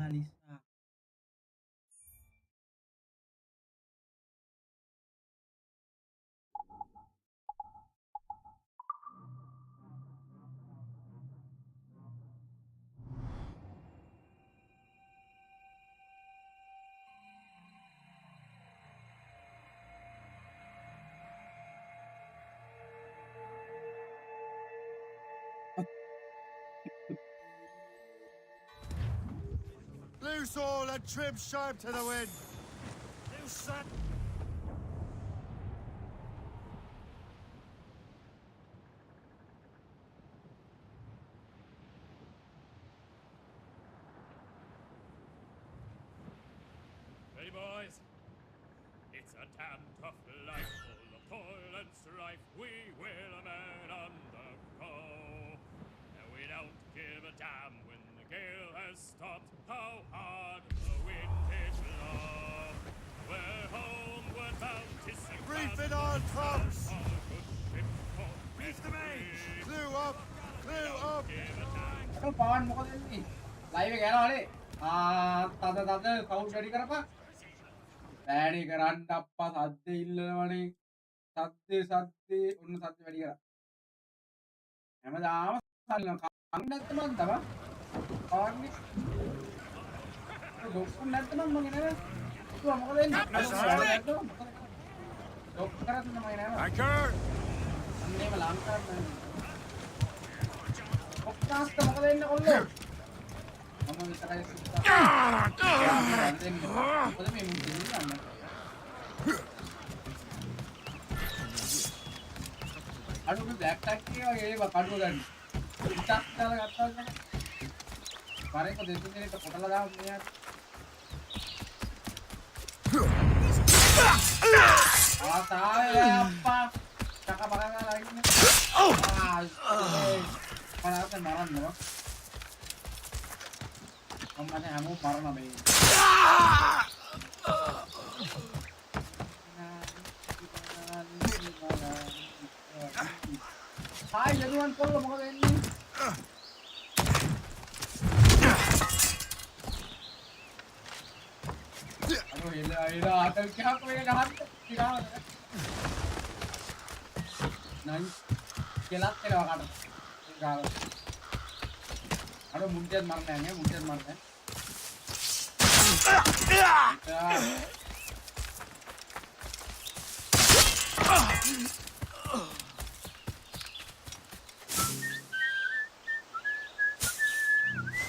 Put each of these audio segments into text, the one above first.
Lisa. Loose all and trim sharp to the wind. Loose that. Hey boys, it's a damn tough life full of toil and strife. We will a man undergo, and we don't give a damn when the gale has stopped. How hard the wind is blow. We're homeward bound, 'tis a Reefing on tops. on a good ship for Reef the main. Clew up. Clew up. give a damn. අර පාන් මොකද එන්නේ? Live එක යනවානේ. තද count වැඩි කරපන්. වැඩි කරන්න අප්පා සද්ද ඉල්ලනවනේ. සද්දේ ඔන්න සද්ද වැඩි කරා. හැමදාම කන්න නැත්නම් මන් තමයි. පාන්නේ. ඩොක්ටර් නැත්නම් මම නේද? ඔයා මොකද එන්නේ? ඩොක්ටර් තමයි නේද? Anchor. අන්නේම ලංකාවේ ඔක්කාස්ට මොකද එන්නේ කොල්ලෝ? මම විතරයි සිතා. මොකද මේ මුදින් යන්නේ? අඩුව බ්ලැක් ටැක් එකේ ඒව කඩුව ගන්න. ඉතක් දාලා ගත්තා නේද? පාරේක දෙතුන් දිනකට කොටලා දාමු මෙයාට. තාවේ අප්පා. චක බරගාලා ඉන්නේ. පලාතේ මරන්නවා. අම්මනේ හැමෝම මරනවා මේ. Hai, jaduan kollo මොකද වෙන්නේ? අර එලා අතල් කහක් වේ ගහන්න ඉරාවද? නයි කෙලක් එනවා කාට? ගාව. අර මුන්ටියත් මරන්නේ නැහැ මුන්ටියත් මරන්නේ.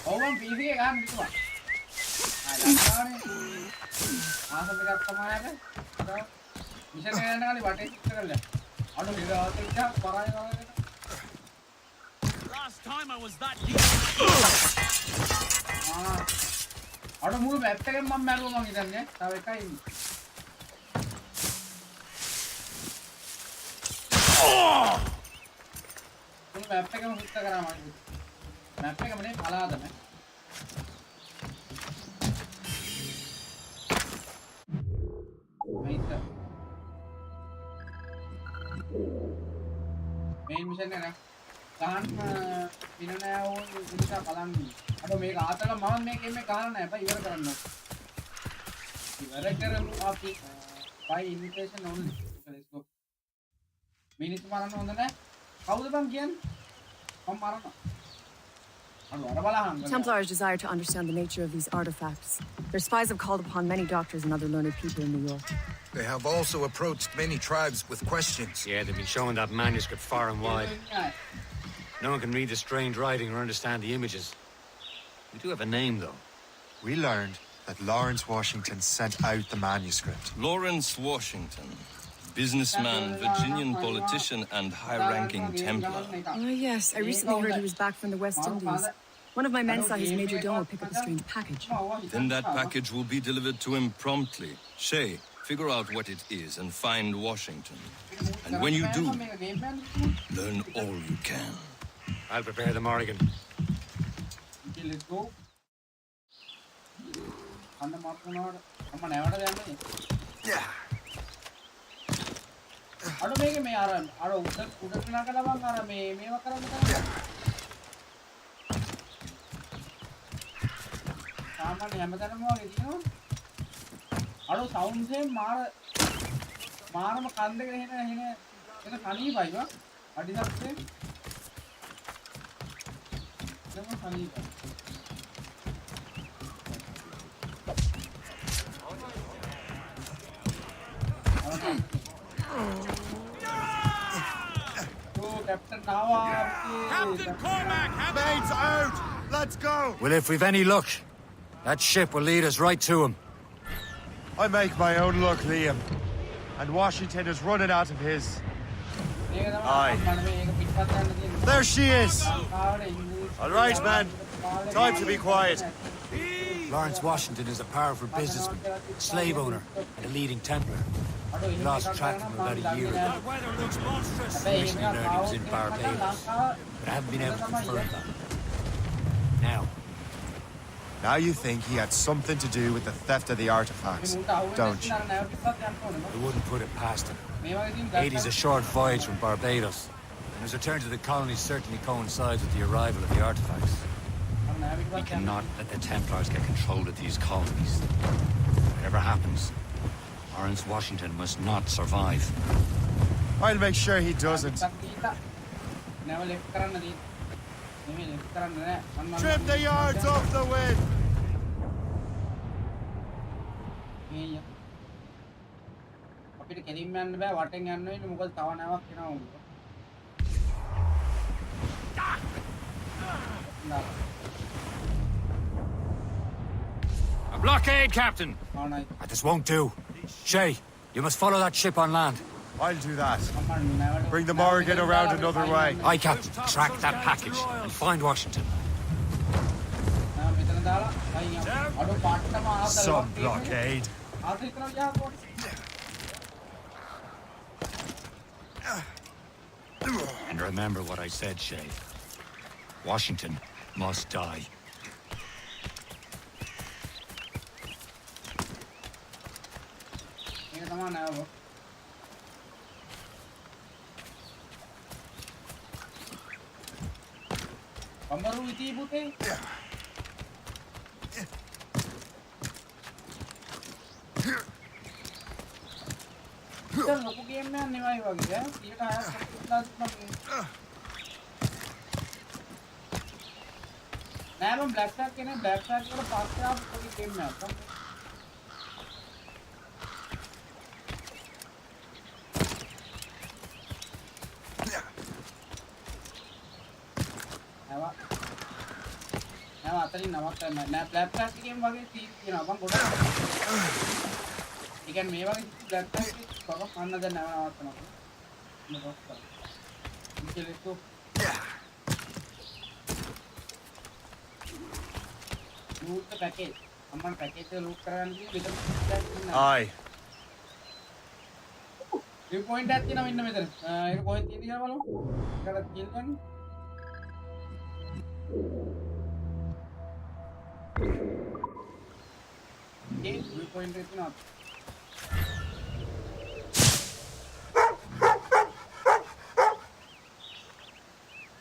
ඕවම් PC එක ගන්න කිව්වා. ලංකාවේ ආසම එකක් තමයි අර. මිෂන් එක යන කාලේ වටේ චිත්‍ර කරලා. අඩු ඉරාවත එක පරාය කරගෙන. Last time I was that deep. අඩු මුළු මැප් එකෙන් මම මැරුවා මං හිතන්නේ. තව එකයි ඉන්නේ. මුළු මැප් එකම හුස්ස කරා මම. මැප් එකම නේ පලාදම. මේන් මිෂන් එක ගන්න පින නෑ ඕන නිසා බලන්න. අර මේක ආතල මම මේකෙන් මේ ගන්න නෑ. බයි ඉවර කරන්න. ඉවර කරමු අපි. by invitation only. Okay, let's go. මිනිස්සු මරන්න හොඳ නෑ. කවුද බං කියන්නේ? මම මරනවා. Templars desire to understand the nature of these artifacts. Their spies have called upon many doctors and other learned people in New York. They have also approached many tribes with questions. Yeah, they've been showing that manuscript far and wide. No one can read the strange writing or understand the images. We do have a name, though. We learned that Lawrence Washington sent out the manuscript. Lawrence Washington, businessman, Virginian politician, and high-ranking Templar. Oh, yes. I recently heard he was back from the West Indies. One of my men saw his major domo pick up a strange package. Then that package will be delivered to him promptly. Shay, figure out what it is and find Washington. And when you do, learn all you can. I'll prepare the Morrigan. Okay, let's go. Yeah. අර මේක මේ අර උඩට නගලා බං අර මේවා කරන්න සාමාන්‍ය හැමතැනම වගේ තියෙනවා. අර සවුන්ඩ්ස් එකේ මාරම කන් දෙක එන සනීපයි වා. අඩිසක්සේ. නම සනීපයි. Captain Cormac, mates out! Let's go! Well, if we've any luck, that ship will lead us right to him. I make my own luck, Liam. And Washington is running out of his. Aye. There she is! All right, man. Time to be quiet. Lawrence Washington is a powerful businessman, slave owner, and a leading Templar. We lost track of him about a year ago. I recently learned he was in Barbados, but I haven't been able to confirm that. Now you think he had something to do with the theft of the artifacts, don't you? I wouldn't put it past him. 80's a short voyage from Barbados, and his return to the colonies certainly coincides with the arrival of the artifacts. We cannot let the Templars get control of these colonies. Whatever happens, Lawrence Washington must not survive. I'll make sure he doesn't. Trim the yards off the wind! අපිට කෙලින්ම යන්න බෑ වටෙන් යන්න වෙන්නේ මොකද තව නැවක් එනවා උඹ. A blockade, Captain! This won't do. Shay, you must follow that ship on land. I'll do that. Bring the Morrigan around another way. Aye, Captain. Track that package and find Washington. Some blockade. And remember what I said, Shay. Washington must die. Pambaru iti buti. Kita loku game na niwai wagi ya. Kita ayat nah, bang black shark ke na black shark ko pass se aap koi game mein aata. Nah, atali namak karna. Nah, black shark game wagi seat kena bang goda. Ikan me wagi black shark ke baba kanna da namak karna. No bosta. Ikele to. Loot the package. Amman package loot karan ki bitar. Aye. View point at na minna meter. Ek point ini ya balo. Kada kill kan. Okay, view point at na.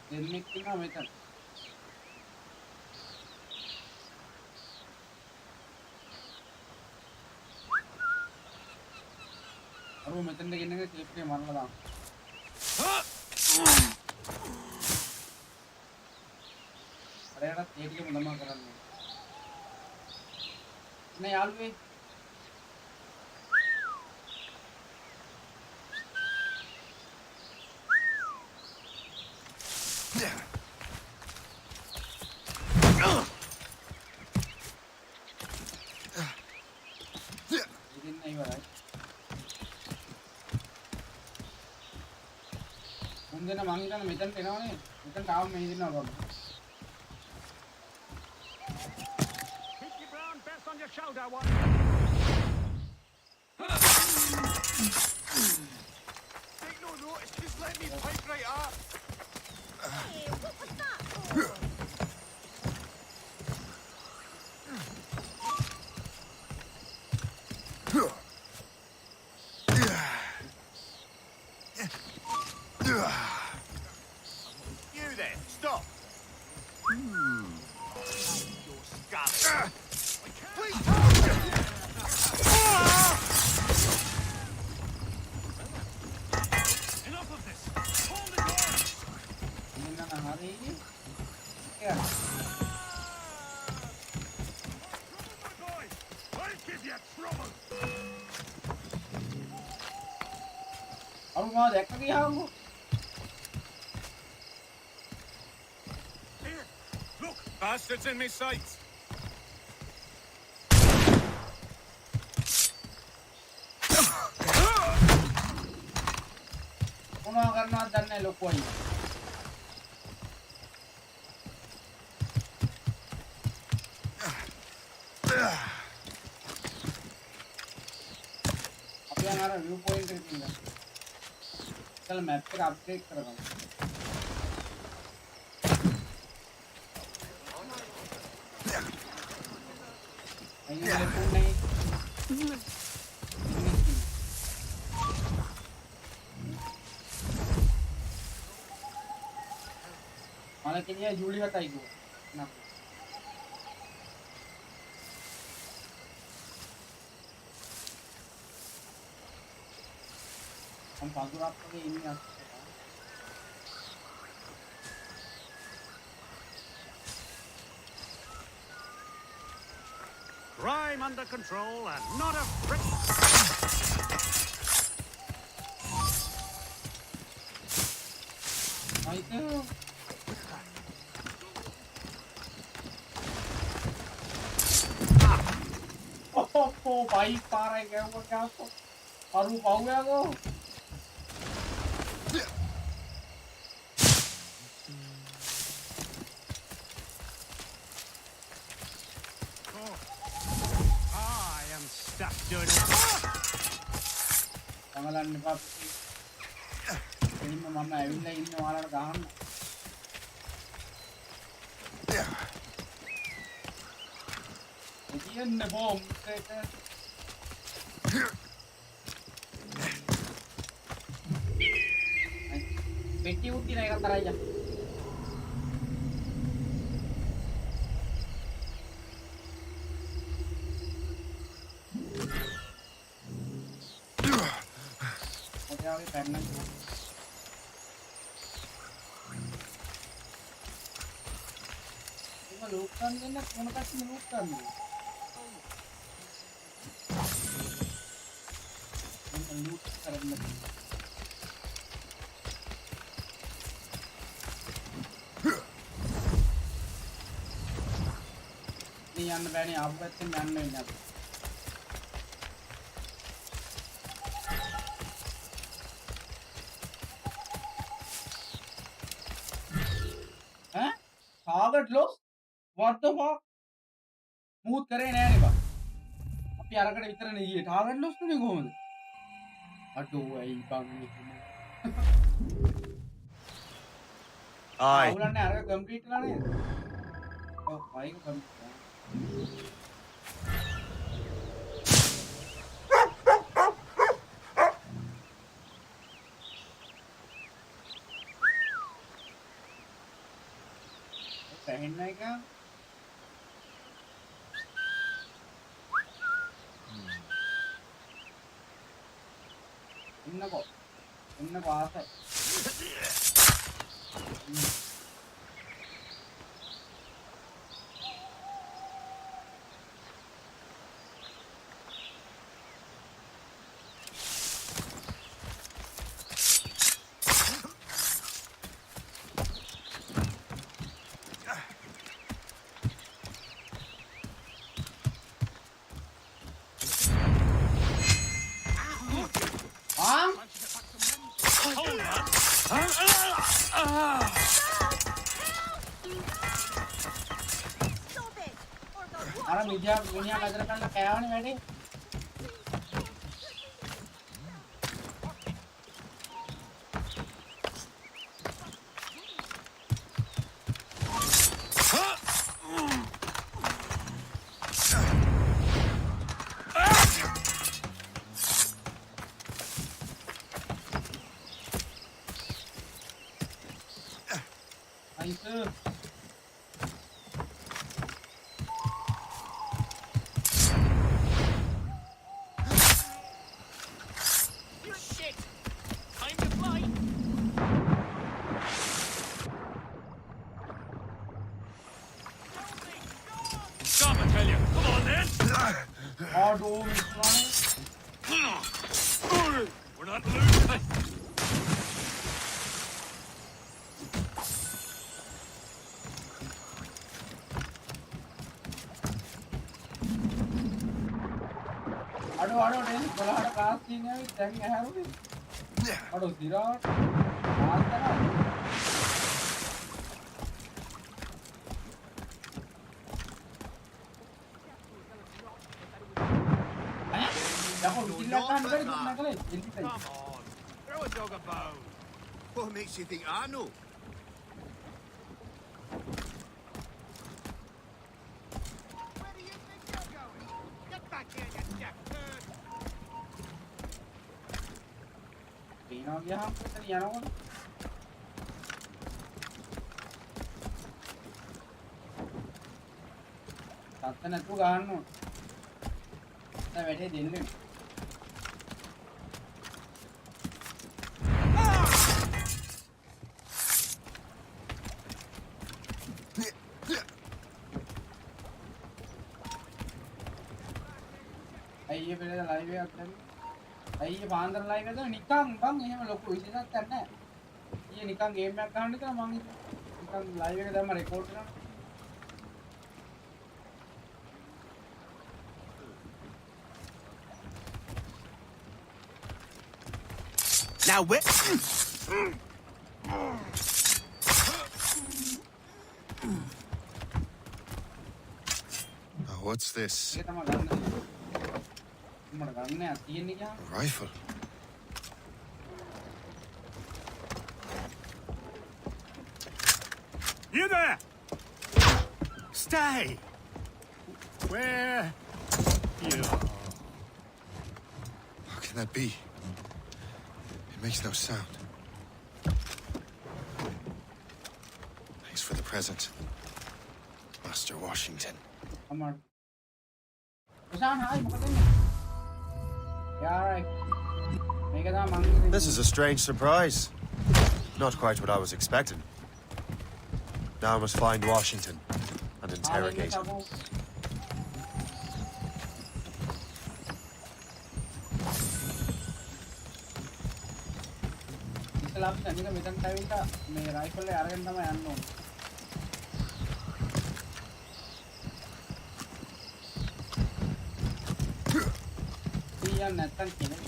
Delmek na meter. Aru meter de ginne clip ke marna da. Are ada state ke mudama karanne. Ne yalwe. Idin nahi varay. Mundena mang hitana metan enawane. Metan taw me hidinna babu. Keep your brown best on your shoulder, one. Take no notice, just let me pipe right up. Hey, what was that for? You there, stop. Your scab. Enough of this! Hold the door! Yeah. I'll give you trouble! Here, look! Bastards in me sights! View point चल map पे update कर रहा हूँ नहीं माला के लिए जूली हटाई को ना हम फालतू रात को ये नहीं आ सकते Crime under control and not a frick. I do. Oh, भाई पार है क्या वो क्या तो और वो पाऊ गया वो Pangalan ni Pap. Ini mama Evin la inne wala gahan. Iyan ne bomb teka. Petti utti na ka taraya. करना इतना लूट करने ना कौन का चीज़ लूट करने इतना लूट करने नहीं अन्य बैठे आप बैठे मैं अन्य नहीं जाता Target lost? What the fuck? Smooth करे नया नहीं बा अब यार अगर इतना नहीं है target lost तो नहीं घूमने अटो वही बांगने Aye. उन्होंने यार complete लाने ओ भाई को complete पहनना है क्या इनको आता है दुनिया नजर पर क्या होने बैठे tell you. Come on, then. We're not losing. අඩෝ ටෙන් 12ට ක්ලාස් තියෙනවා දැන් ඇහැරුනේ අඩෝ දිරාට ක්ලාස් කරා යකෝ විකිලා ගන්න බැරි දුන්නා කලේ එන්ටිසයි Come on. Throw a dog a bone. What makes you think I know? Where do you think you're going? Get back here, you jack turd. පේනවා ගියාම එතන යනවනේ තත්ත නැතුව ගහන්න ඕන දැන් වැඩේ දෙන්නේ අයියේ පෙරේද ලයිව් එකක් දැන් අයියේ පාන්දර ලයිව් එක නිකන් බං එහෙම ලොකු විශේෂයක් නැහැ ඊයේ නිකන් ගේම් එකක් ගන්න ඉතලා මං නිකන් ලයිව් එක දැම්ම රෙකෝඩ් කරනවා Now where? Oh, what's this? ඒක තමයි ගන්න මට ගන්න තියෙන්නේ A rifle. You there! Stay! Where? You. How can that be? It makes no sound. Thanks for the present, Master Washington. අම්මා උසාන් හායි මොකද වෙන්නේ යාරයි මේක තමයි මං This is a strange surprise. Not quite what I was expecting. Now I must find Washington and interrogate him. ඉස්ලාම් තනියම මෙතනට ඇවිල්ලා මේ රයිෆල් එක අරගෙන තමයි යන්න ඕනේ Iyan නැත්තම් කෙනෙක්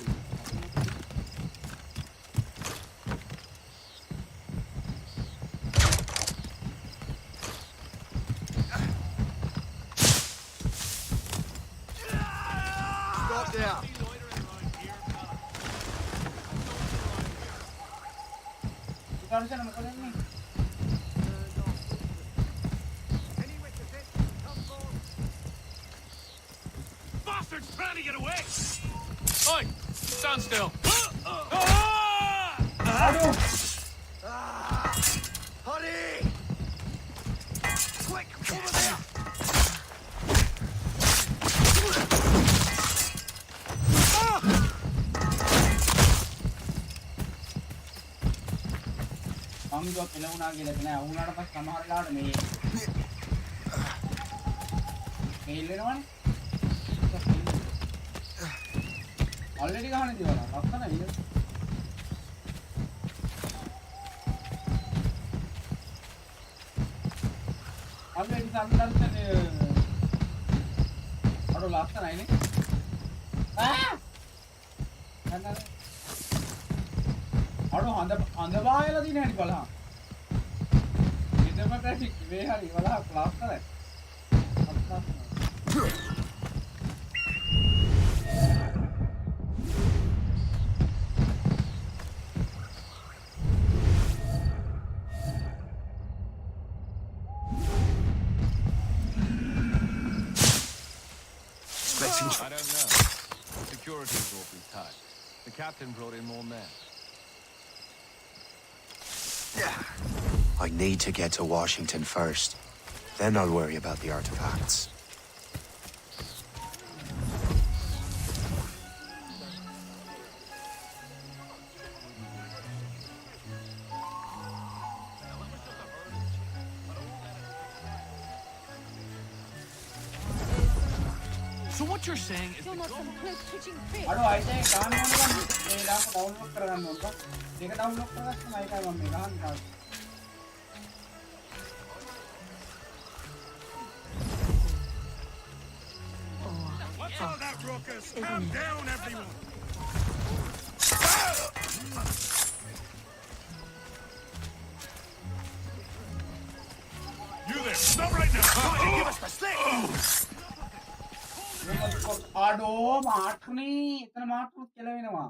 Stop there! ඉතාලි මොකද වෙන්නේ Bastard's trying to get away. Oi, stand still. අඩෝ Hurry! Quick, over there! මං දුව පෙළුණා කියලා නෑ වුණාට පස්සේ සමහර වෙලාවට මේ ෆේල් වෙනවනේ ऑलरेडी ගහන්නේ දිවලා ලස්සන නේද ऑलरेडी සම්දල්තනේ අර ලස්සනයිනේ නෑ අර හඳ බායලා දින හැටි බලහන් ඩෙමොක්‍රැටික් වේ හරි බලහන් ලස්සනයි I don't know. Security is awfully tight. The captain brought in more men. I need to get to Washington first. Then I'll worry about the artifacts. So what you're saying is You're not some cloak pitching prick. අර අයිතේ ගන්න ඕන නම් මේ දාක download කරගන්න ඕන. මේක download කරගත්තම අයිතයි මම මේ ගහන්න. What's all that ruckus? Calm down, everyone. You there! Stop right now! Give us the slip! අඩෝ මාට්නේ එතන මාට්කුත් කියලා වෙනවා.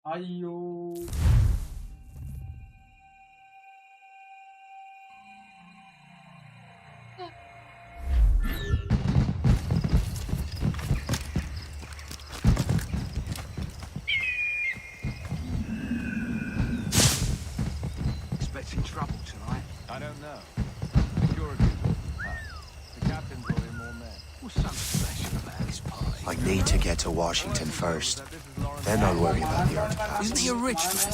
අයියෝ. expecting trouble tonight. I don't know. Security. The captain brought in more men. What's so special about this party? I need to get to Washington first. Then I'll worry about the artifacts. Isn't he a rich man?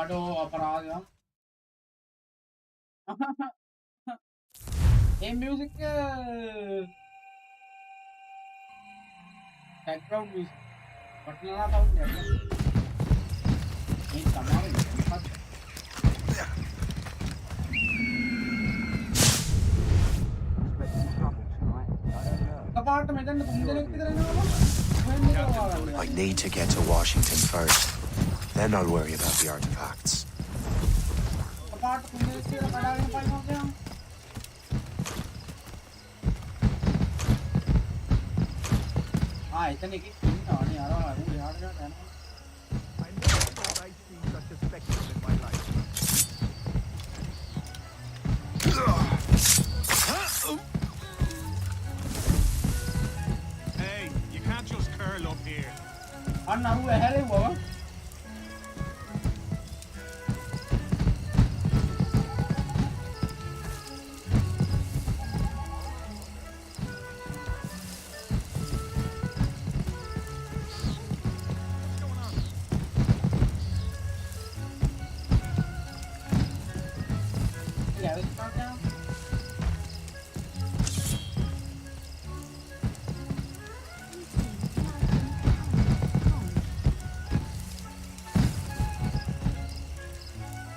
අඩෝ අපරාධයක්. ඒ music background music පටලලා sound එකක්. මේ තමයි මොකක්ද? කපාට මෙතන තුන් දෙනෙක් විතර එනවා. I need to get to Washington first. Then I'll worry about the artifacts. කපාට තුන් දෙනෙක් විතර කඩාගෙන පයින්නවා කියනවා. එතන එකෙක් ඉන්නවනේ අර ඌ එහාට යනවා. I never thought I'd see such a spectacle in my life. Hey, you can't just curl up here. අන්න ඌ ඇහැරෙව්වම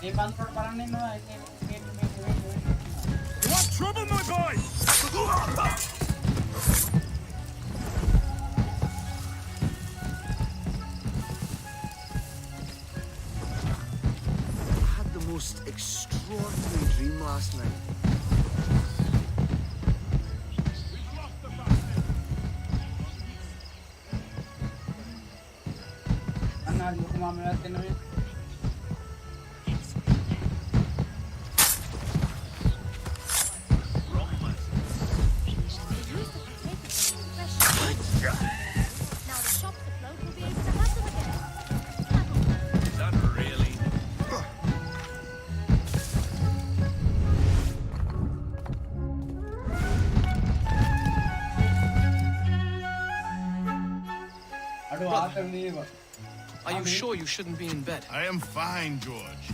ඒ බන්කොඩ් බලන්න ඉන්නවා. You want trouble, my boy? I had the most extraordinary dream last night. අන්න අර ලොකු මාමයාත් එන්නේ. Now the shops afloat will be able to have them again. Is that really? අඩෝ ආතල් නේව. Are you sure you shouldn't be in bed? I am fine, George.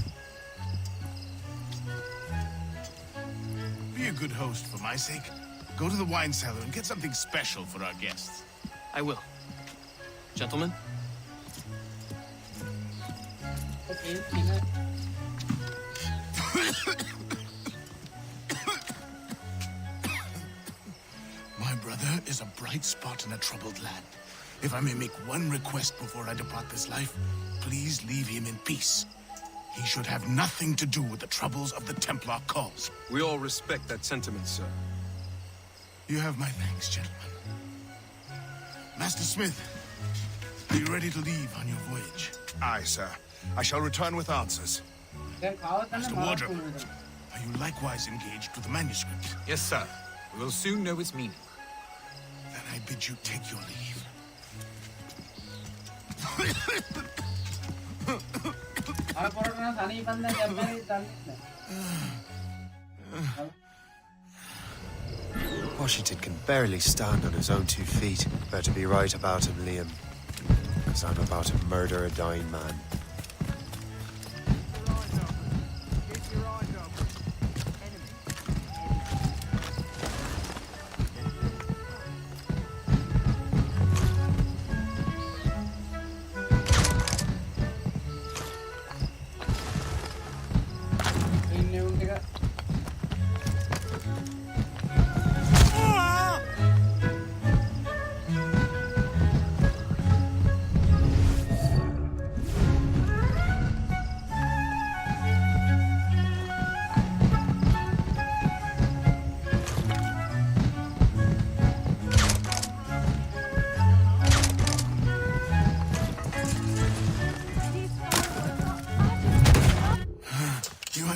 Be a good host for my sake. Go to the wine cellar and get something special for our guests. I will. Gentlemen? Okay, Tina. My brother is a bright spot in a troubled land. If I may make one request before I depart this life, please leave him in peace. He should have nothing to do with the troubles of the Templar cause. We all respect that sentiment, sir. You have my thanks, gentlemen. Master Smith, are you ready to leave on your voyage? Aye, sir. I shall return with answers. Master Wardrop, are you likewise engaged with the manuscript? Yes, sir. We will soon know its meaning. Then I bid you take your leave. Washington can barely stand on his own 2 feet. Better be right about him, Liam. Because I'm about to murder a dying man.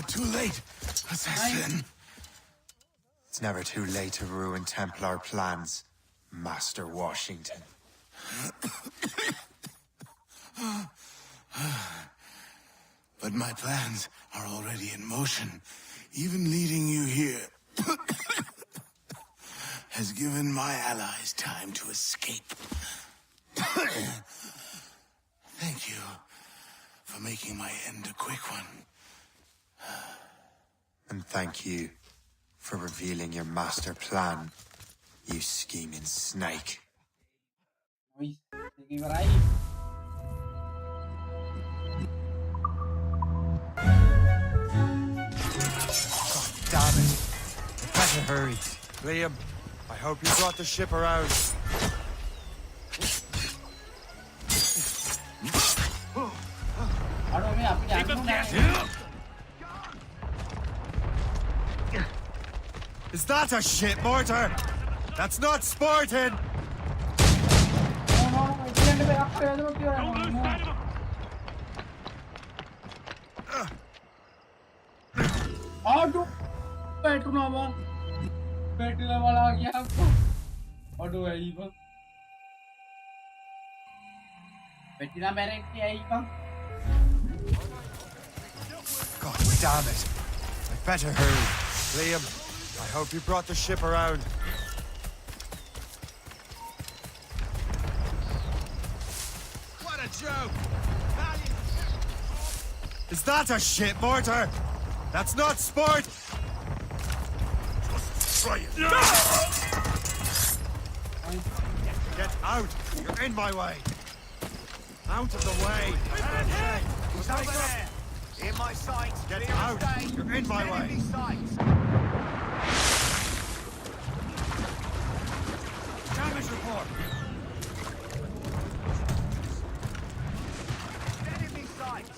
Too late, assassin. It's never too late to ruin Templar plans, Master Washington. But my plans are already in motion. Even leading you here has given my allies time to escape. Thank you for making my end a quick one. And thank you for revealing your master plan, you scheming snake. God damn it. Better hurry. Liam, I hope you brought the ship around. Is that a shit mortar? That's not sporting! God damn it. I better hurry. Liam, I hope you brought the ship around. What a joke! Is that a shit mortar? That's not sport! Just try it. Get out! You're in my way! Out of the way! He's over there! In my sights! Get out! You're in my way! Damage report! Enemy sights!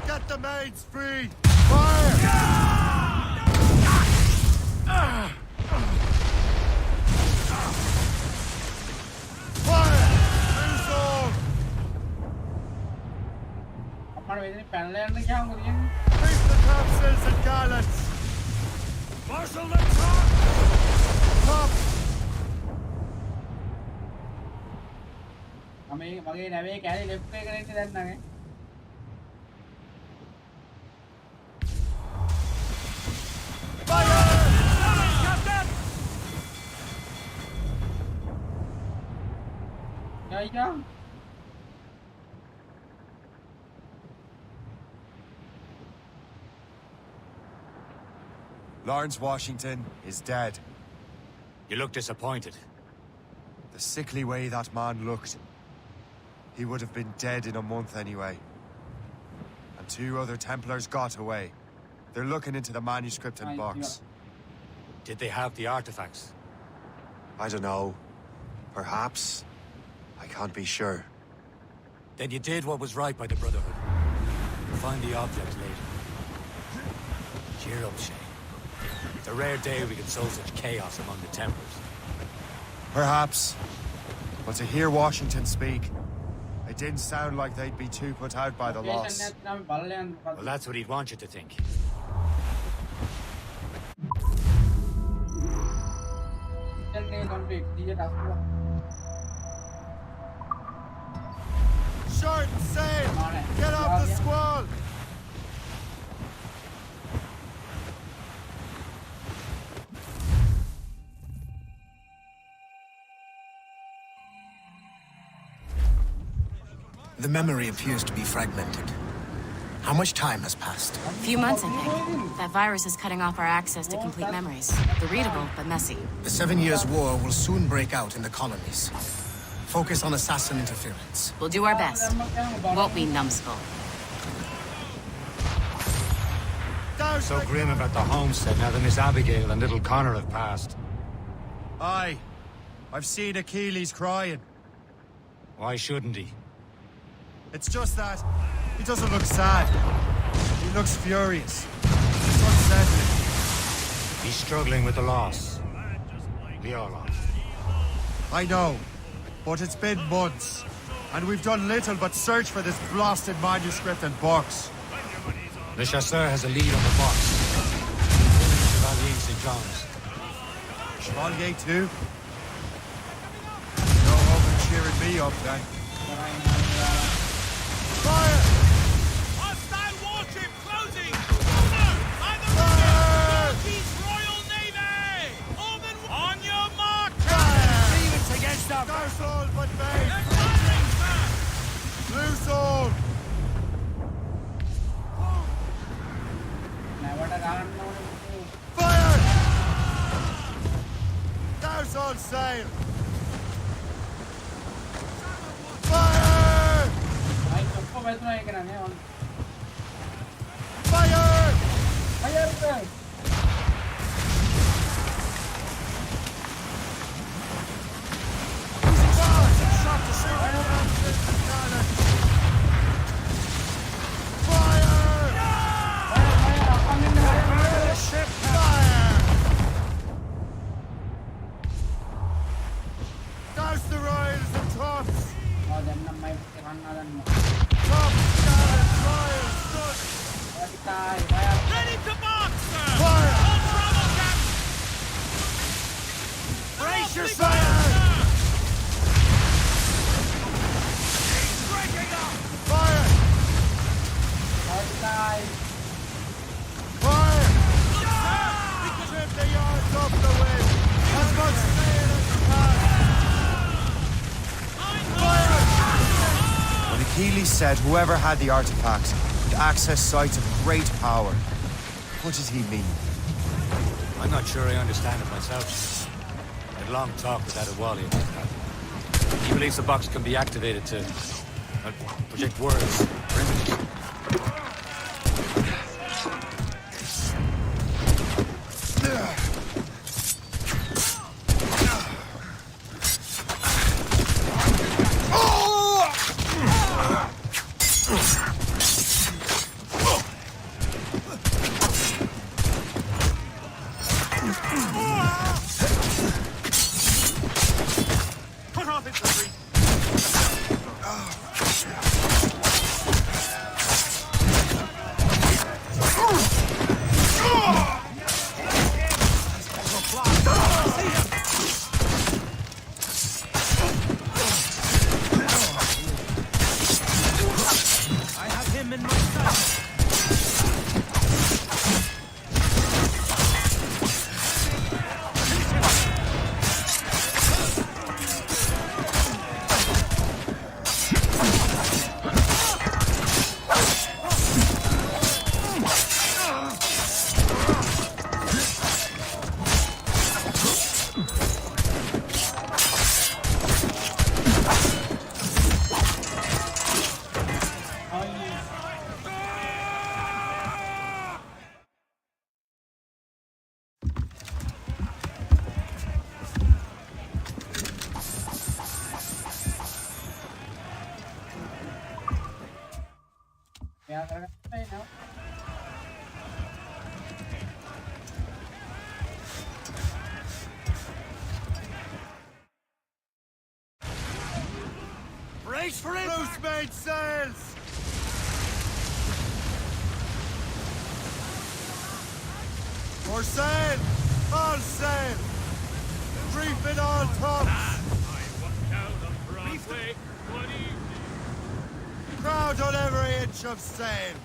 Get the mains free! Fire! Fire! Loose all! Beat the capsules and gallants! Marshal the top! Top! Lawrence Washington is dead. You look disappointed. The sickly way that man looked. He would have been dead in a month anyway. And 2 other Templars got away. They're looking into the manuscript and box. Did they have the artifacts? I don't know. Perhaps. I can't be sure. Then you did what was right by the Brotherhood. We'll find the object later. Cheer up, Shay. It's a rare day we can sow such chaos among the Templars. Perhaps. But to hear Washington speak, it didn't sound like they'd be too put out by the loss. Well, that's what he'd want you to think. Short and sail! Get off the squall! The memory appears to be fragmented. How much time has passed? A few months, I think. That virus is cutting off our access to complete memories. They're readable, but messy. The 7 Years' War will soon break out in the colonies. Focus on assassin interference. We'll do our best. Won't we, numbskull? So grim about the homestead now that Miss Abigail and little Connor have passed. Aye. I've seen Achilles crying. Why shouldn't he? It's just that he doesn't look sad. He looks furious. It's unsettling. He's struggling with the loss. The all loss. I know, but it's been months, and we've done little but search for this blasted manuscript and box. Le Chasseur has a lead on the box. Chevalier St. John's. Chevalier too? No hope of cheering me up then. Fire! Hostile warship closing! Over! By the Turkey's Royal Navy! Open on your mark! Stevens against them! Loose all but base! Loose all! Fire! Loose all sail! Fire! Fire! Ready to march, sir! Fire! All trouble, Captain! Brace yourself! He's breaking up! Fire! Fire! Trim the yards off the wind! As much sail as you can! Fire! When Achilles said whoever had the artifact would access sites of great power, what did he mean? I'm not sure I understand it myself. I had a long talk with Adewale about that. He believes the box can be activated to project words or images. Put off infantry! I have him in my sight! Brace for it! Loose made sails! For sail! All sail! Reef in all tops! I walked down on Broadway one evening. Crowd on every inch of sail!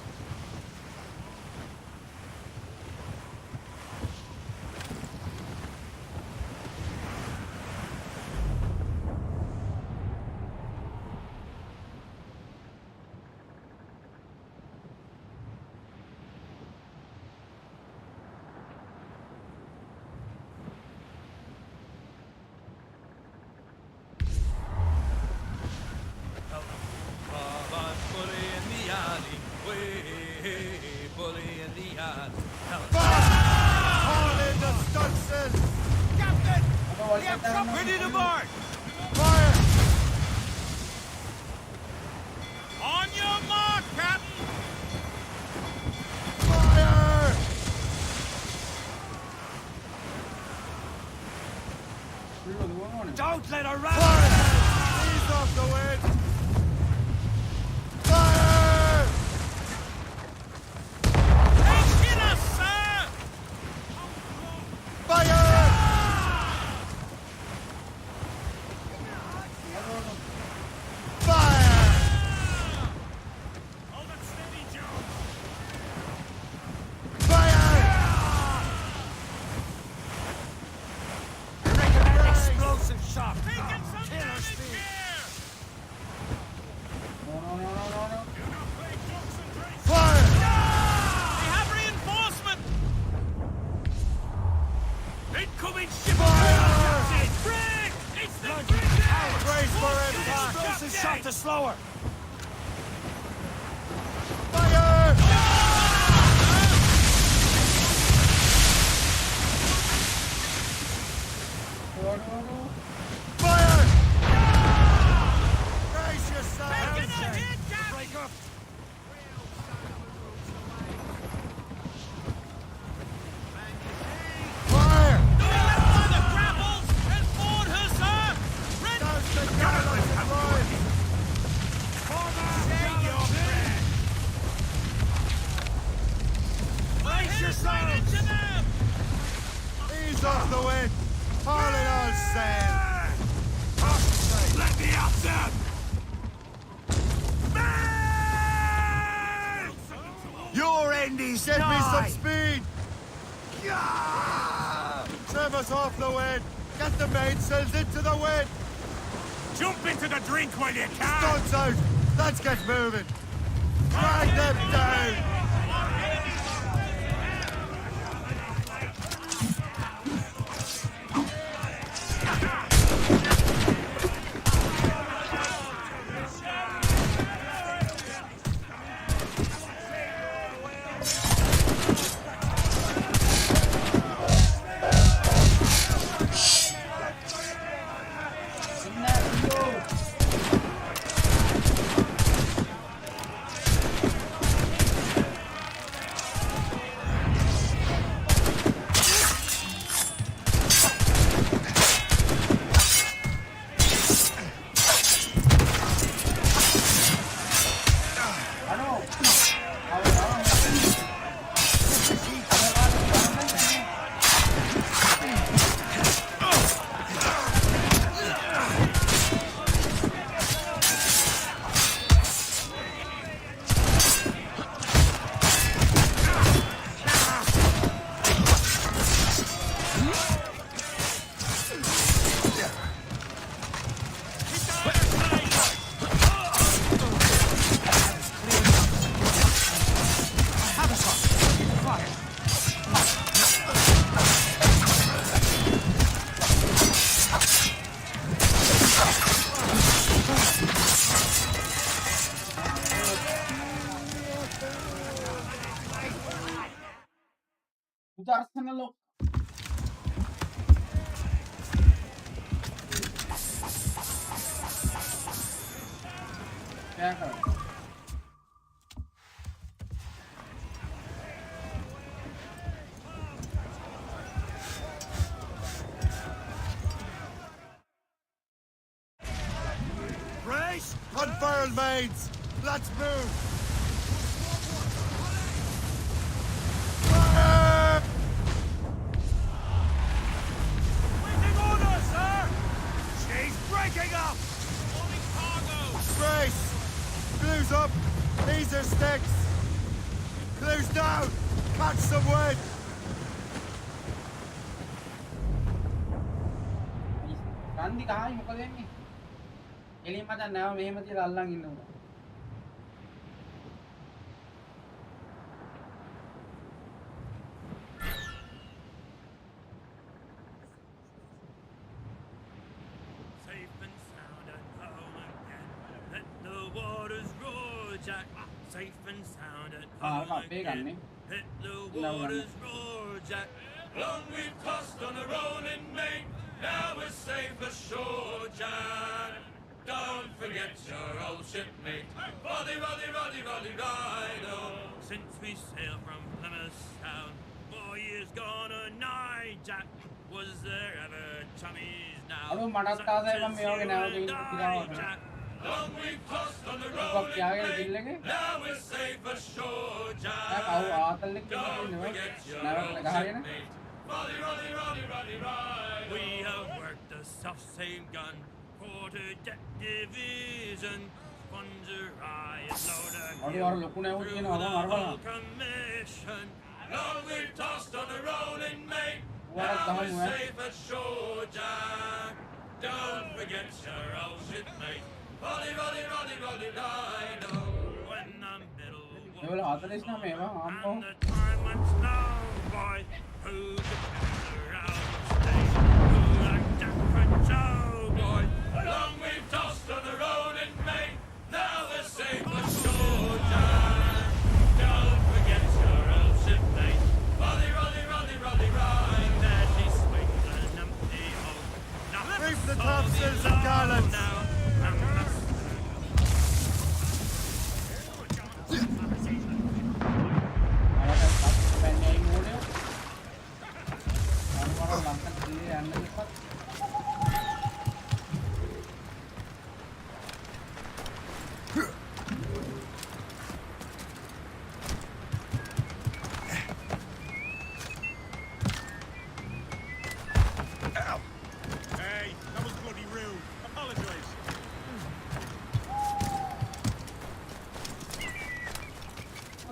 Don't let her run! Ease off the wind! Fire! Kill us, sir! Fire! Fire! Hold it steady, Joe! Fire! Explosive shot! Taking some Killer damage speed! here! No. Do not play jokes and trace. Fire! We have reinforcement! Incoming ship! Fire! Brig! It's the Blood. brig now! Brace for impact! Explosive shot to slow her! Fire! Fire! Brace yourself! Taking a hit, Captain! Break up! Fire! By the grapples and board her, sir! Ready! Douse the gallows and rise! Shake your breath! Brace yourselves! Right into them! Ease off the wind! Haul it all sail! Let me out there! Your Andy, get me some speed! Trim us off the wind! Get the mainsails into the wind! Jump into the drink while you can! Guns out! Let's get moving! Drag them down! Arsenal क्या कर Brace! Unfurl mains! Let's move! Fire! Waiting order, sir! She's breaking up! Morning cargo! Brace! Clews up! These are sticks! Clews down! Catch some wind! Gandhi कहाँ है मुकदमे में alien मजा ना मेहमती लालंग इन्हों Safe and sound at home again. Let the waters roar, Jack. Safe and sound at home again. Let the waters roar, Jack. Long we've tossed on a rolling main. Now we're safe ashore, Jack. Don't forget your old shipmate. Roddy, roddy, roddy, roddy, rido. Since we sailed from Plymouth Sound, 4 years gone a nigh, Jack. Was there ever chummies now? Aduh, madat taza hai me hoge na hoge Long we've tossed on the road. road. Now we're safe ashore, Jack. Don't forget your old shipmate. Roddy, Roddy, Roddy, Roddy, Roddy. We have worked the self same gun, quarter deck division. Sponsor is loaded through the whole commission. Long we've tossed on the rolling mate. Now we're safe ashore, Jack. Don't forget your old shipmate. Roddy, Roddy, Roddy, Roddy, Rhino. When the middle was and the time went snow, boy. Who could gather out of state? Who like Jack for Joe, boy? Long we've tossed on the rolling mate. Now we're safe ashore, Jack. Don't forget your old shipmate. Roddy, Roddy, Roddy, Roddy, Rhino. There she swings an empty hole. Reef the topsails and garlands. Hey, that was bloody rude. Apologize.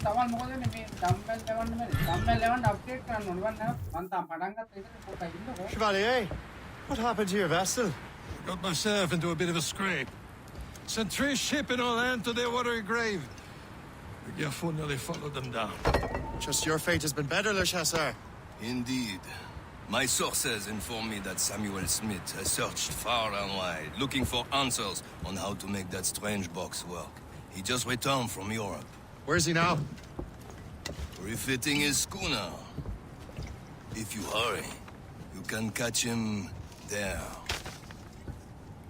තවල් මොකද මේ dumbbell level update කරන්න ඕනේ වන්න මම තාම පටන් ගත්ත ඉතින් පොඩ්ඩක් ඉන්නකෝ. Chevalier, what happened to your vessel? Got myself into a bit of a scrape. Sent 3 ship in all hand to their watery grave. The Gaffo nearly followed them down. Just your fate has been better, Le Chasseur. Indeed. My sources inform me that Samuel Smith has searched far and wide, looking for answers on how to make that strange box work. He just returned from Europe. Where's he now? Refitting his schooner. If you hurry, you can catch him there.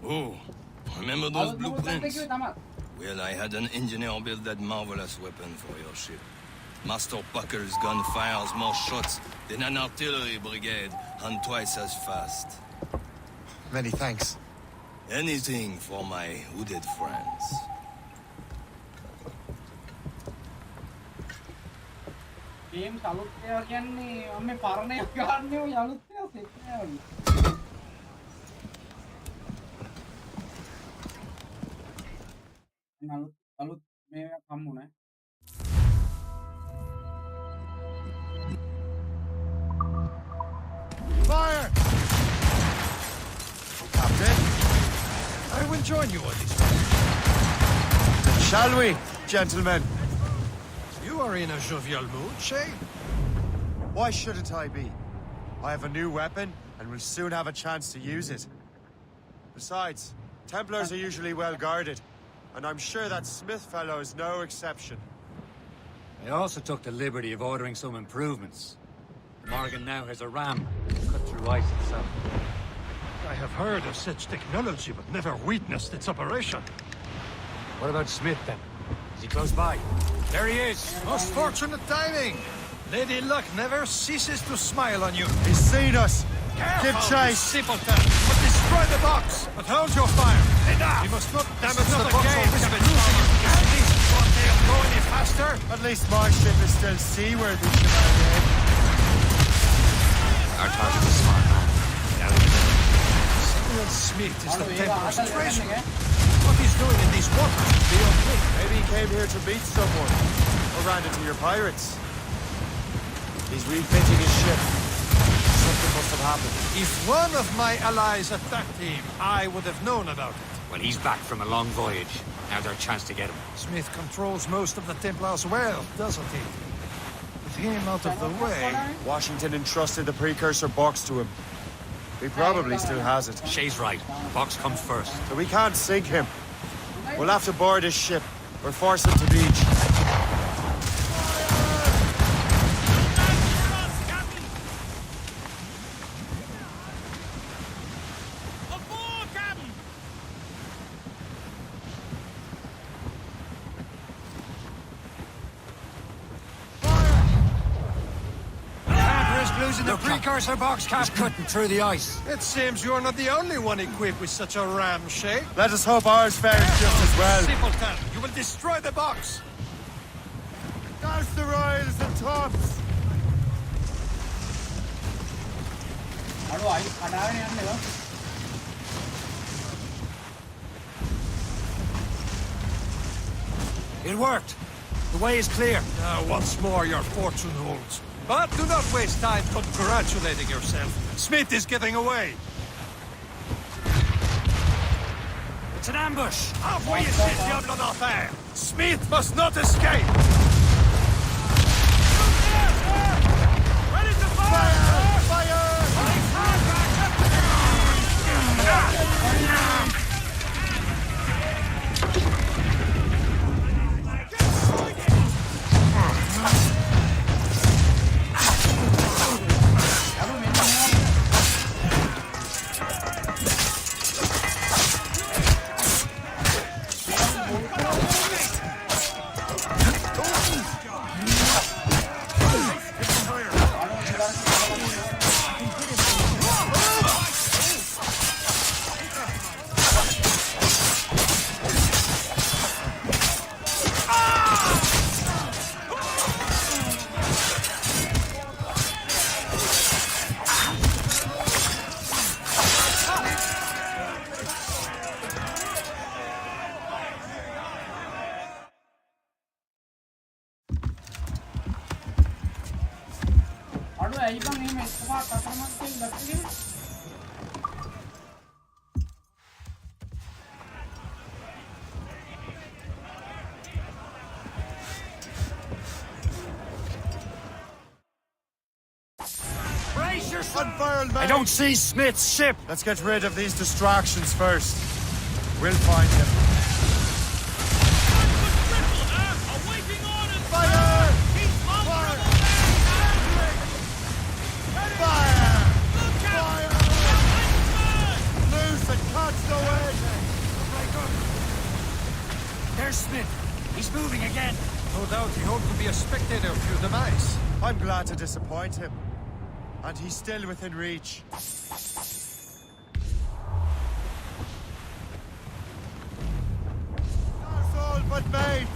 Oh, remember those blueprints? Well, I had an engineer build that marvelous weapon for your ship. Master Pucker's gun fires more shots than an artillery brigade and twice as fast. Many thanks. Anything for my hooded friends. Game අලුත් ඒවා කියන්නේ මම පරණ එක ගන්නනේ ඔය අලුත් ඒවා set නෑ. අලුත් මේ කම්මුනේ. Fire! Captain, I will join you on this. Shall we, gentlemen? You are in a jovial mood, Shay? Why shouldn't I be? I have a new weapon, and will soon have a chance to use it. Besides, Templars are usually well guarded, and I'm sure that Smith fellow is no exception. I also took the liberty of ordering some improvements. The Morgan now has a ram cut through ice itself. I have heard of such technology, but never witnessed its operation. What about Smith, then? Is he close by? There he is! Most fortunate timing! Lady Luck never ceases to smile on you. He's seen us! Careful, Give chase! Simpleton! But destroy the box! But hold your fire! Enough! You must not damage the box or risk losing it. Can this boat go any faster? At least my ship is still seaworthy, Chevalier. Our target is smart man. Get out of the Samuel Smith is the Templar's treasure. What he's doing in these waters is beyond me. Maybe he came here to meet someone, or ran into your pirates. He's refitting his ship. Something must have happened. If one of my allies attacked him, I would have known about it. Well, he's back from a long voyage. Now's our chance to get him. Smith controls most of the Templars well, doesn't he? With him out of the way... Washington entrusted the precursor box to him. He probably still has it. Shay's right. The box comes first. So we can't sink him. We'll have to board his ship, or force him to beach. using the precursor box, Cap. Cutting through the ice. It seems you're not the only one equipped with such a ramshape. Let us hope ours fares just as well. Simpleton, you will destroy the box. Douse the royals and tops. It worked. The way is clear. Now, once more, your fortune holds. But do not waste time congratulating yourself. Smith is getting away. It's an ambush. Envoyez ces diables d'enfer. Smith must not escape. Ready to fire! Fire! I don't see Smith's ship. Let's get rid of these distractions first. We'll find him. Fire! Fire! Fire! Fire! Loose and catch the wind! There's Smith. He's moving again. No doubt he hoped to be a spectator of your demise. I'm glad to disappoint him. And he's still within reach. That's all but mates!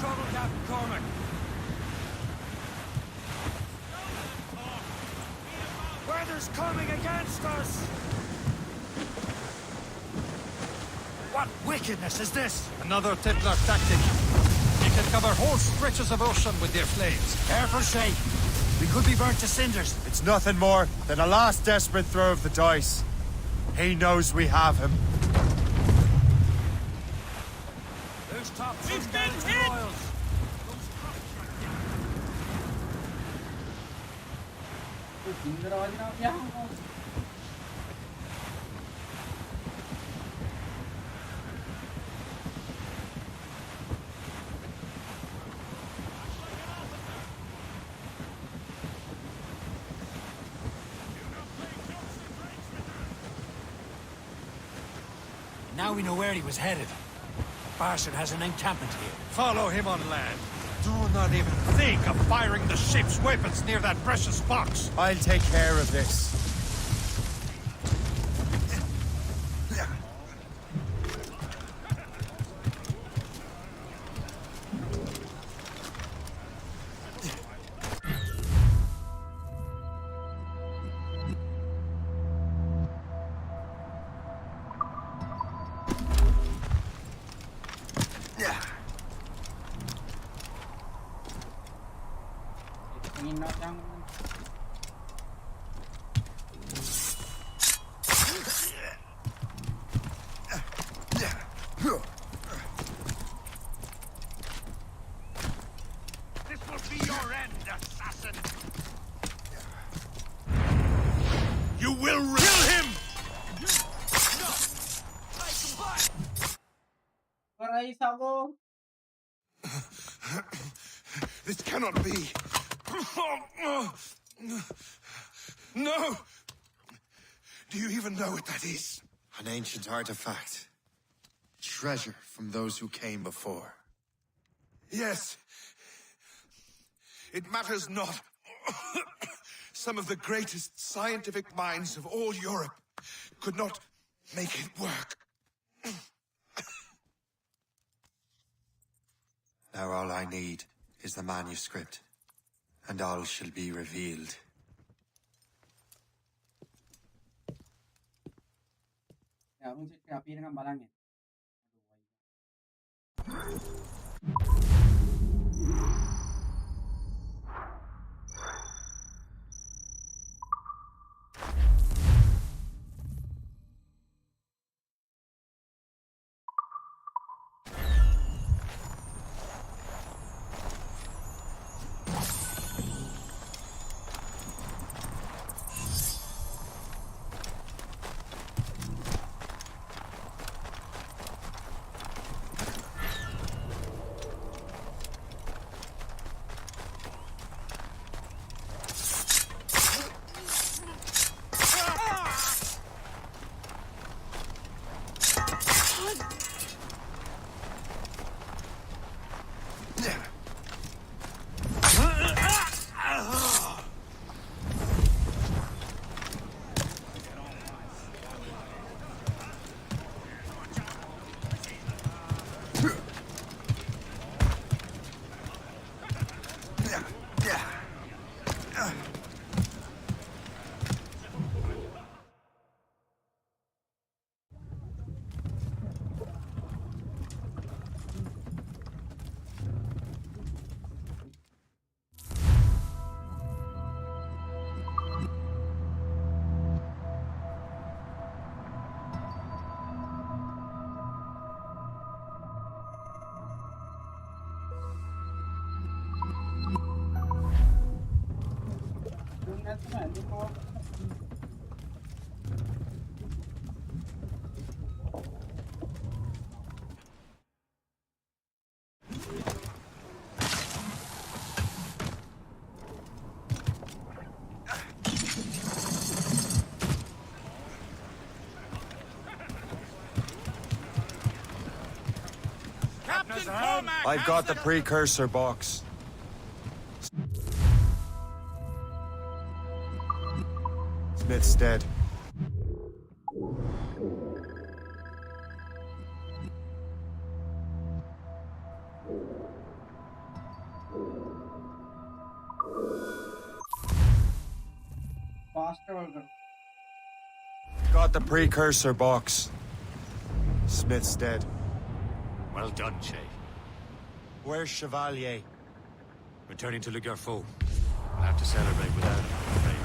Trouble, Captain Cormac. Weather's coming against us. What wickedness is this? Another Templar tactic. They can cover whole stretches of ocean with their flames. Careful, Shay. We could be burnt to cinders. It's nothing more than a last desperate throw of the dice. He knows we have him. Who's top? We've been hit! Now we know where he was headed. Barson has an encampment here. Follow him on land. Do not even think of firing the ship's weapons near that precious box. I'll take care of this. You will kill him! भाई sago. This cannot be. No! Do you even know what that is? An ancient artifact. Treasure from those who came before. Yes. It matters not. Some of the greatest scientific minds of all Europe could not make it work. Now all I need is the manuscript, and all shall be revealed. Abang cek api dengan balangnya. I've got the precursor box. Smith's dead. Got the precursor box. Smith's dead. Well done, Che. Where's Chevalier? Returning to Le Garfou. We'll have to celebrate without him, I'm afraid.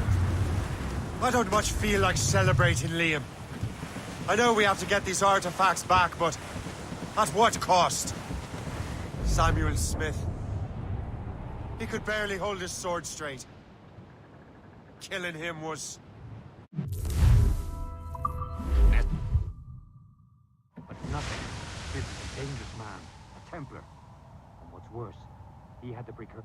I don't much feel like celebrating, Liam. I know we have to get these artifacts back, but at what cost? Samuel Smith. He could barely hold his sword straight. Killing him was... But nothing. Smith is a dangerous man. A Templar. And what's worse, he had the precursor.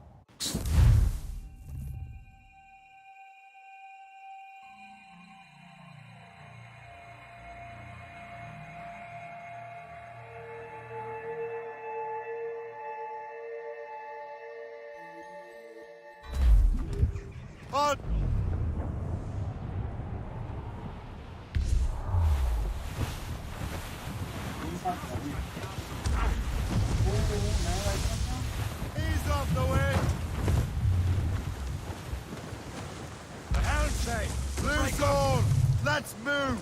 On! Ease off the way! The helm say! Loose all! Let's move!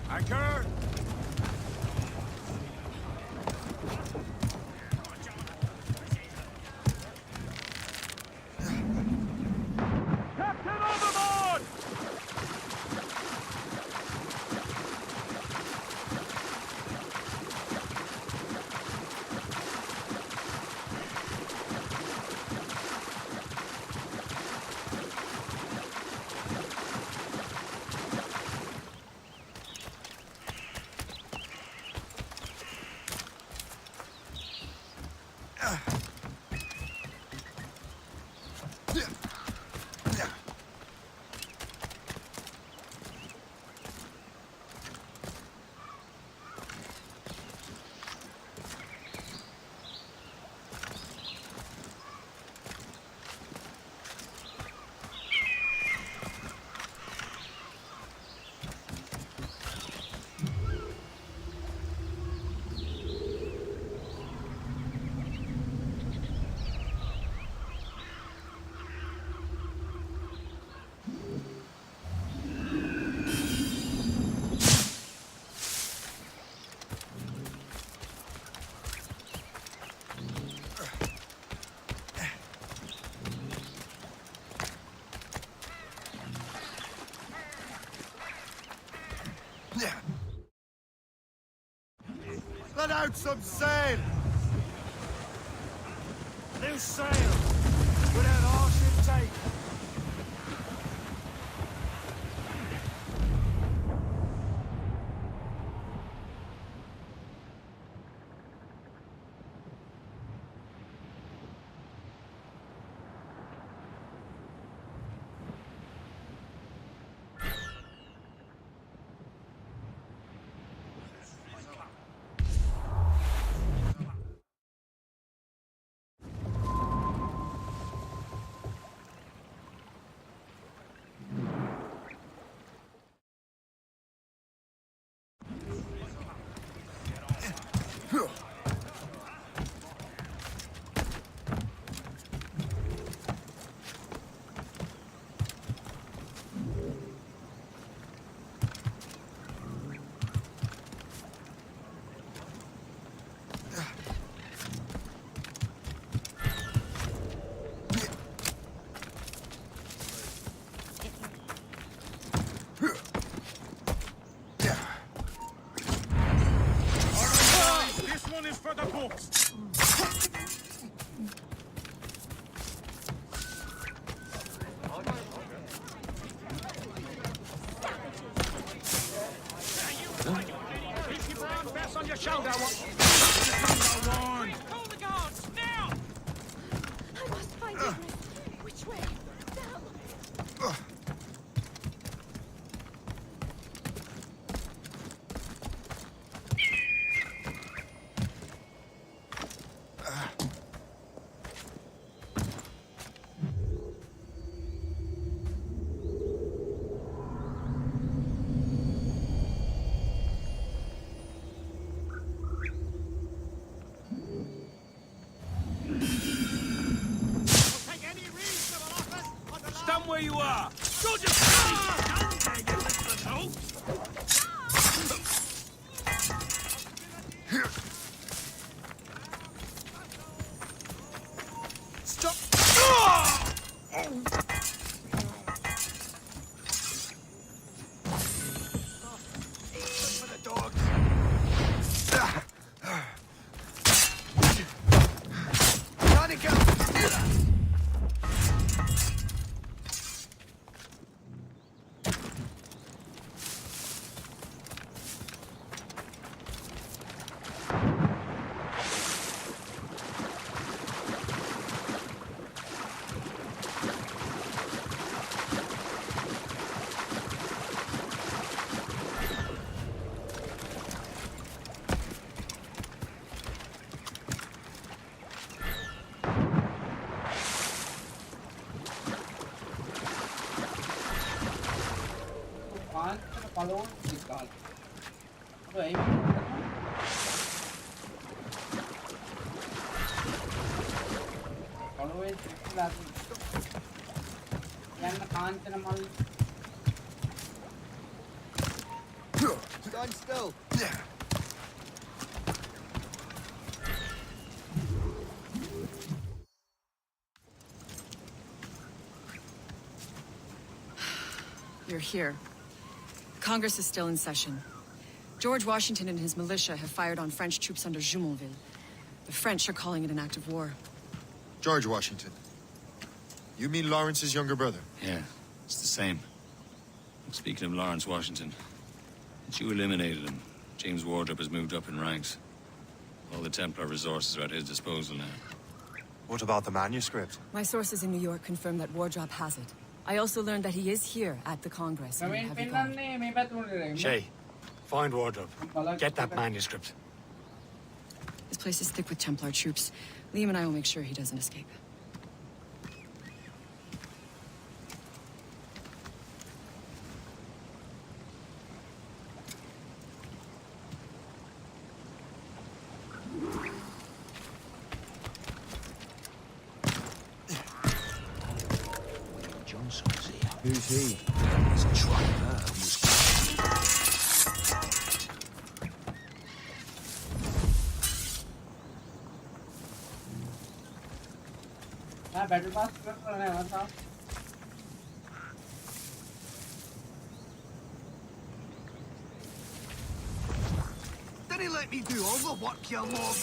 Anchor! Captain overboard! Let out some sail! Loose sail! Without all ship take! Where you are! Go just down there, you little hoe! Stop! For the dogs! Monica! Follow this call. So I follow it. Stand still. You're here. Congress is still in session. George Washington and his militia have fired on French troops under Jumonville. The French are calling it an act of war. George Washington. You mean Lawrence's younger brother? Yeah, it's the same. Speaking of Lawrence Washington, since you eliminated him, James Wardrop has moved up in ranks. All the Templar resources are at his disposal now. What about the manuscript? My sources in New York confirm that Wardrop has it. I also learned that he is here at the Congress. Shay, find Wardrop. Get that manuscript. This place is thick with Templar troops. Liam and I will make sure he doesn't escape. Who's he? He's a traitor. battle pass करना है वहाँ let me do all the work, you log.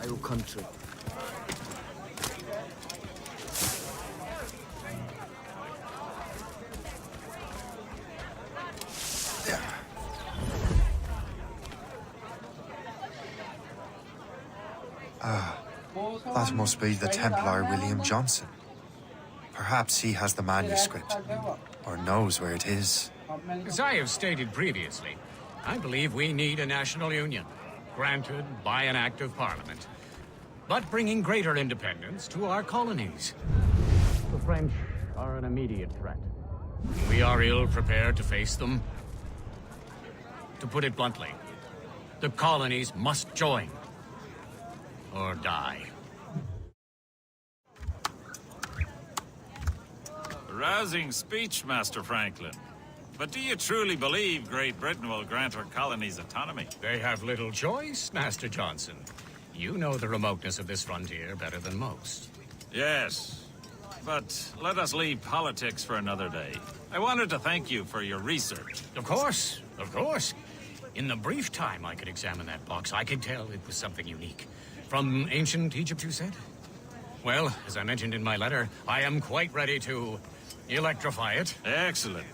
Iowa country. That must be the Templar William Johnson. Perhaps he has the manuscript, or knows where it is. As I have stated previously, I believe we need a national union, granted by an act of parliament, but bringing greater independence to our colonies. The French are an immediate threat. We are ill prepared to face them. To put it bluntly, the colonies must join, or die. Rousing speech, Master Franklin. But do you truly believe Great Britain will grant her colonies autonomy? They have little choice, Master Johnson. You know the remoteness of this frontier better than most. Yes, but let us leave politics for another day. I wanted to thank you for your research. Of course, of course. In the brief time I could examine that box, I could tell it was something unique. From ancient Egypt, you said? Well, as I mentioned in my letter, I am quite ready to electrify it. Excellent.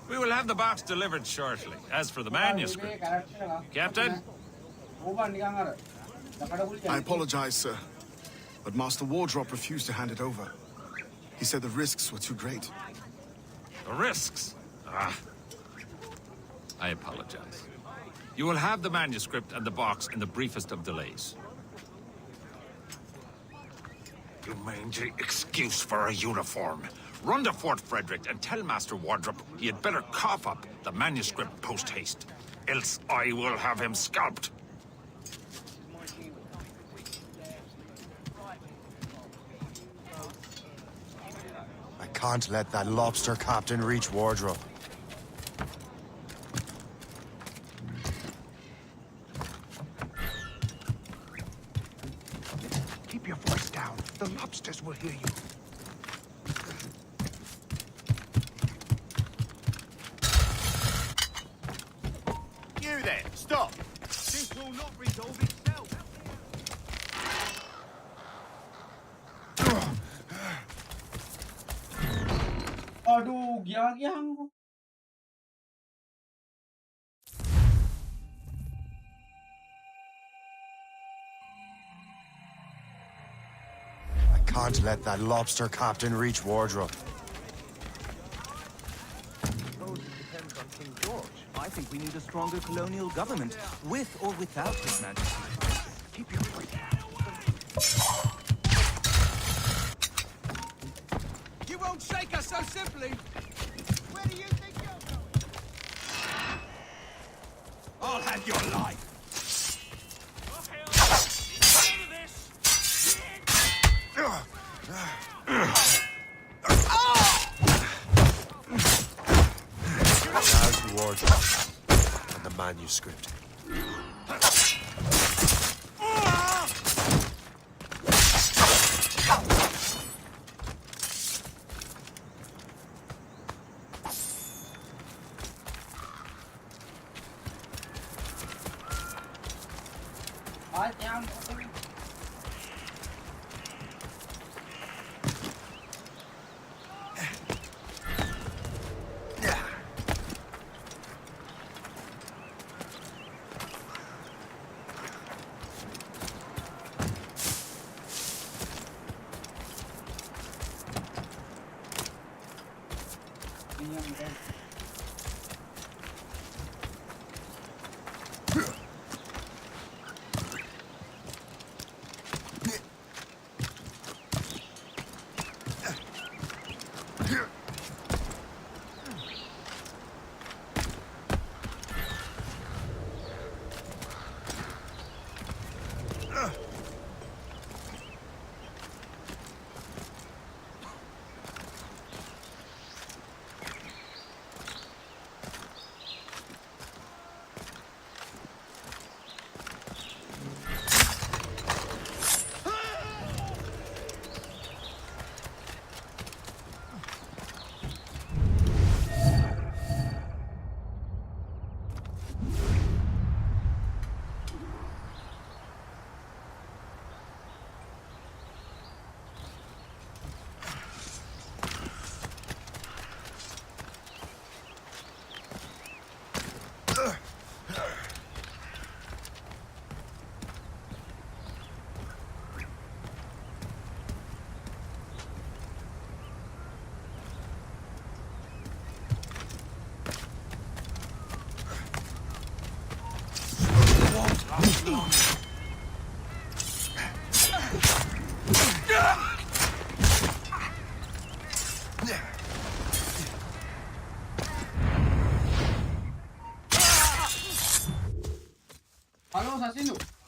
We will have the box delivered shortly. As for the manuscript... Captain? I apologize, sir, but Master Wardrop refused to hand it over. He said the risks were too great. The risks? Ah. I apologize. You will have the manuscript and the box in the briefest of delays. You mangy excuse for a uniform. Run to Fort Frederick and tell Master Wardrop he had better cough up the manuscript post-haste. Else I will have him scalped. I can't let that lobster captain reach Wardrop. Keep your voice down. The lobsters will hear you. You there, stop! This will not resolve itself. Aduh, giang-giang. I can't let that lobster captain reach Wardrop. Depends on King George. I think we need a stronger colonial government, with or without His Majesty. Keep your voice down. You won't shake us so simply. Where do you think you're going? I'll have your life. Now to Wardrop and the manuscript.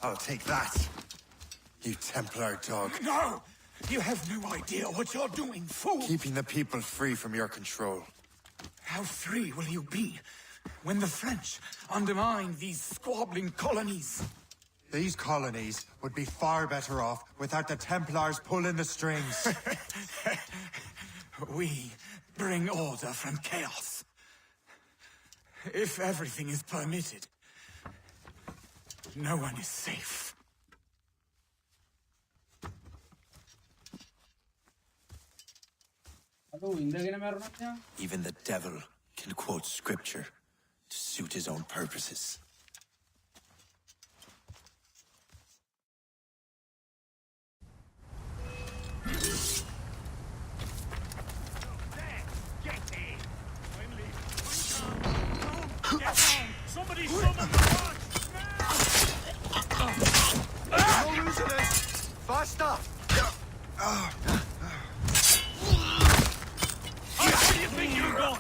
I'll take that, you Templar dog. No! You have no idea what you're doing, fool! Keeping the people free from your control. How free will you be when the French undermine these squabbling colonies? These colonies would be far better off without the Templars pulling the strings. We bring order from chaos. If everything is permitted, no one is safe. Even the devil can quote scripture to suit his own purposes. Somebody summon the No losing this! Faster! Where do you think you're going?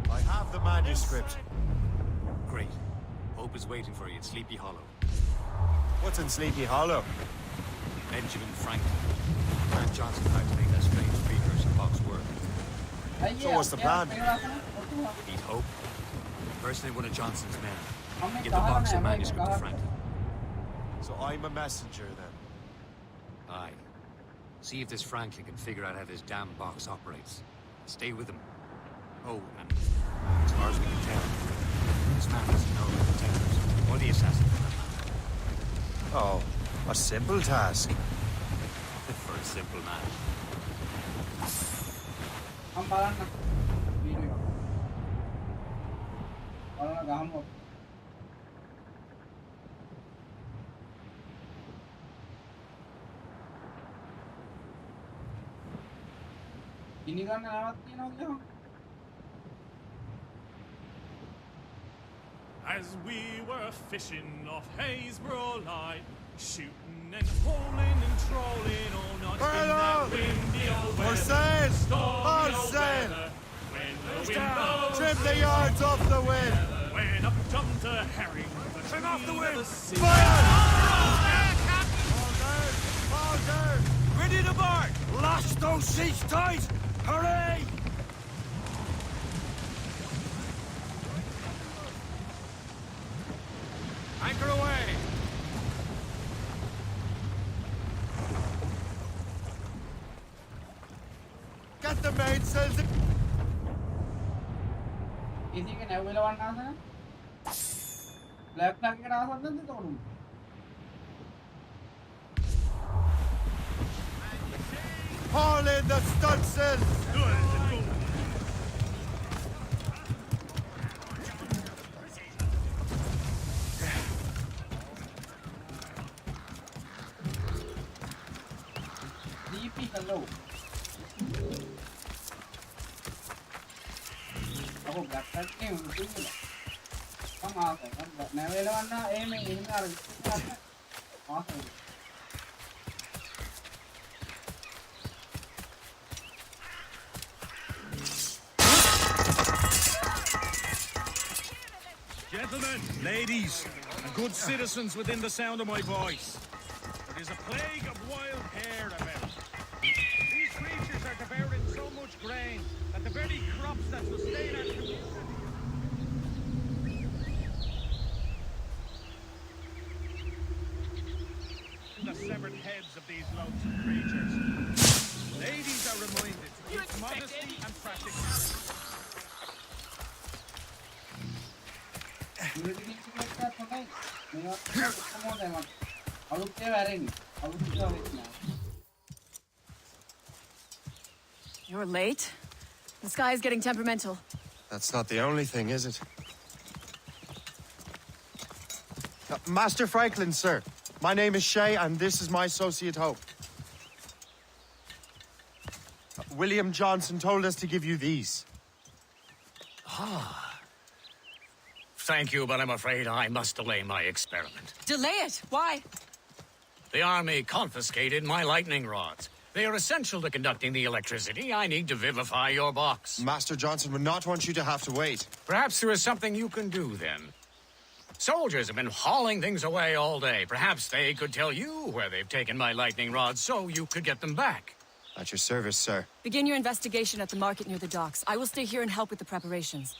I have the manuscript. Great. Hope is waiting for you at Sleepy Hollow. What's in Sleepy Hollow? Benjamin Franklin. Grant Johnson had to make that strange precursor box work. So what's the plan? Beat Hope. Personally, one of Johnson's men. Get the box and manuscript to Franklin. So I'm a messenger then? Aye. See if this Franklin can figure out how this damn box operates. Stay with him. Oh, and as far as we can tell, this man doesn't know about the Templars or the assassin. Oh, a simple task. For a simple man. I'm බලන්න video එක බලන්න ගහමු ඉනි ගන්න නැවක් තියෙනවා කියනවා As we were fishing off Haysborough Light, shooting and holing and trolling all night in that windy old weather. Stormy old weather. When the wind blows, trim the yards off the wind. When up jumped a herring, trim off the wind. Fire! All down! Ready to board! Lash those sheets tight! Hooray! Anchor away! Get the mainsails! ඉතින් ඒක නැවෙලවන්න ආසන black ටක් එකට ආසන්නද එතකොට Haul in the stunsails! DP hello අපෝ black ටක් එකේ උතුම්ද මම ආසයි නැවෙලවන්න එහෙම එහෙම අර විශ්වාස ආසයි Gentlemen, ladies, and good citizens within the sound of my voice. There is a plague of wild hare about. These creatures are devouring so much grain that the very crops that sustain our community... the severed heads of these loathsome creatures. Ladies are reminded to keep modesty and practicality. You're late? The sky is getting temperamental. That's not the only thing, is it? Master Franklin, sir. My name is Shay, and this is my associate Hope. William Johnson told us to give you these. Ah. Thank you, but I'm afraid I must delay my experiment. Delay it? Why? The army confiscated my lightning rods. They are essential to conducting the electricity I need to vivify your box. Master Johnson would not want you to have to wait. Perhaps there is something you can do, then. Soldiers have been hauling things away all day. Perhaps they could tell you where they've taken my lightning rods so you could get them back. At your service, sir. Begin your investigation at the market near the docks. I will stay here and help with the preparations.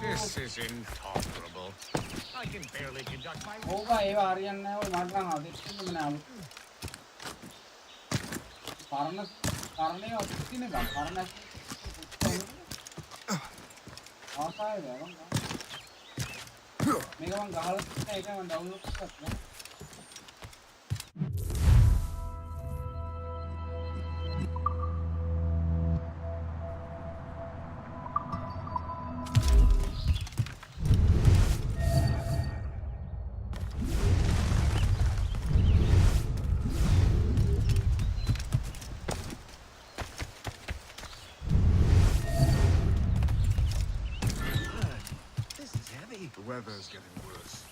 This is intolerable. I can barely conduct my... ඕවා ඒව හරියන්නේ නැහැ ඔය මට නම් අදිටින්ම නෑ අලුත් පරණේ ඔක්සිනේ බා පරණ ආසාවේ මම මේක මම ගහලා තියෙන එක මම ඩවුන්ලෝඩ් කරගත්තා The weather's getting worse.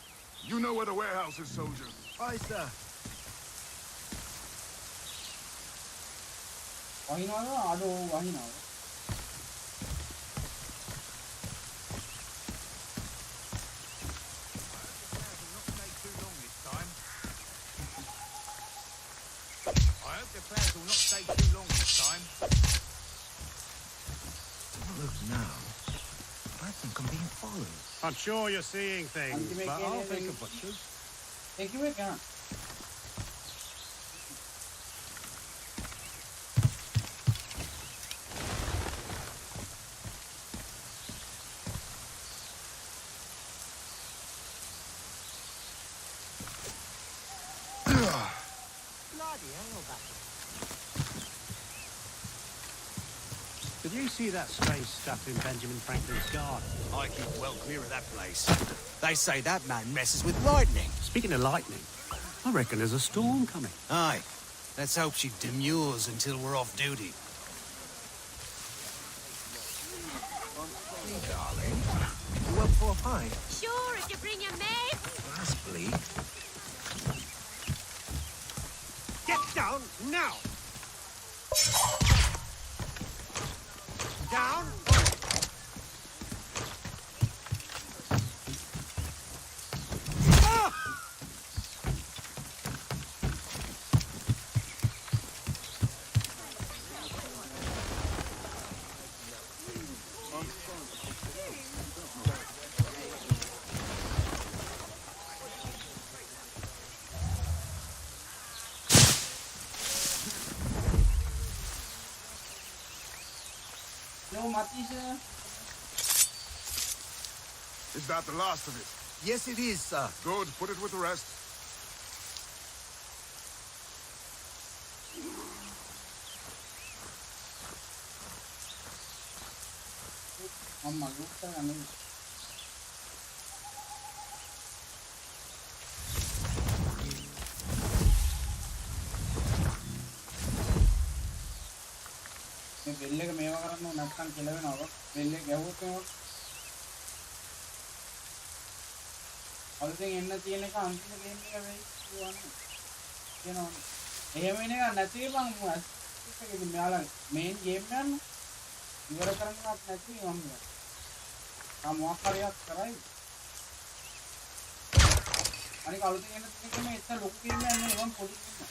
You know where the warehouse is, soldier. Aye, sir. වහිනවද අඩෝ වහිනවද I hope the plans will not stay too long this time. Look now. I think I'm being followed. I'm sure you're seeing things, but I'll think of butchers. Thank you again. Did you see that strange stuff in Benjamin Franklin's garden? I keep well clear of that place. They say that man messes with lightning. Speaking of lightning, I reckon there's a storm coming. Aye. Let's hope she demurs until we're off duty. Hey, darling. You up for a pint? Sure, if you bring your mate. That's bleak. Get down now! Down! Is that the last of it? Yes, it is, sir. Good. Put it with the rest. බෙල්ලක මේවා කරන්න ඕන නැත්නම් කෙලවෙනවා. බෙල්ලේ ගැහුවොත් එහෙම අලුතෙන් එන්න තියෙන එක අන්තිම ගේම් එක වෙයි කියනවා. එහෙම වෙන එක නැති බං මොකක්ද? ඒකෙදි මෙයාලා මේන් ගේම් ගන්න ඉවර කරන්නවත් නැති මම. මොකක් හරියක් කරයි. අනික අලුතෙන් එන්න තියෙන එක මේ ඉතින් ලොකු ගේම් එකක් නෙවෙයි මම පොඩි ගේම් එකක්.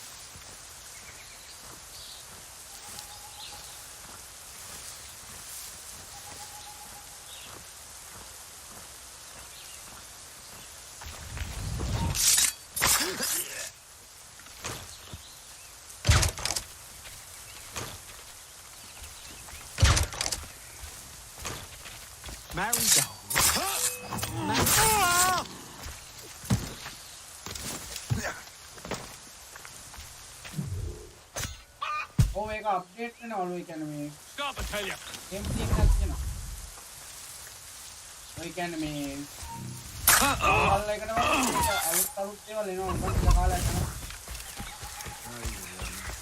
अपडेट करना और वही कहने में Stop, I tell you. Game ठीक है ना वही कहने में हाल लेकर ना अलग से वाले ना बंद लगा लेकर ना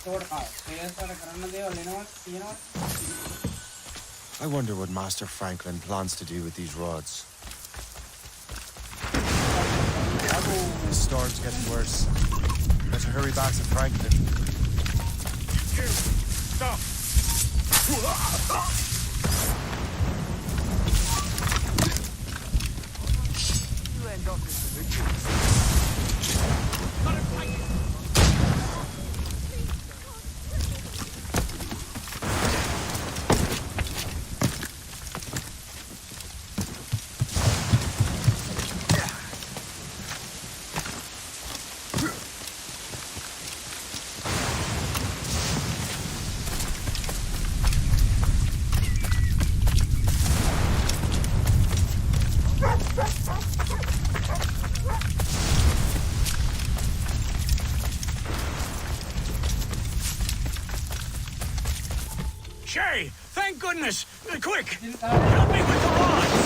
तोड़ खा तेरे सारे करना दे वाले ना तीन I wonder what Master Franklin plans to do with these rods. The storm's getting worse. Better hurry back to Franklin. Stop! You end up with the rituals. Shay, thank goodness! Quick! Help me with the rods!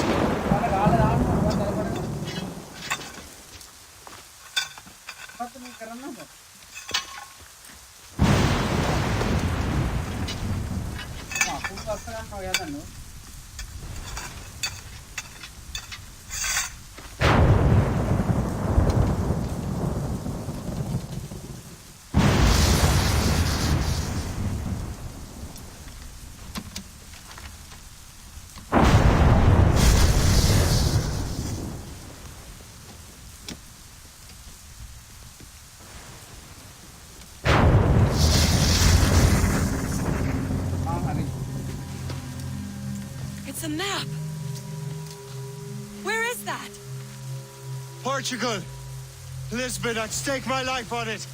It's a map. Where is that? Portugal! Lisbon, I'd stake my life on it!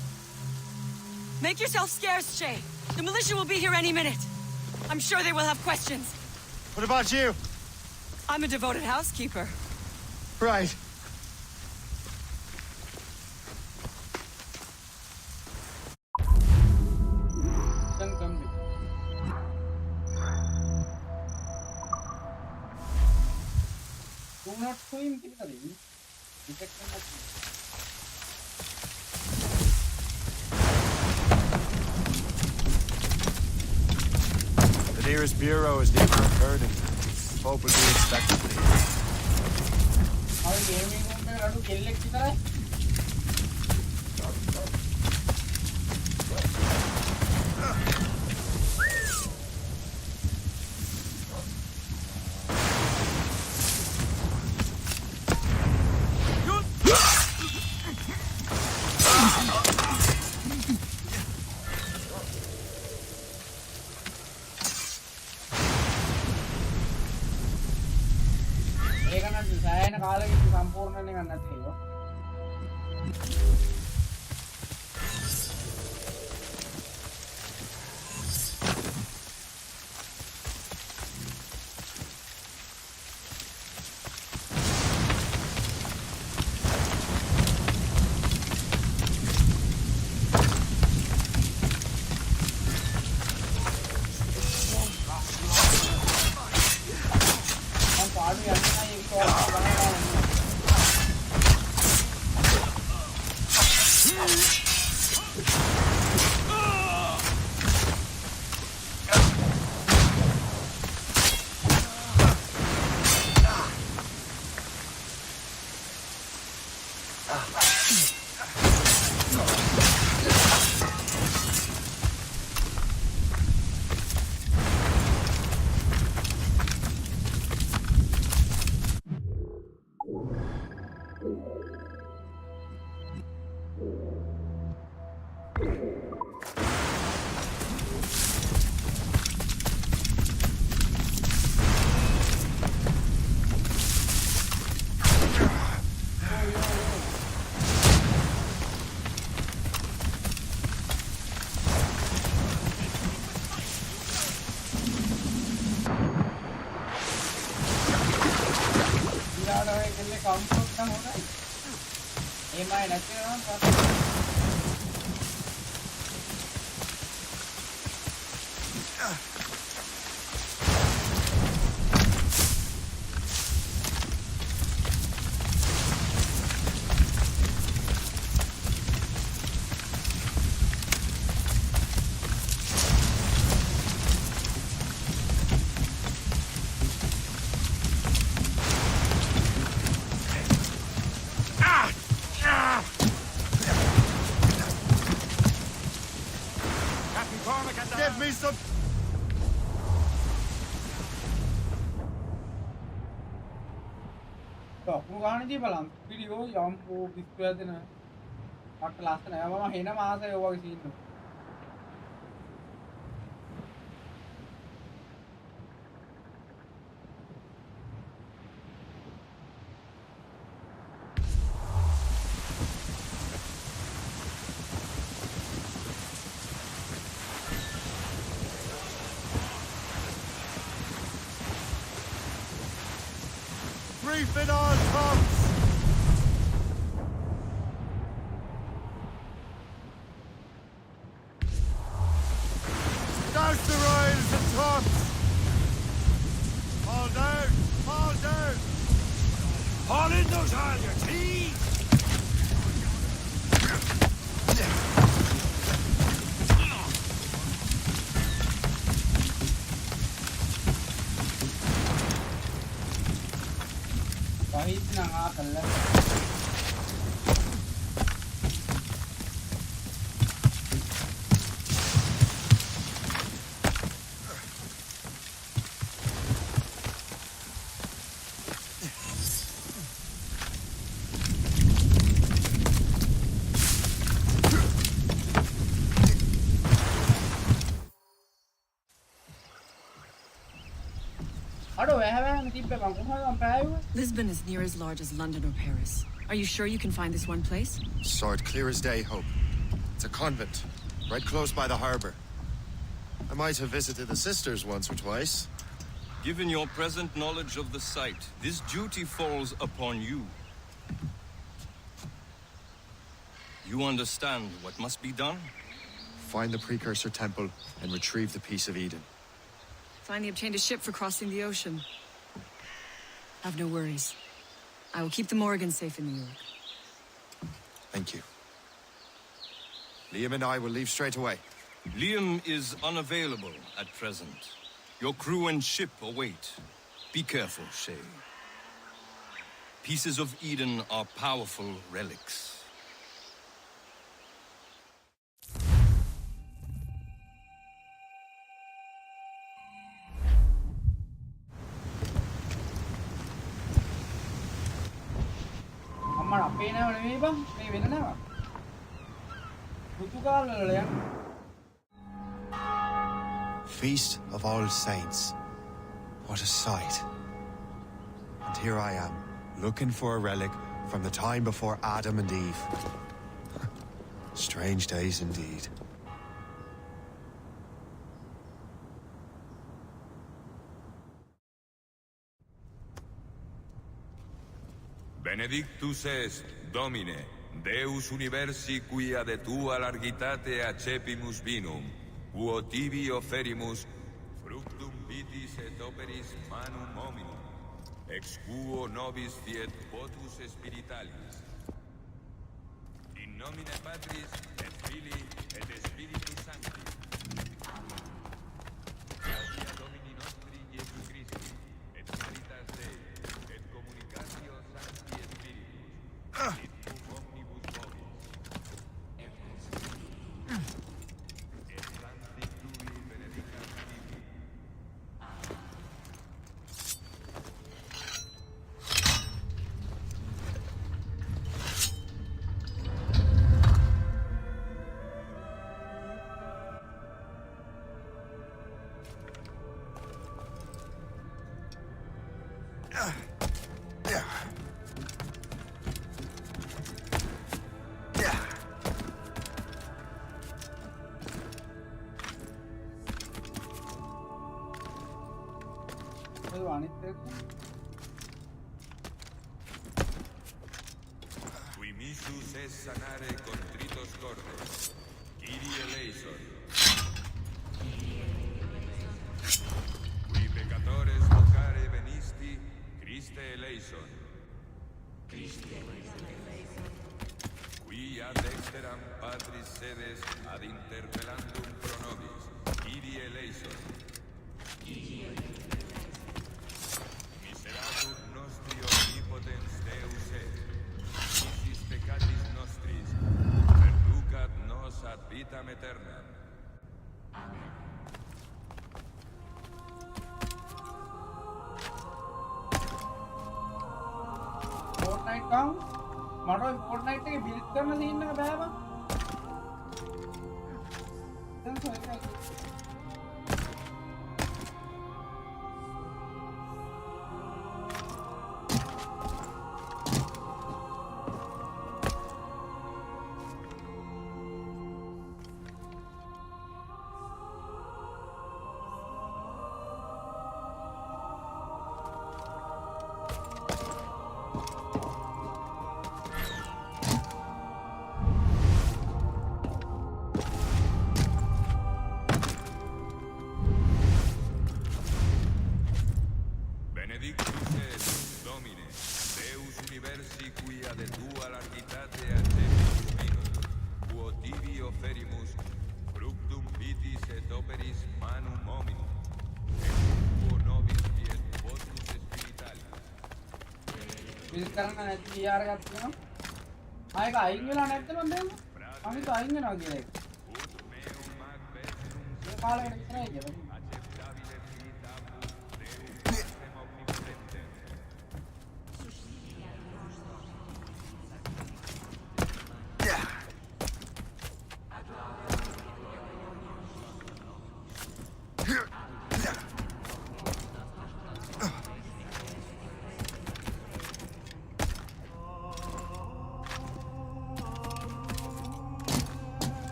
Make yourself scarce, Shay. The militia will be here any minute. I'm sure they will have questions. What about you? I'm a devoted housekeeper. Right. cannot swim typically. Detection not. The nearest bureau is near Vernon. Hope will be expected to be. How gaming room में रडू खेलने की तरह? संपूर्ण करना चाहिए दी बलाम video याम वो डिस्प्ले देना और क्लास ना मामा है ना वहाँ से हुआ किसी ने Brief it all, Tops! Douse the royals and Tops! Fall down! Fall down! Haul in those halyards, heave! kahit nakakala Lisbon is near as large as London or Paris. Are you sure you can find this one place? Saw it clear as day, Hope. It's a convent, right close by the harbor. I might have visited the sisters once or twice. Given your present knowledge of the site, this duty falls upon you. You understand what must be done? Find the precursor temple and retrieve the piece of Eden. Finally obtained a ship for crossing the ocean. Have no worries. I will keep the Morgans safe in New York. Thank you. Liam and I will leave straight away. Liam is unavailable at present. Your crew and ship await. Be careful, Shay. Pieces of Eden are powerful relics. Feast of All Saints. What a sight. And here I am, looking for a relic from the time before Adam and Eve. Strange days indeed. Benedictus est, Domine, Deus universi quia de tua largitate accepimus vinum, quo tibi oferimus fructum vitis et operis manum hominum, ex quo nobis fiet votus spiritualis. In nomine Patris et Filii et Spiritus Sancti. Gratia Domini nostri Iesu Christi, et caritas Dei, et communicatio Sancti Spiritus, et cum omnibus vobis. Et Sancti Tui benedicat Tibi. Qui missus es sanare contritos cordes, Kyrie eleison. Qui peccatores vocare venisti, Christe eleison. Qui ad exteram Patris sedes ad interpellandum pro nobis, Kyrie eleison. Miseratur nostri omnipotens Deus et, misis peccatis nostris, perducat nos ad vitam aeternam. Fortnite count? Maro Fortnite के build करना सीखना का bag है? चल सोएगा Benedictus est, Domine, Deus universi quia de tua largitate accepimus vinum, quo tibi oferimus fructum vitis et operis manum hominum, et quo nobis fiet votus spiritualis. build करना है तो यार का क्यों? आएगा आएंगे ना नेट में बंदे? हमें तो आएंगे ना गिरे। ये काले का दिख रहा है क्या?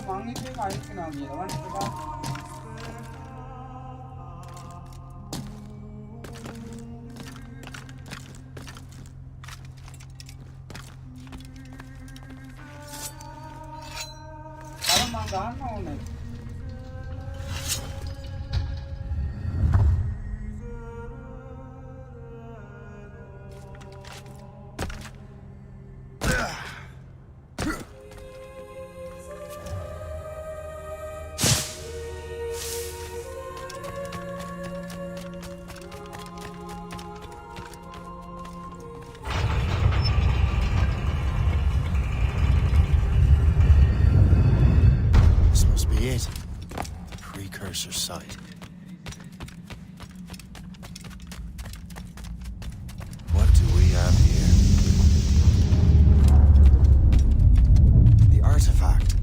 मांगने के लिए आएंगे ना गिरे। वन के बाद मांगा ना उन्हें Mercer's site. What do we have here? The artifact.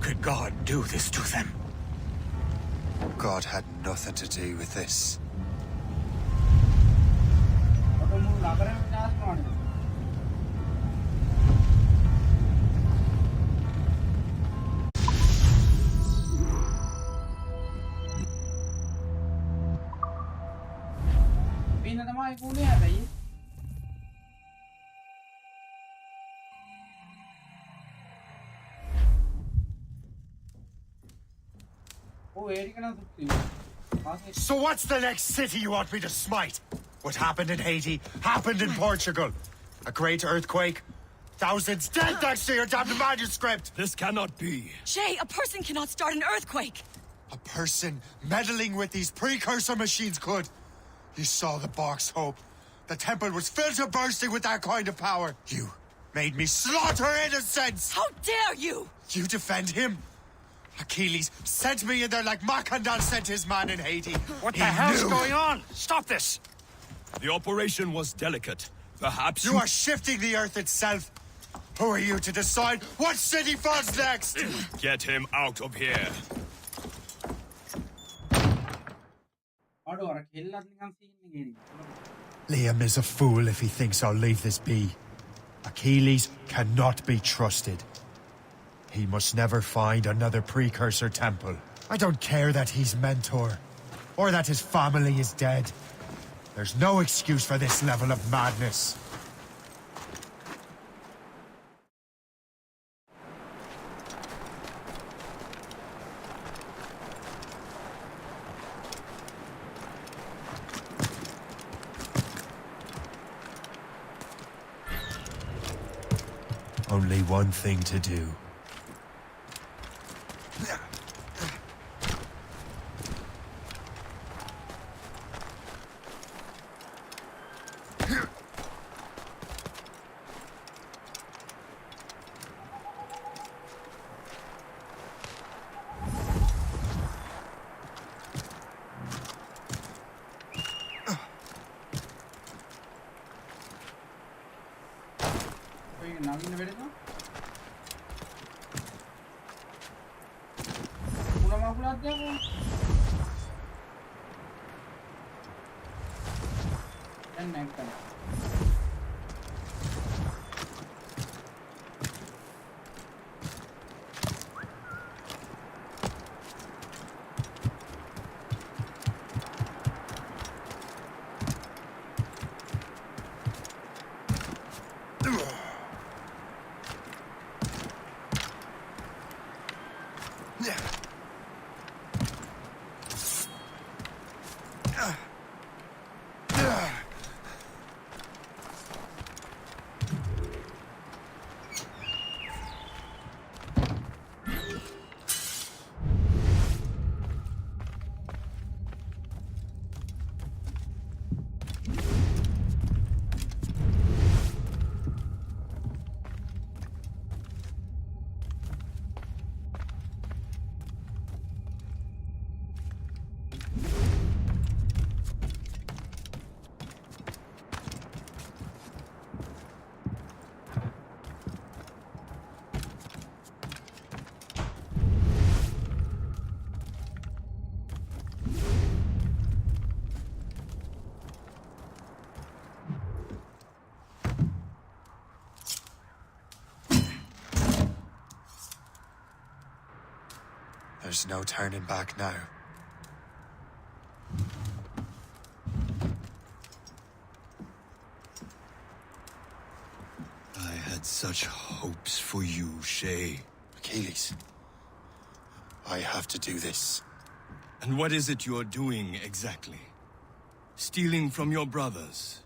could God do this to them? God had nothing to do with this. So what's the next city you want me to smite? What happened in Haiti happened in Portugal. A great earthquake. Thousands dead thanks to your damned manuscript! This cannot be. Jay, a person cannot start an earthquake! A person meddling with these precursor machines could. You saw the box, Hope. The temple was filled to bursting with that kind of power. You made me slaughter innocents! How dare you! You defend him? Achilles sent me in there like Macandal sent his man in Haiti. What the hell's going on? Stop this! The operation was delicate. Perhaps you are shifting the earth itself. Who are you to decide what city falls next? Get him out of here. Liam is a fool if he thinks I'll leave this be. Achilles cannot be trusted. He must never find another precursor temple. I don't care that he's mentor, or that his family is dead. There's no excuse for this level of madness. Only one thing to do. There's no turning back now. I had such hopes for you, Shay. Achilles, I have to do this. And what is it you're doing exactly? Stealing from your brothers?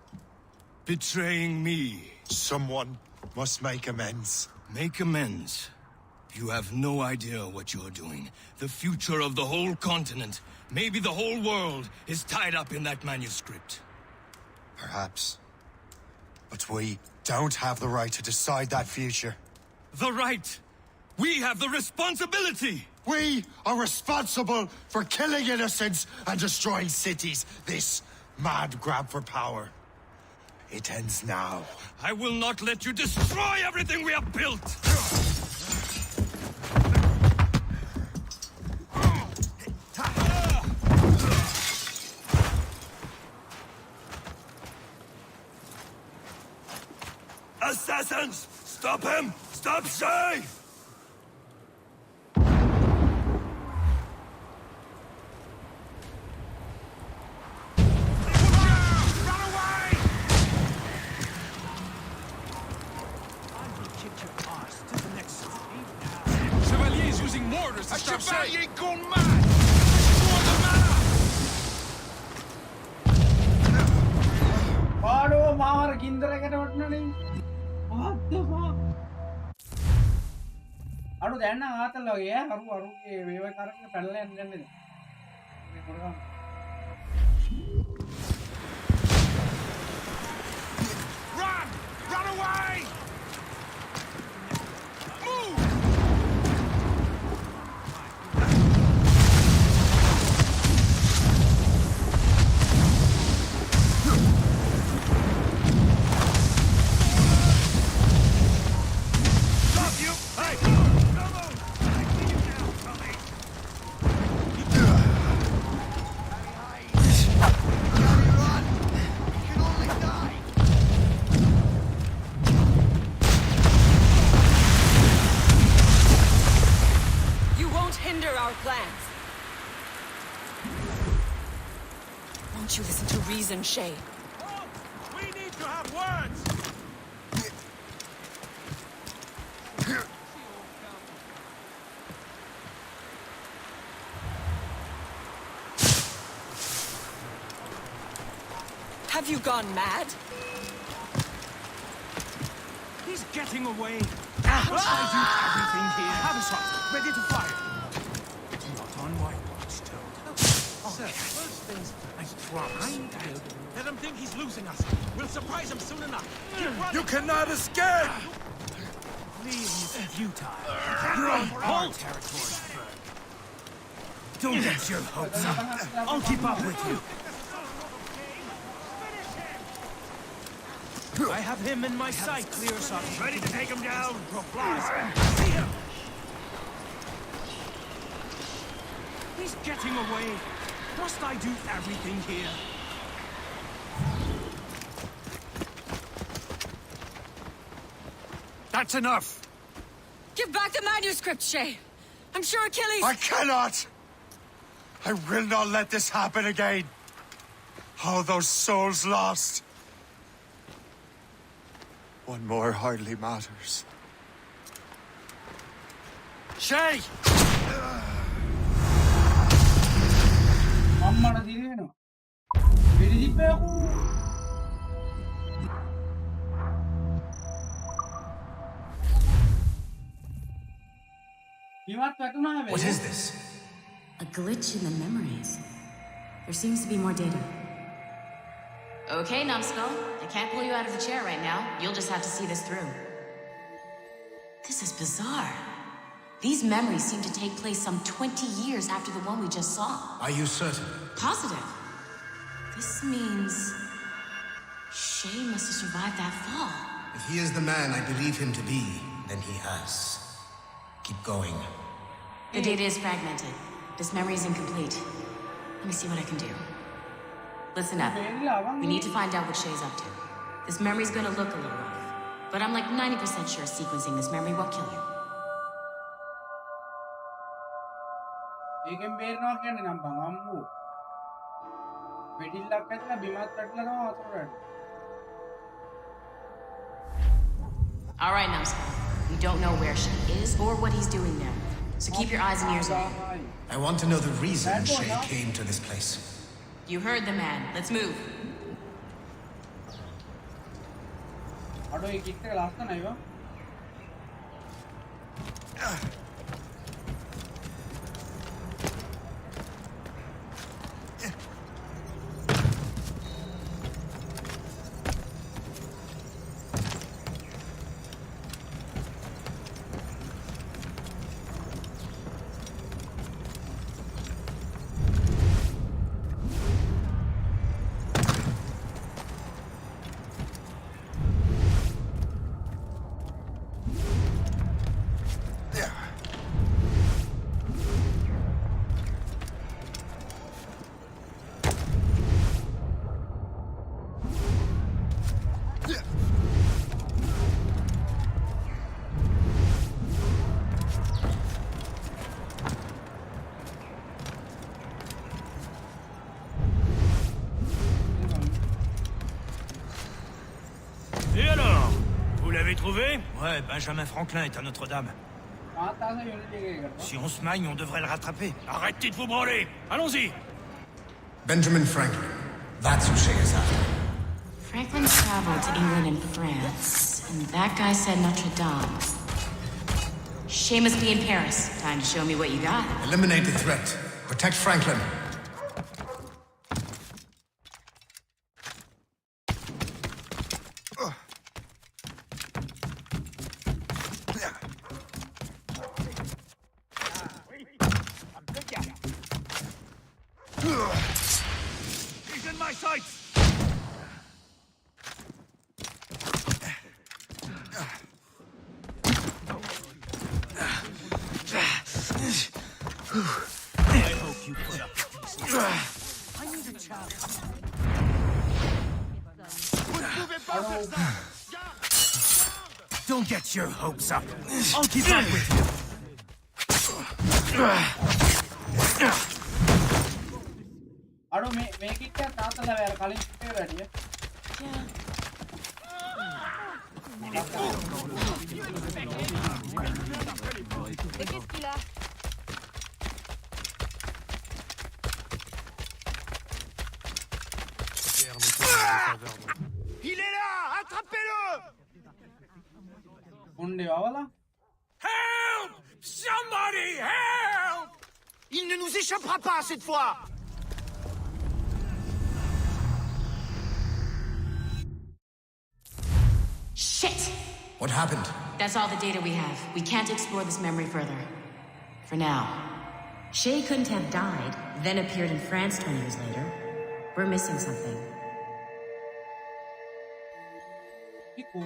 Betraying me? Someone must make amends. Make amends? You have no idea what you're doing. The future of the whole continent, maybe the whole world, is tied up in that manuscript. Perhaps. But we don't have the right to decide that future. The right! We have the responsibility! We are responsible for killing innocents and destroying cities. This mad grab for power. It ends now. I will not let you destroy everything we have built! assassins! Stop him! Stop Shay! Chevalier's using mortars to stop Chevalier gone mad! පාඩුව මාර ගින්දරකට වටනනේ. What the fuck? අර දැන් ආතල් වගේ අරුගේ වේව කරගෙන පැනලා යන්න යන්නේ. මේ පොරගම්. Run! Run away! Move! Plans. Won't you listen to reason, Shay? Oh, we need to have words! Have you gone mad? He's getting away. Must I do everything here? Have a shot. Ready to fire. Not on my watch, Toad. Sir, first things first. I promise. Let him think he's losing us. We'll surprise him soon enough. You cannot escape! Fleeing is futile. You're on our territory, Berg. Don't get your hopes up. I'll keep up with you. I have him in my sight. Clear shot. Ready to take him down? See him! He's getting away. Must I do everything here? That's enough! Give back the manuscript, Shay! I'm sure Achilles— I cannot! I will not let this happen again! All those souls lost! One more hardly matters. Shay! අම්මට දිරිනවා. පිළිදිප්පයකෝ. ඉවත් වැටුණා වෙන්නේ. What is this? A glitch in the memories. There seems to be more data. Okay, Numbskull. I can't pull you out of the chair right now. You'll just have to see this through. This is bizarre. These memories seem to take place some 20 years after the one we just saw. Are you certain? Positive. This means Shay must have survived that fall. If he is the man I believe him to be, then he has. Keep going. The data is fragmented. This memory is incomplete. Let me see what I can do. Listen up. We need to find out what Shay's up to. This memory's gonna look a little rough, but I'm like 90% sure sequencing this memory won't kill you. ඒකෙන් බේරනවා කියන්නේ නම් බං අම්මෝ. වෙඩිල්ලක් ඇදලා බිමත් පැටලලා තමයි වතුරට. All right, Numbskull. We don't know where Shay is or what he's doing there, so keep your eyes and ears open. I want to know the reason Shay came to this place. You heard the man. Let's move. අඩෝ ඒ කිට් එක ලස්සනයි වා. Ouais, Benjamin Franklin est à Notre-Dame. Si on se magne, on devrait le rattraper. Arrêtez de vous branler. Allons-y. Benjamin Franklin. That's who Shay is after. Franklin traveled to England and France, and that guy said Notre Dame. Shay must be in Paris. Time to show me what you got. Eliminate the threat. Protect Franklin. He's in my sights! I hope you put up the pieces. I need a chance. Don't get your hopes up. I'll keep up with you. අඩෝ මේ කිට්ට තාත්තලා වැර කලින් කිට්ටේ වැඩිය. Qu'est-ce qu'il a? Il est là! Attrapez-le! උණ්ඩේ වවලා. Help! Somebody help! Il ne nous échappera pas cette fois! Shit! What happened? That's all the data we have. We can't explore this memory further. For now. Shay couldn't have died, then appeared in France 20 years later. We're missing something.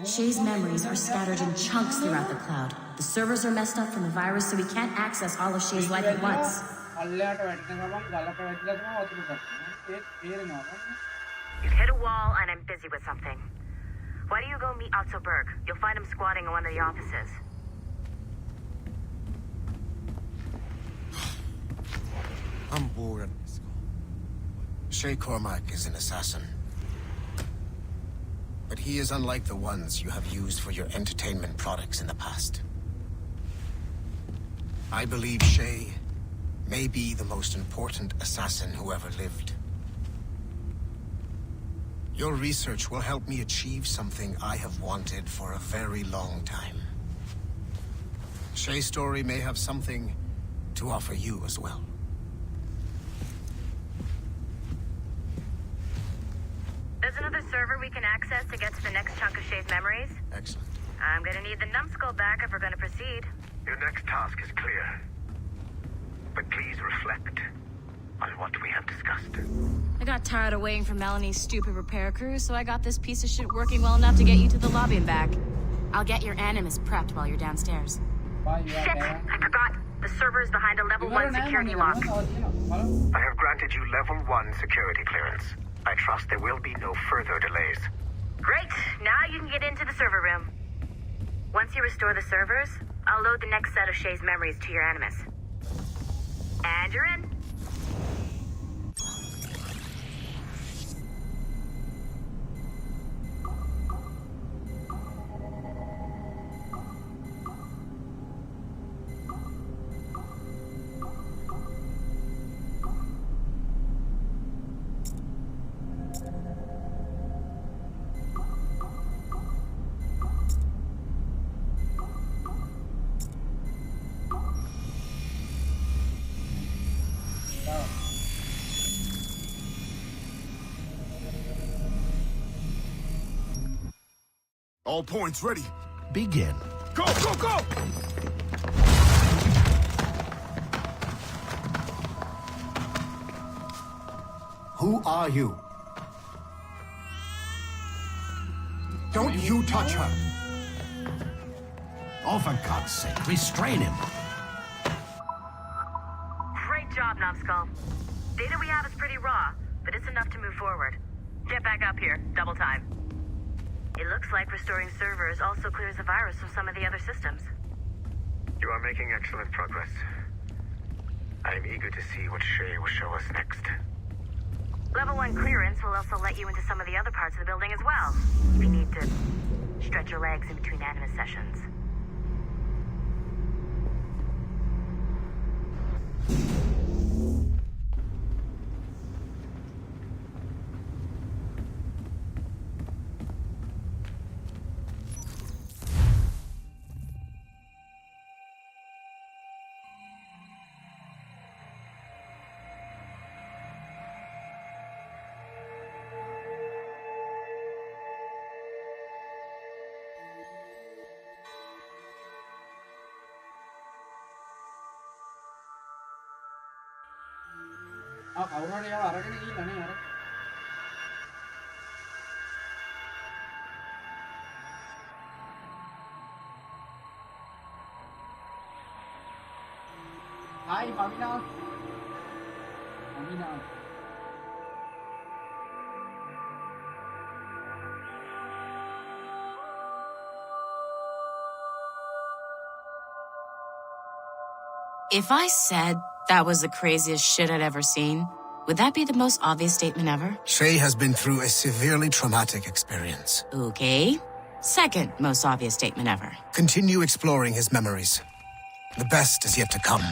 Shay's memories are scattered in chunks throughout the cloud. The servers are messed up from the virus, so we can't access all of Shay's life at once. You've hit a wall, and I'm busy with something. Why do you go meet Otto Berg? You'll find him squatting in one of the offices. I'm bored. Shay Cormac is an assassin. But he is unlike the ones you have used for your entertainment products in the past. I believe Shay may be the most important assassin who ever lived. Your research will help me achieve something I have wanted for a very long time. Shay's story may have something to offer you as well. There's another server we can access to get to the next chunk of Shay's memories. Excellent. I'm gonna need the numbskull back if we're gonna proceed. Your next task is clear. But please reflect on what we have discussed. I got tired of waiting for Melanie's stupid repair crew, so I got this piece of shit working well enough to get you to the lobby and back. I'll get your animus prepped while you're downstairs. Shit! I forgot! The server's behind a level 1 security lock. I have granted you level 1 security clearance. I trust there will be no further delays. Great! Now you can get into the server room. Once you restore the servers, I'll load the next set of Shay's memories to your animus. And you're in. All points ready. Begin. Go, go, go! Who are you? Don't you touch her! Oh, for God's sake, restrain him. Great job, Numbskull. Data we have is pretty raw, but it's enough to move forward. Get back up here. Double time. It looks like restoring servers also clears the virus from some of the other systems. You are making excellent progress. I am eager to see what Shay will show us next. Level 1 clearance will also let you into some of the other parts of the building as well. We need to Stretch your legs in between anima sessions. කවුරුහරි ඒවා අරගෙන ගිහිල්ලානේ අර. Hi, Pamina. Pamina. If I said that was the craziest shit I'd ever seen, would that be the most obvious statement ever? Shay has been through a severely traumatic experience. Okay. Second most obvious statement ever. Continue exploring his memories. The best is yet to come.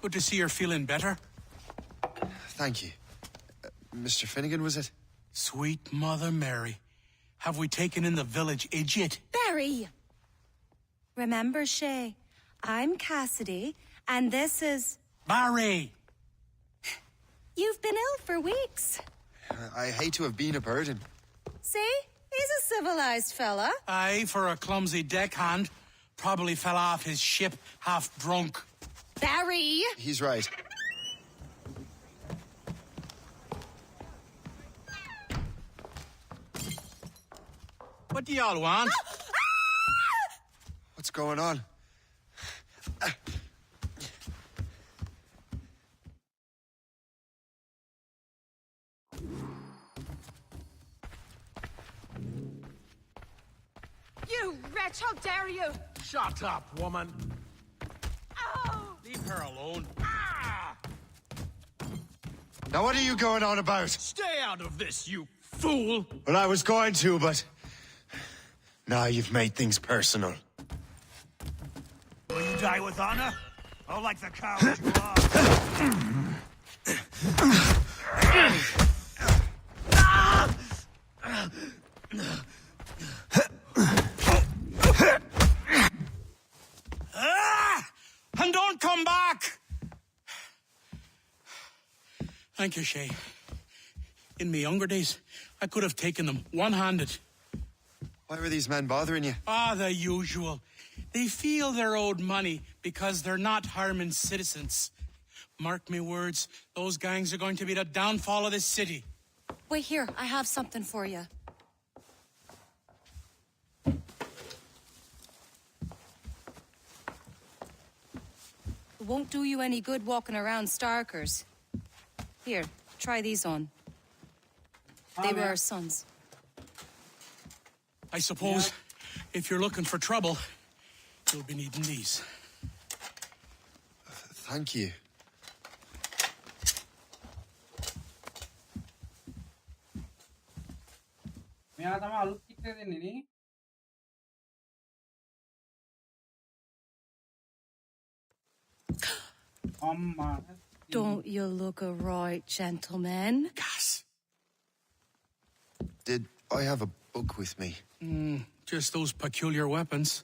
Good to see you're feeling better. Thank you. Mr. Finnegan, was it? Sweet Mother Mary. Have we taken in the village idiot? Barry! Remember, Shay, I'm Cassidy, and this is... Barry! You've been ill for weeks. I hate to have been a burden. See? He's a civilized fella. Aye, for a clumsy deckhand. Probably fell off his ship half drunk. Barry! He's right. What do y'all want? What's going on? You wretch, how dare you! Shut up, woman. Oh! Leave her alone. Now what are you going on about? Stay out of this, you fool! Well, I was going to, but... Now you've made things personal. Will you die with honor? Or like the coward you are? And don't come back! Thank you, Shay. In my younger days, I could have taken them one-handed. Why were these men bothering you? The usual. They feel they're owed money because they're not harming citizens. Mark me words, those gangs are going to be the downfall of this city. Wait here, I have something for you. It won't do you any good walking around Starkers. Here, try these on. They were our sons. I suppose if you're looking for trouble, you'll be needing these. Thank you. මෙයා තමයි අලුත් කිට්ටේ දෙන්නේ නේ. Don't you look a right gentleman? Gas. Did I have a book with me? Just those peculiar weapons.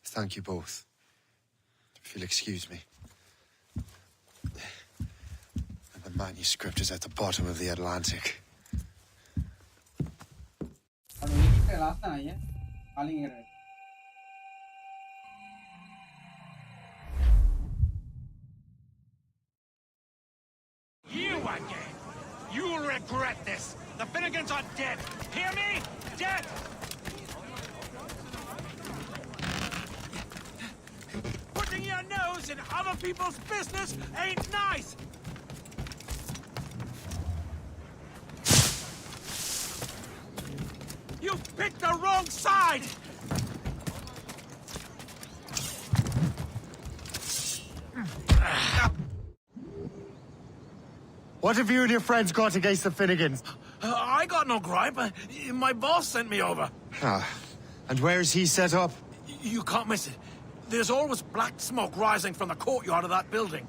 Thank you both. If you'll excuse me. And the manuscript is at the bottom of the Atlantic. You again! You'll regret this! The Finnegans are dead! Hear me? Dead! nose in other people's business ain't nice! You picked the wrong side! What have you and your friends got against the Finnegans? I got no gripe. My boss sent me over. Ah, and where's he set up? You can't miss it. There's always black smoke rising from the courtyard of that building.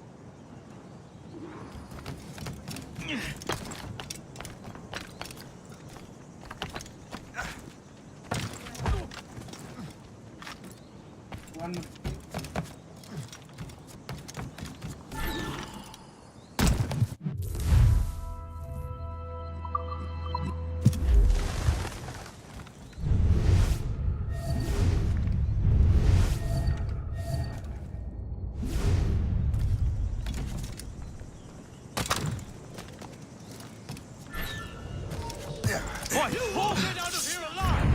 Boy, all get out of here alive!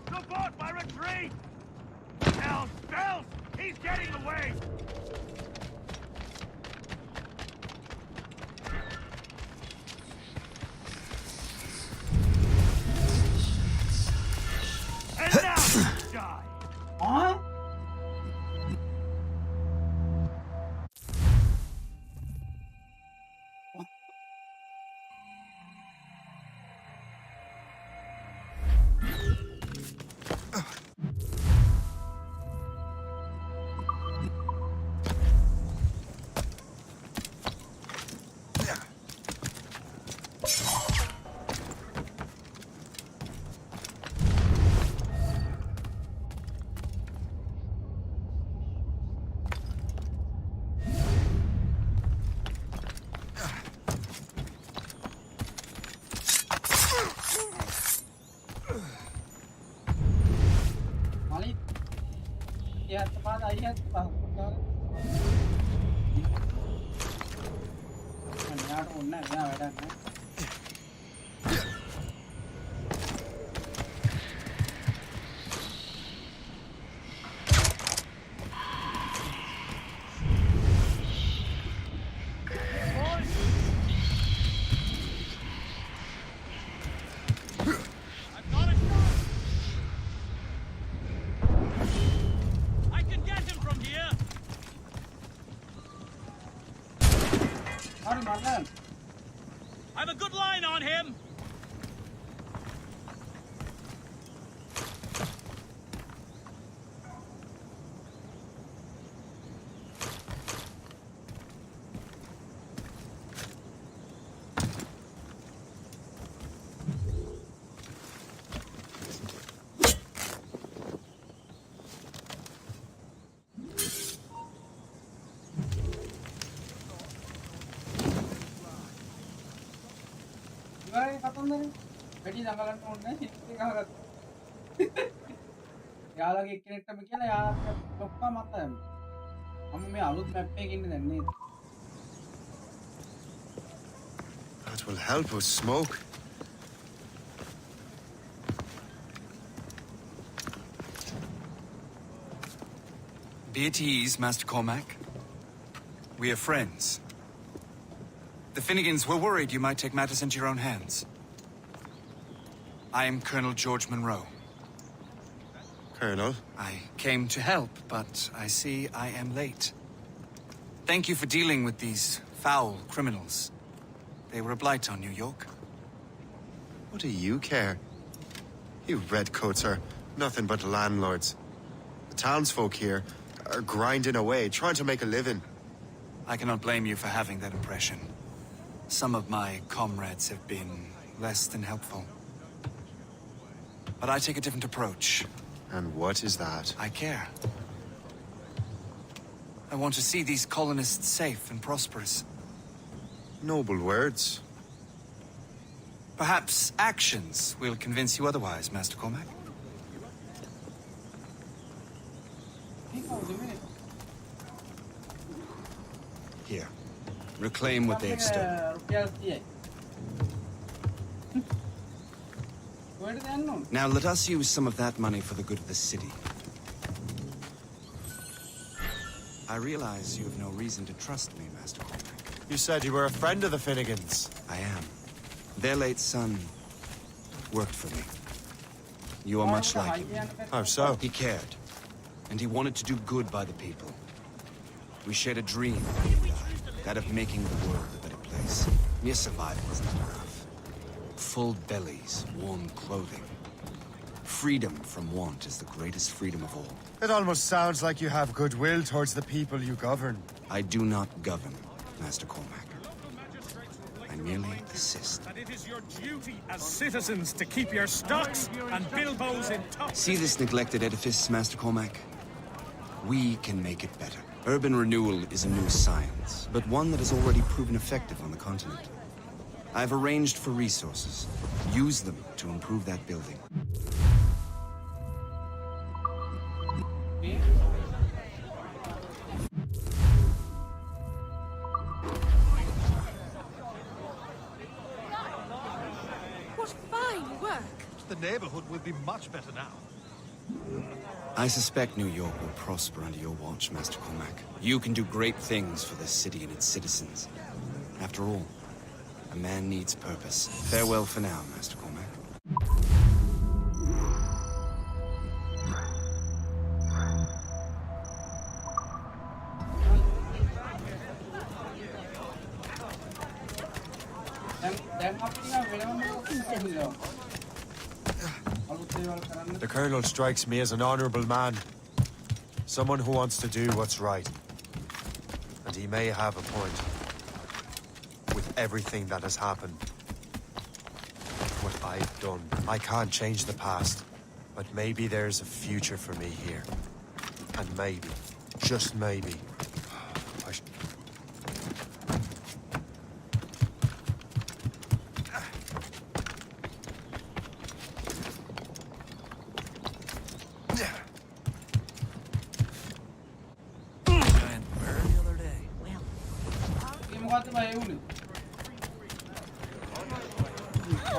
Support my retreat! Bells! Bells! He's getting away! And now you die! Huh? Ya, tepat aja, tepat. Mana unna ya, ada kan? I have a good line on him! වැඩි දඟලන්න ඕනේ නැහැ සිත් එක ගහගත්තා. යාළුවගේ එක්කෙනෙක්ටම කියලා යාළුවා ලොක්කා මත මම මේ අලුත් මැප් එකේ ඉන්නේ දැන් නේද? That will help with smoke. Be at ease, Master Cormac. We are friends. The Finnegans were worried you might take matters into your own hands. I am Colonel George Monroe. Colonel? I came to help, but I see I am late. Thank you for dealing with these foul criminals. They were a blight on New York. What do you care? You redcoats are nothing but landlords. The townsfolk here are grinding away, trying to make a living. I cannot blame you for having that impression. Some of my comrades have been less than helpful. But I take a different approach. And what is that? I care. I want to see these colonists safe and prosperous. Noble words. Perhaps actions will convince you otherwise, Master Cormac. Here. Reclaim what they've stolen. Now let us use some of that money for the good of the city. I realize you have no reason to trust me, Master Cormac. You said you were a friend of the Finnegans. I am. Their late son worked for me. You are much like him. How so? He cared, and he wanted to do good by the people. We shared a dream, that of making the world a better place. Mere survival is not enough. Full bellies, warm clothing. Freedom from want is the greatest freedom of all. It almost sounds like you have goodwill towards the people you govern. I do not govern, Master Cormac. I merely assist. And it is your duty as citizens to keep your stocks and bilboes intact. See this neglected edifice, Master Cormac? We can make it better. Urban renewal is a new science, but one that has already proven effective on the continent. I've arranged for resources. Use them to improve that building. What fine work! The neighborhood will be much better now. I suspect New York will prosper under your watch, Master Cormac. You can do great things for this city and its citizens. After all, a man needs purpose. Farewell for now, Master Cormac. The Colonel strikes me as an honorable man. Someone who wants to do what's right. And he may have a point. With everything that has happened. What I've done. I can't change the past. But maybe there's a future for me here. And maybe, just maybe,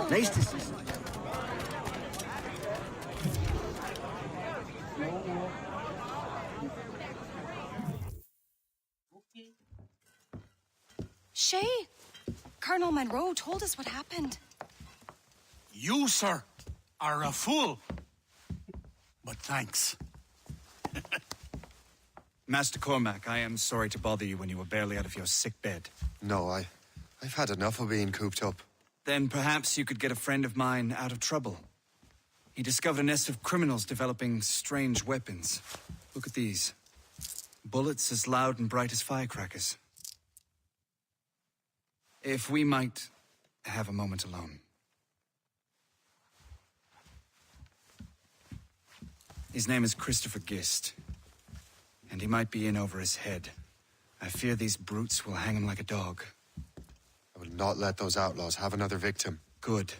Nice to see you. Shay, Colonel Monroe told us what happened. You, sir, are a fool. But thanks. Master Cormac, I am sorry to bother you when you were barely out of your sick bed. No, I've had enough of being cooped up. Then perhaps you could get a friend of mine out of trouble. He discovered a nest of criminals developing strange weapons. Look at these. Bullets as loud and bright as firecrackers. If we might have a moment alone. His name is Christopher Gist. And he might be in over his head. I fear these brutes will hang him like a dog. I will not let those outlaws have another victim. Good.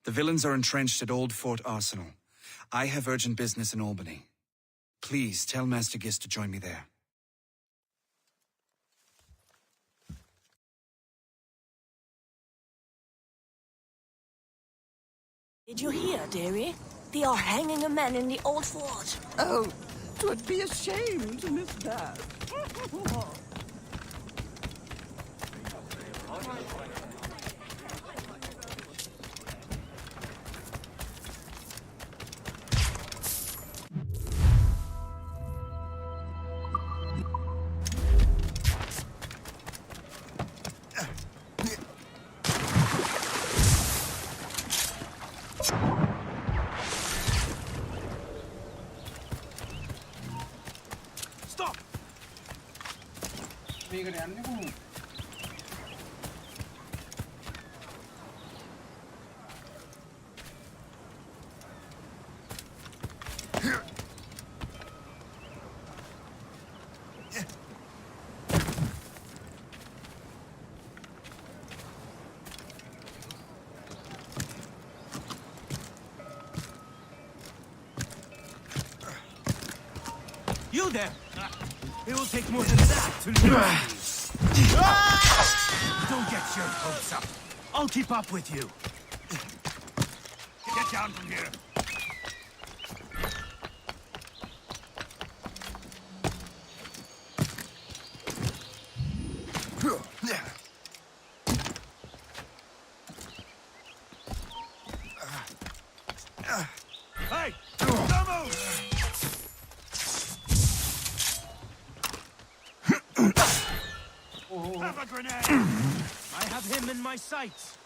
The villains are entrenched at Old Fort Arsenal. I have urgent business in Albany. Please tell Master Gist to join me there. Did you hear, dearie? They are hanging a man in the old fort. Oh, 'twould be a shame to miss that. You there! It will take more than that to lose me. Don't get your hopes up. I'll keep up with you. Get down from here. Hey! Don't move! Have a grenade! I have him in my sights.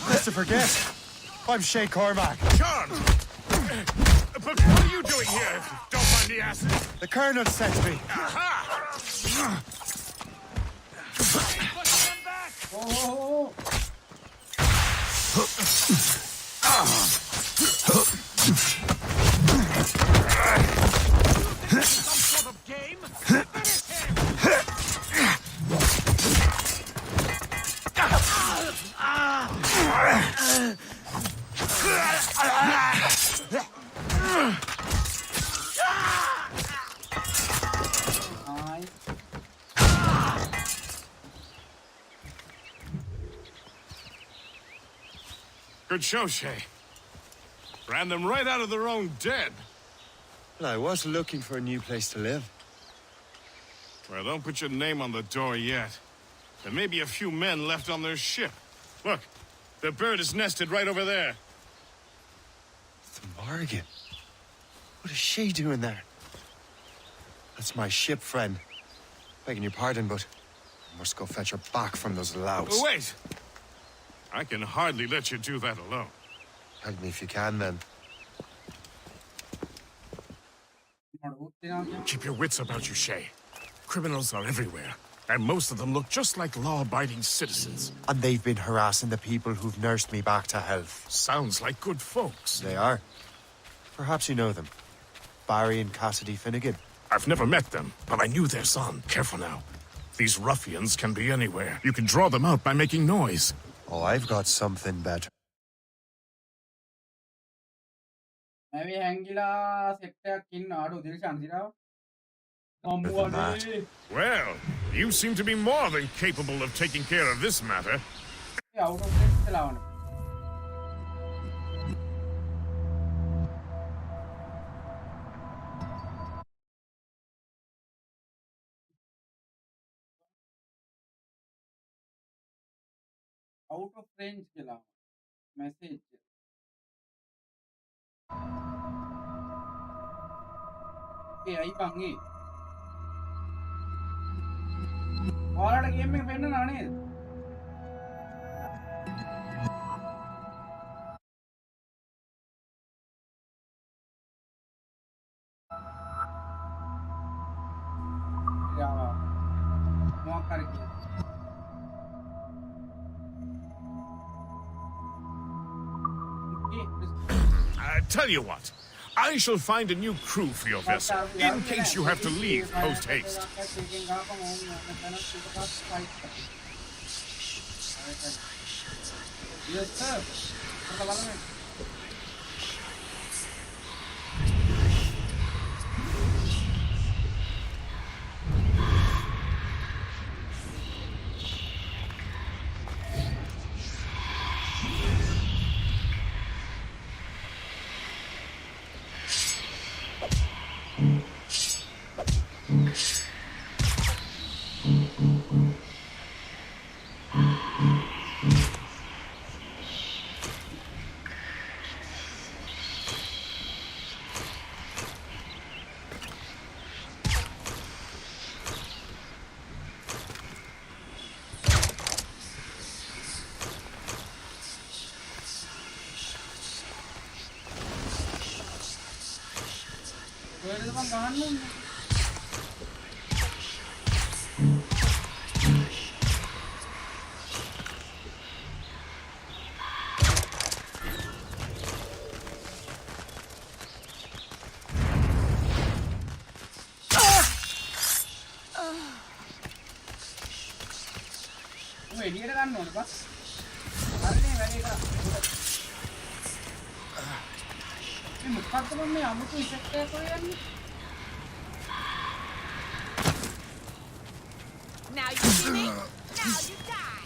Let's forget. I'm Shay Cormac. Charmed! But what are you doing here? Don't mind the acid. The Colonel sent me. Aha! Oh. Some sort of game? Finish Good show, Shay. Ran them right out of their own den. Well, I was looking for a new place to live. Well, don't put your name on the door yet. There may be a few men left on their ship. Look, the bird is nested right over there. The Morgan. What is she doing there? That's my ship, friend. Begging your pardon, but I must go fetch her back from those louts. Oh, wait! I can hardly let you do that alone. Help me if you can, then. Keep your wits about you, Shay. Criminals are everywhere, and most of them look just like law-abiding citizens. And they've been harassing the people who've nursed me back to health. Sounds like good folks. They are. Perhaps you know them. Barry and Cassidy Finnegan. I've never met them, but I knew their son. Careful now. These ruffians can be anywhere. You can draw them out by making noise. Oh, I've got something better. Maybe Angela sector kin adu dirishan sira. Well, you seem to be more than capable of taking care of this matter. Out of this clown. Out of range clown. Message. Okay, I bangi. What game me penna nane? Yeah, no karke. Tell you what, I shall find a new crew for your vessel, in case you have to leave post-haste. Yes, sir. මේ මොකක්ද මේ අමුතු effect එකක් කරන්නේ? Now you see me? Now you die!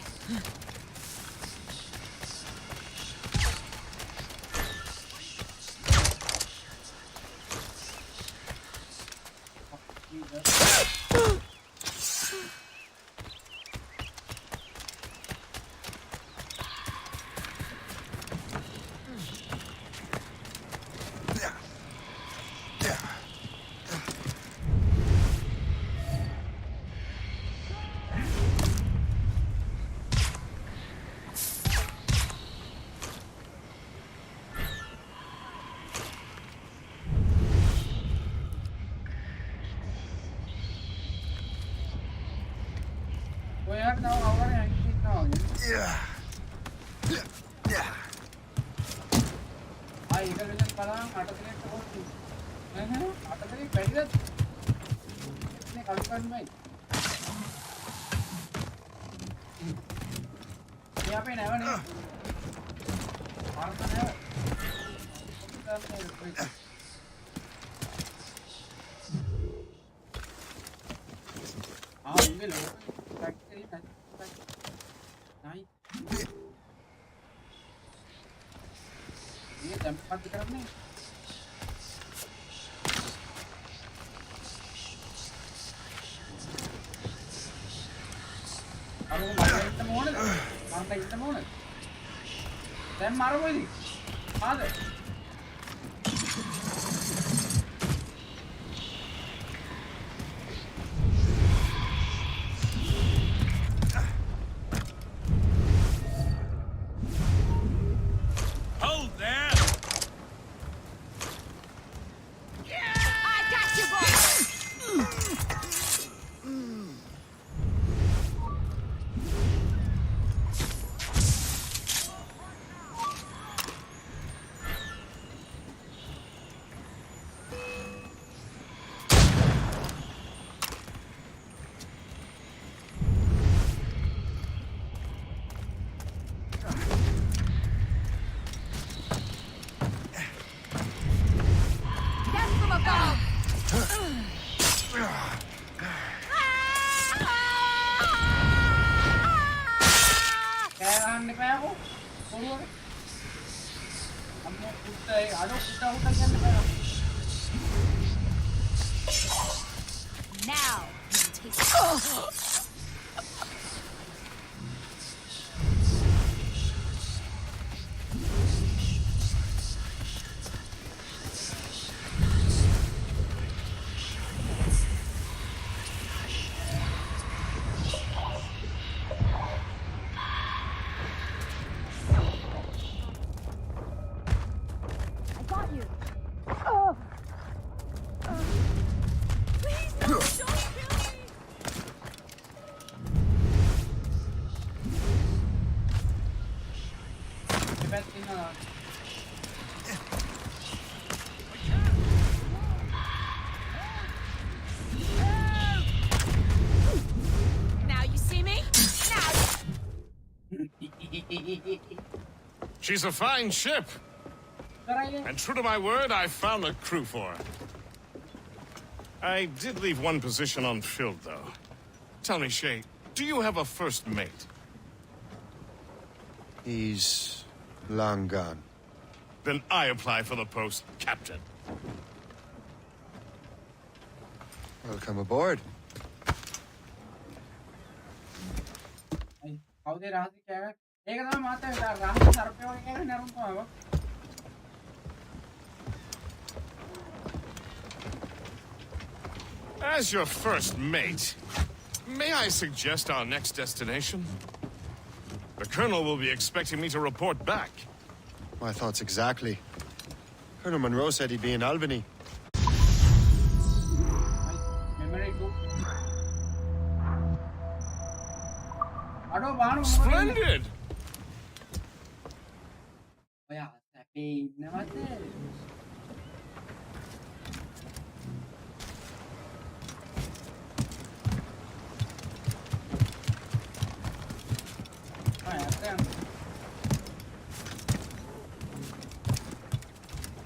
Now you can take it. She's a fine ship. And true to my word, I found a crew for her. I did leave one position unfilled, though. Tell me, Shay, do you have a first mate? He's long gone. Then I apply for the post, Captain. Welcome aboard. As your first mate, may I suggest our next destination? The Colonel will be expecting me to report back. My thoughts exactly. Colonel Monroe said he'd be in Albany. Splendid!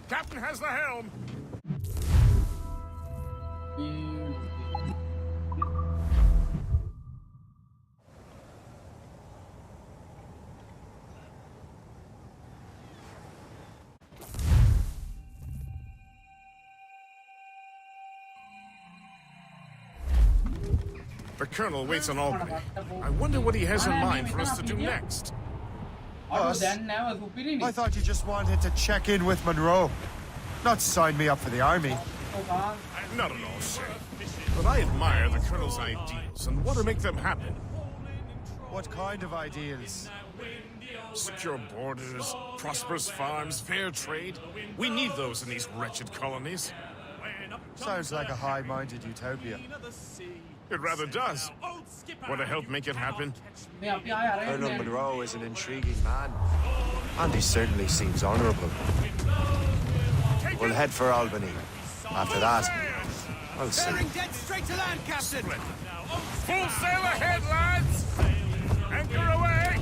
Captain has the helm. The Colonel waits on Albany. I wonder what he has in mind for us to do next. Us? I thought you just wanted to check in with Monroe, not sign me up for the army. Not at all, sir. But I admire the Colonel's ideals and want to make them happen. What kind of ideals? Secure borders, prosperous farms, fair trade. We need those in these wretched colonies. Sounds like a high-minded utopia. It rather does. Want to help make it happen? Colonel Monroe is an intriguing man, and he certainly seems honorable. We'll head for Albany. After that, I'll see. Dead straight to land, Captain! Full sail ahead, lads! Anchor away!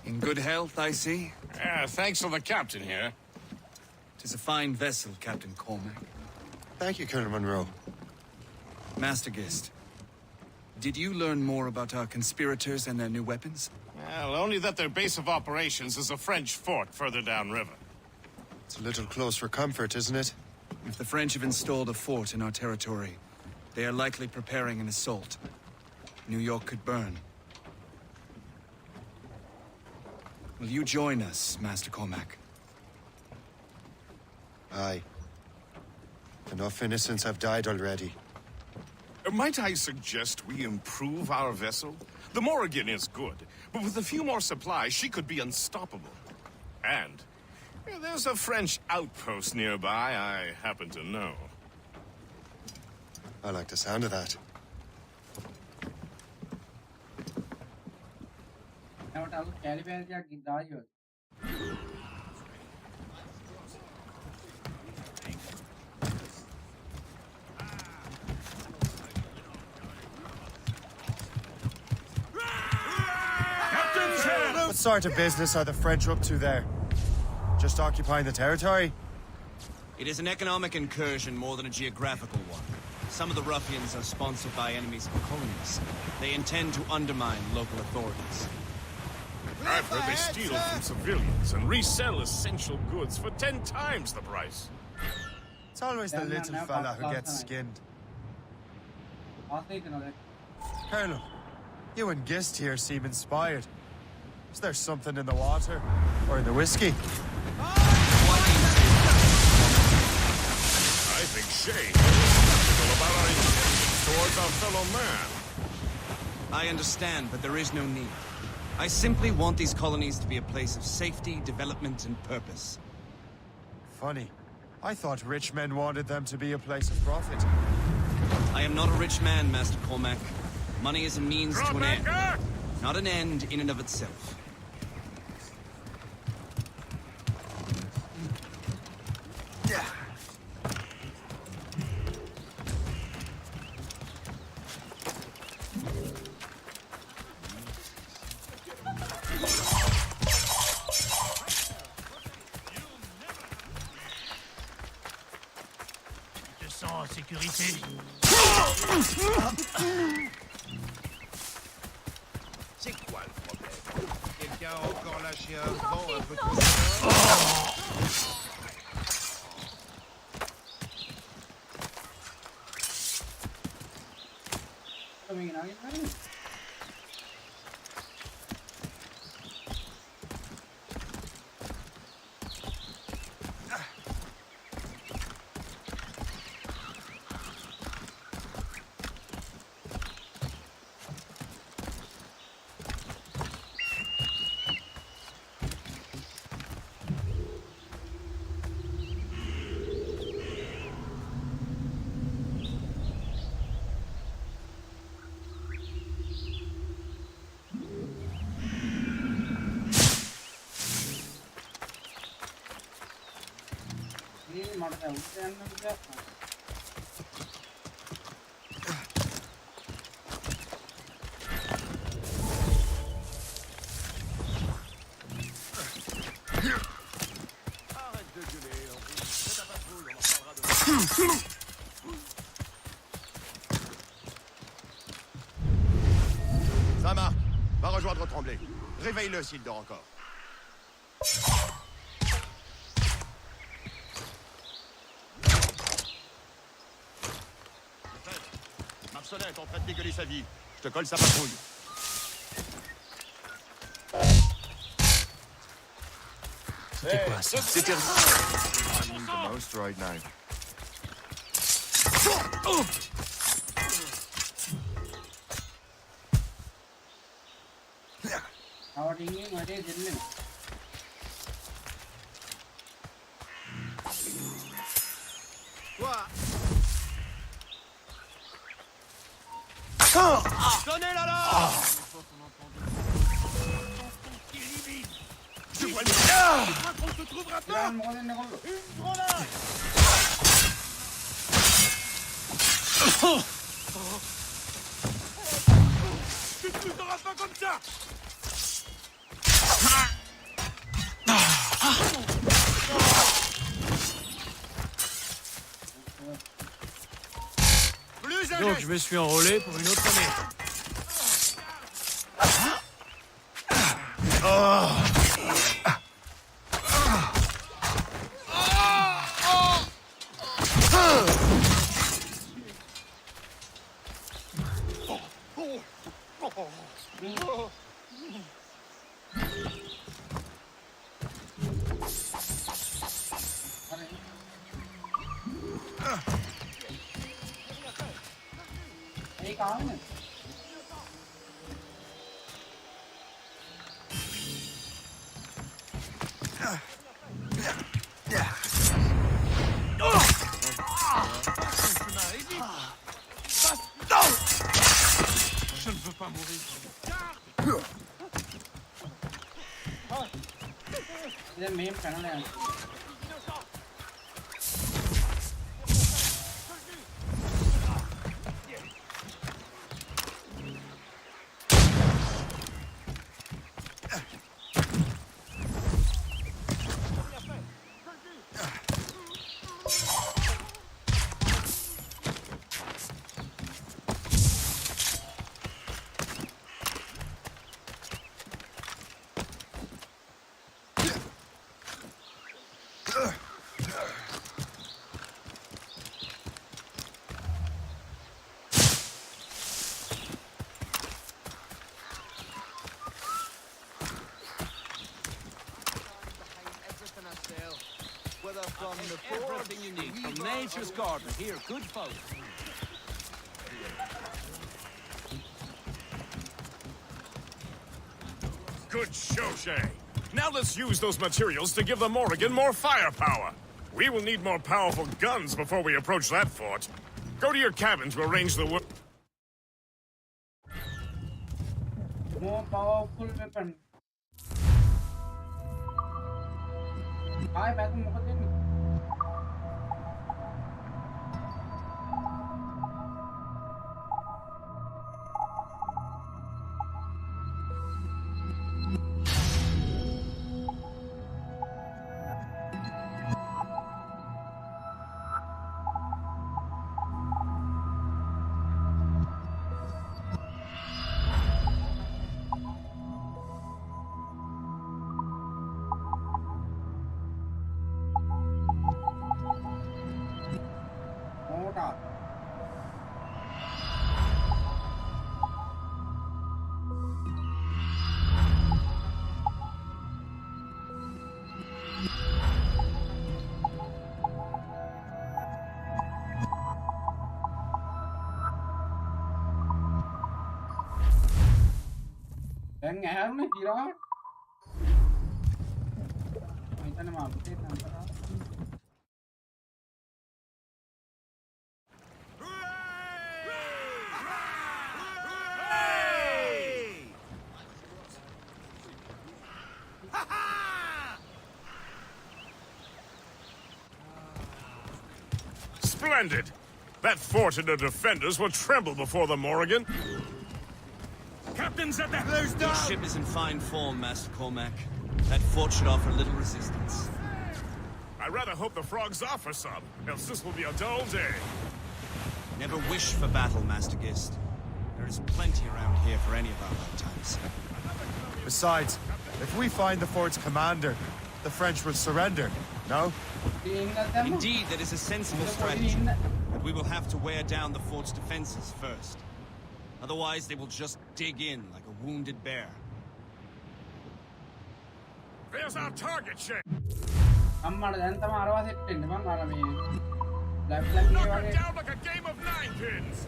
In good health, I see. Thanks to the captain here. 'Tis a fine vessel, Captain Cormac. Thank you, Colonel Monroe. Master Gist, did you learn more about our conspirators and their new weapons? Well, only that their base of operations is a French fort further downriver. It's a little close for comfort, isn't it? If the French have installed a fort in our territory, they are likely preparing an assault. New York could burn. Will you join us, Master Cormac? Aye. Enough innocents have died already. Might I suggest we improve our vessel? The Morrigan is good, but with a few more supplies, she could be unstoppable. And there's a French outpost nearby I happen to know. I like the sound of that. What sort of business are the French up to there? Just occupying the territory? It is an economic incursion more than a geographical one. Some of the ruffians are sponsored by enemies of colonies. They intend to undermine local authorities. I've heard they steal from civilians and resell essential goods for 10 times the price. It's always the little fella who gets skinned. Colonel, you and Gist here seem inspired. Is there something in the water? Or in the whiskey? I think Shay is skeptical about our intentions towards our fellow man. I understand, but there is no need. I simply want these colonies to be a place of safety, development, and purpose. Funny. I thought rich men wanted them to be a place of profit. I am not a rich man, Master Cormac. Money is a means to an end, not an end in and of itself. En sécurité. C'est quoi le problème? Quelqu'un a encore lâché un vent un peu trop fort? Ça marque. Va rejoindre Tremblay. Réveille-le s'il dort encore. Marcelin est en train de dégueuler sa vie. Je te colle sa patrouille. C'était quoi ça? C'était... I'm the most right now. Donnez l'alarme! Je vois le... Je crois qu'on se trouvera pas! Une grenade! Tu te pousseras pas comme ça! Donc je me suis enrôlé pour une autre année. Je ne veux pas mourir. From the everything you need from nature's garden. Here, good folk. Good show, Shay. Now let's use those materials to give the Morrigan more firepower. We will need more powerful guns before we approach that fort. Go to your cabin to arrange the work. More powerful weapon. Hi, back in ngày hôm nay gì đó người ta làm cái thằng đó. Splendid! That fort and the defenders will tremble before the Morrigan. Captain's at the close down! Your ship is in fine form, Master Cormac. That fort should offer little resistance. I rather hope the frogs offer some, else this will be a dull day. Never wish for battle, Master Gist. There is plenty around here for any of our lifetimes. Besides, if we find the fort's commander, the French will surrender, no? Indeed, that is a sensible strategy. But we will have to wear down the fort's defenses first. Otherwise, they will just dig in like a wounded bear. There's our target, Shay. Knock it down like a game of 9-pins.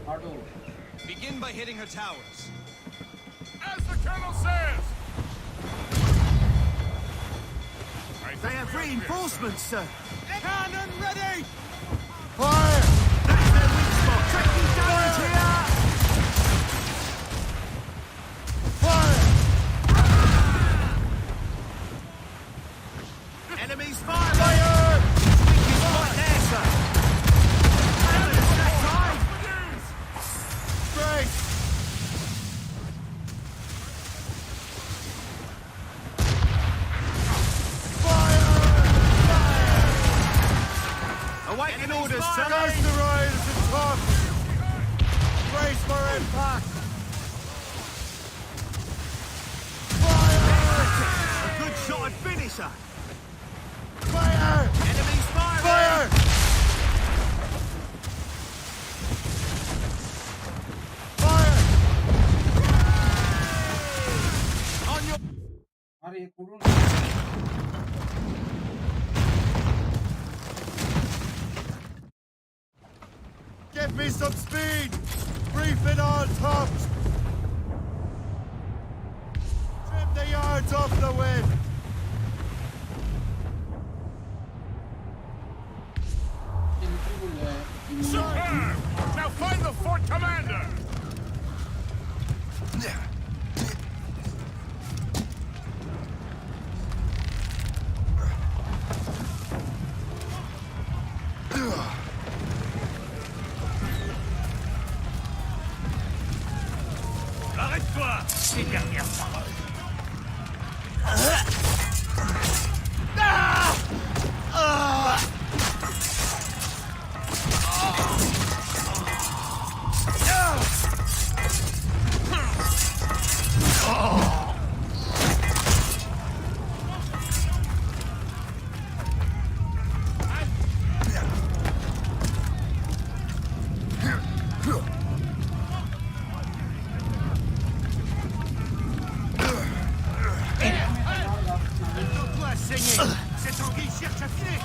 Begin by hitting her towers. As the colonel says. They have reinforcements, sir. Cannon ready! Fire! That's their weak spot. Taking damage here! Fire! Enemies firing! Fire! Weak spot there, sir. Enemies that time! Great! Awaiting orders, sir. Ghost the riders and top! Brace for impact! A good shot and finisher. Fire! Enemies firing! Fire! Fire! On your... Give me some speed! Brief it on tops! Trim the yards off the wind! Superb! Now find the fort commander! Arrête-toi! Tes dernières paroles. Toi, saigner! Cette anguille cherche à filer!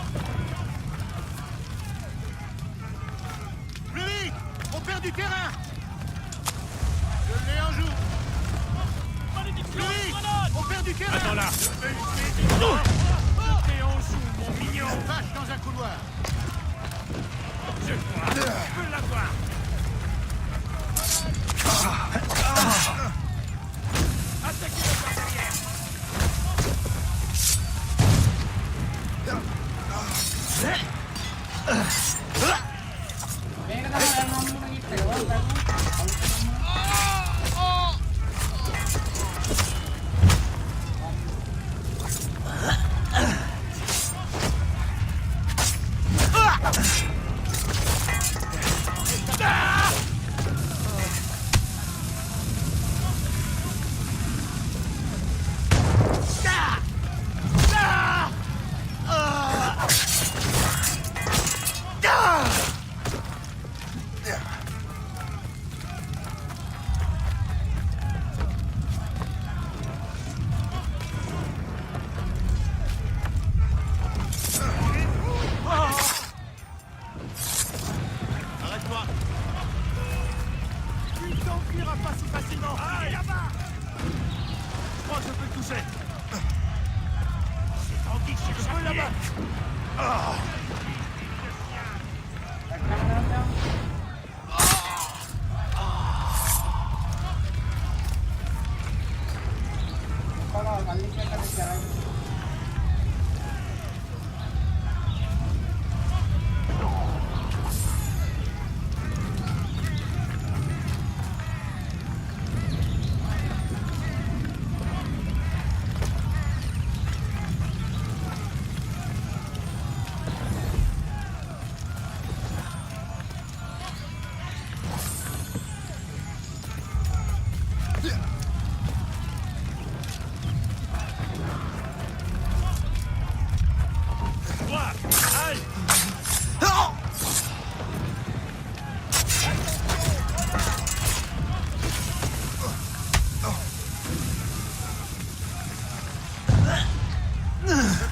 Plus vite! On perd du terrain! Je l'ai en joue! Plus vite! On perd du terrain! Attends là! Je t'ai en joue, mon mignon! Vache dans un couloir! Je crois! Je peux l'avoir! Attaquez le par derrière!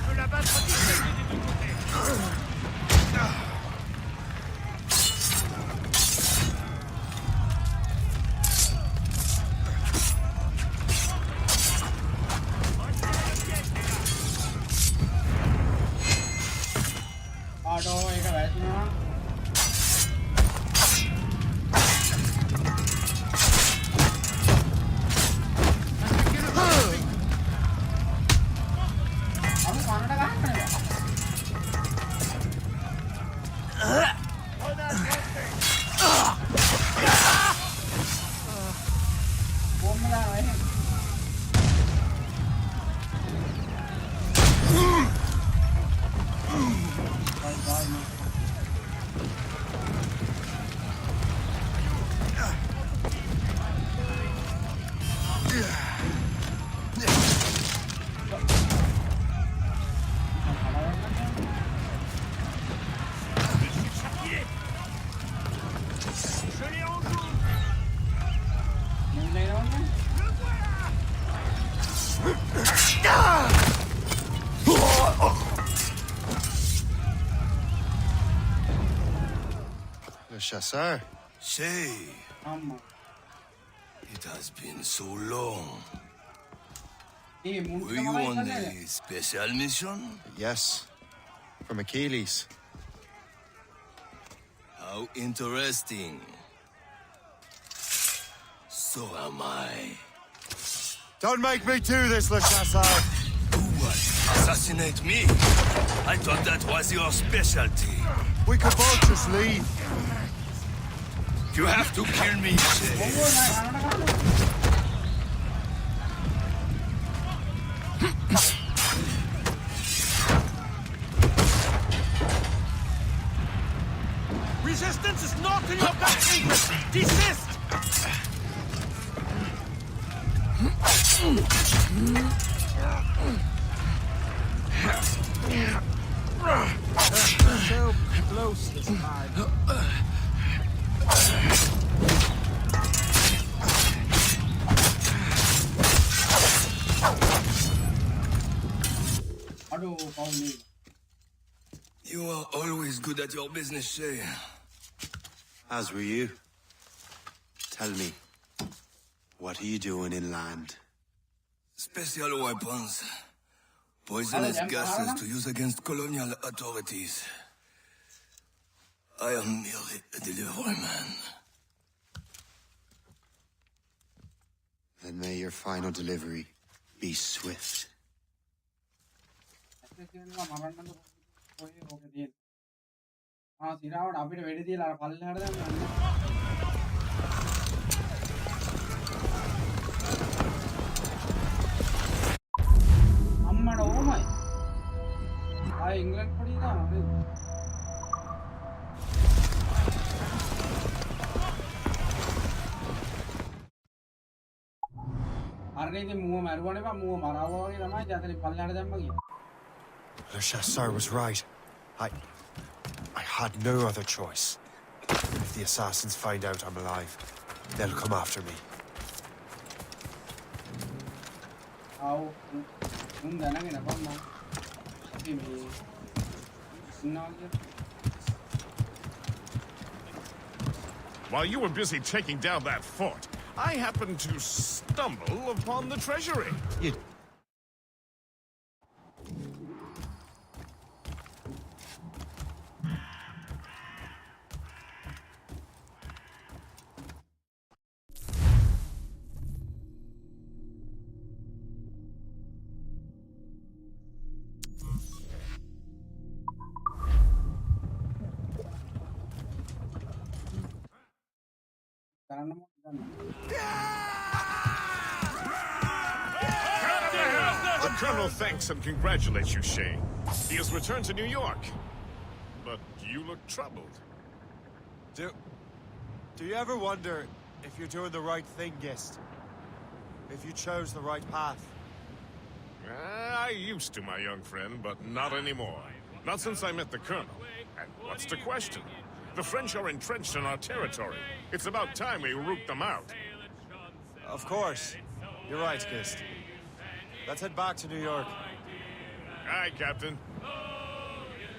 peux l'abattre dispersé des deux côtés. Aduh, ini guys, kamu mana dah kan ya? Bom lah ini. Je l'ai en joue. Le chasseur. Shay, it has been so long. Were you on a special mission? Yes. From Achilles. How interesting. So am I. Don't make me do this, Le Chasseur! What? Assassinate me? I thought that was your specialty. We could both just leave. You have to kill me, Shay. Resistance is not in your best interest. Desist. So close this time. Aduh, kau ni. You are always good at your business, Shay. As were you. Tell me, what are you doing inland? Special weapons. Poisonous gases to use against colonial authorities. I am merely a delivery man. Then may your final delivery be swift. සිරාවට අපිට වෙඩි තියලා අර පල්ලෙහාට දැම්මා. අම්මඩ ඕමයි. ආයෙ ඉංග්‍රීසි පොඩි දානවා නේද? අරනේ ඉතින් මුව මරුවනේ බා මුව මරාවා වගේ තමයි ජාතලි පල්ලෙහාට දැම්මා කිය. Le Chasseur was right. I had no other choice. If the assassins find out I'm alive, they'll come after me. While you were busy taking down that fort, I happened to stumble upon the treasury. You... The Colonel thanks and congratulates you, Shay. He has returned to New York. But you look troubled. Do you ever wonder if you're doing the right thing, Gist? If you chose the right path? I used to, my young friend, but not anymore. Not since I met the Colonel. And what's the question? The French are entrenched in our territory. It's about time we root them out. Of course. You're right, Gist. Let's head back to New York. Aye, Captain.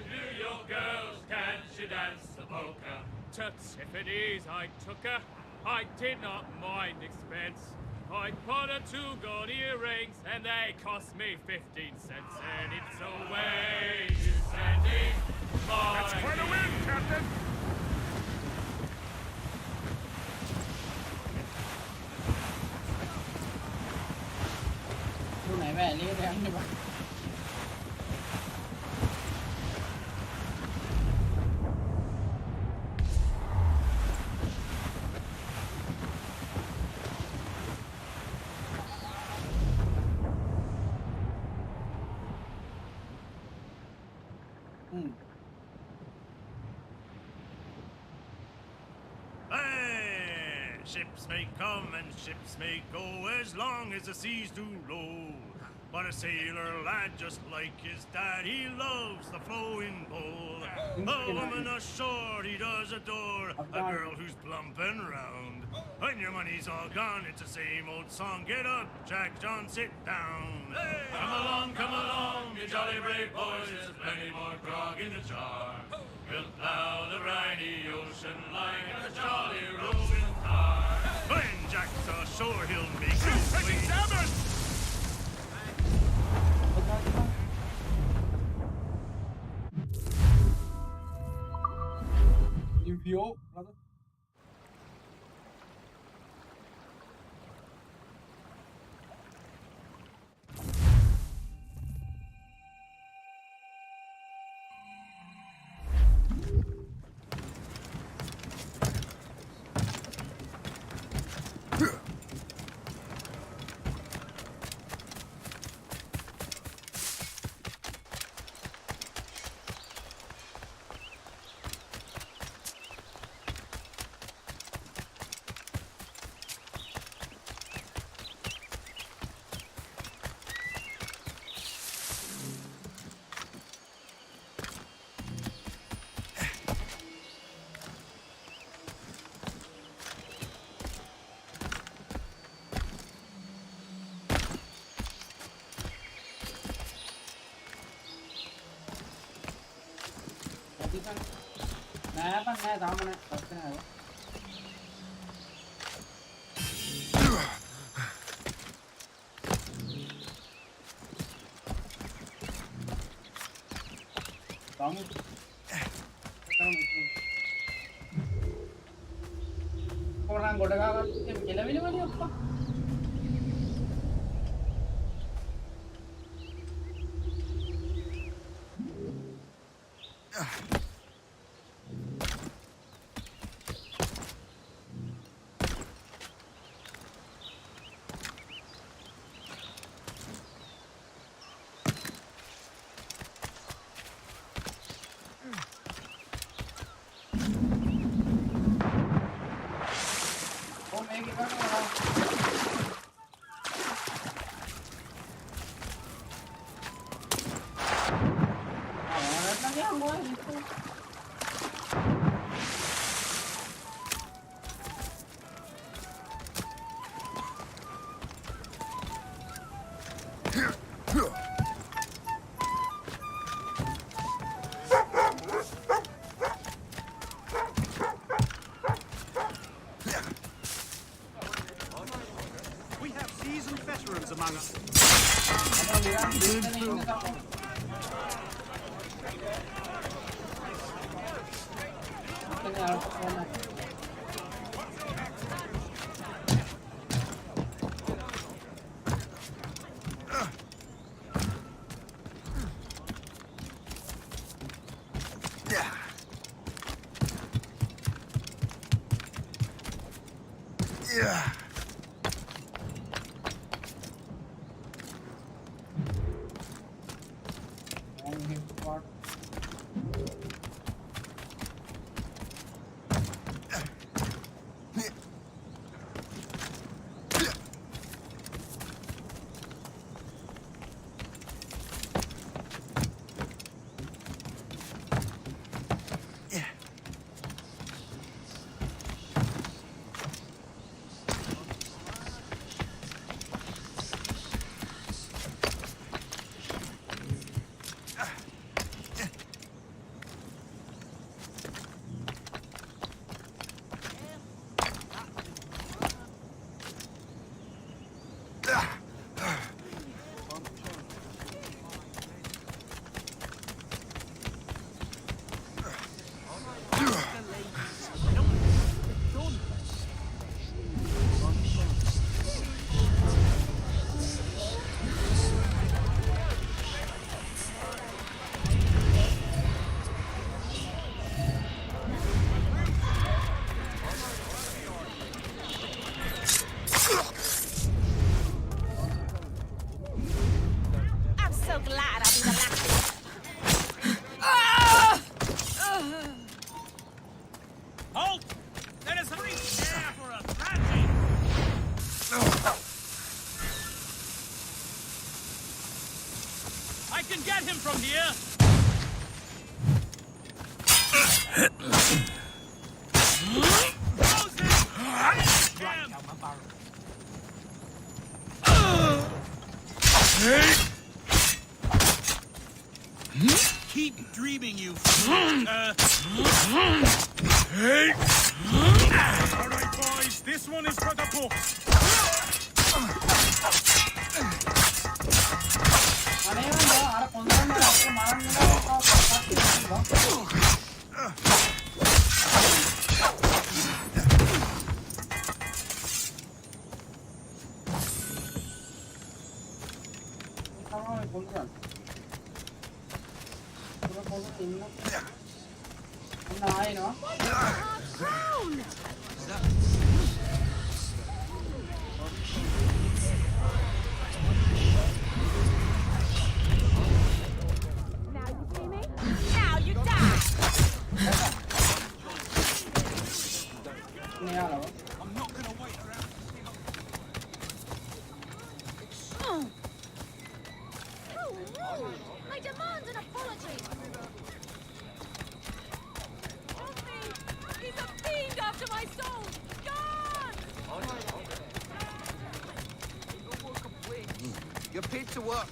New York girls, can she dance the polka? To Tiffany's I took her. I did not mind expense. I bought her 2 gold earrings, and they cost me 15 cents. And it's a way to sending my... That's quite a win, Captain! Lúc này về đi thì ăn đi bà. Hey, ships may come and ships may go as long as the seas do roll. But a sailor lad just like his dad, he loves the flowing bowl. A woman ashore he does adore, a girl who's plump and round. When your money's all gone, it's the same old song. Get up, Jack John, sit down. Hey, come along, you jolly brave boys. There's plenty more grog in the jar. We'll plow the briny ocean like a jolly roving car. When Jack's ashore, he'll make his way. Info, brother. Nè, bác nghe tao mà nè, tập cái này. Tao mu. Orang goda ka kela vile wali appa. We have seasoned veterans among us. Keep dreaming, you Alright, boys, this one is for the books. I demand an apology! He's a fiend after my soul! Gone! You're paid to work.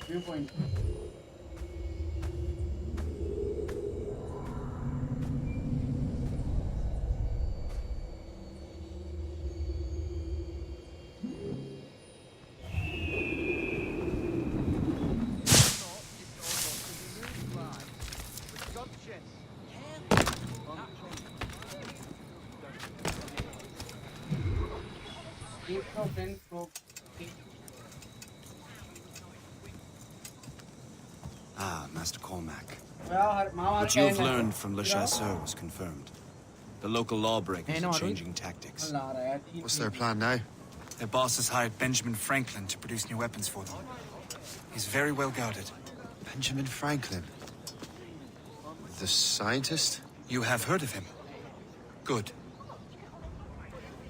Viewpoint. Ah, Master Cormac. What you have learned from Le Chasseur was confirmed. The local lawbreakers are changing tactics. What's their plan now? Their boss has hired Benjamin Franklin to produce new weapons for them. He's very well guarded. Benjamin Franklin? The scientist? You have heard of him? Good.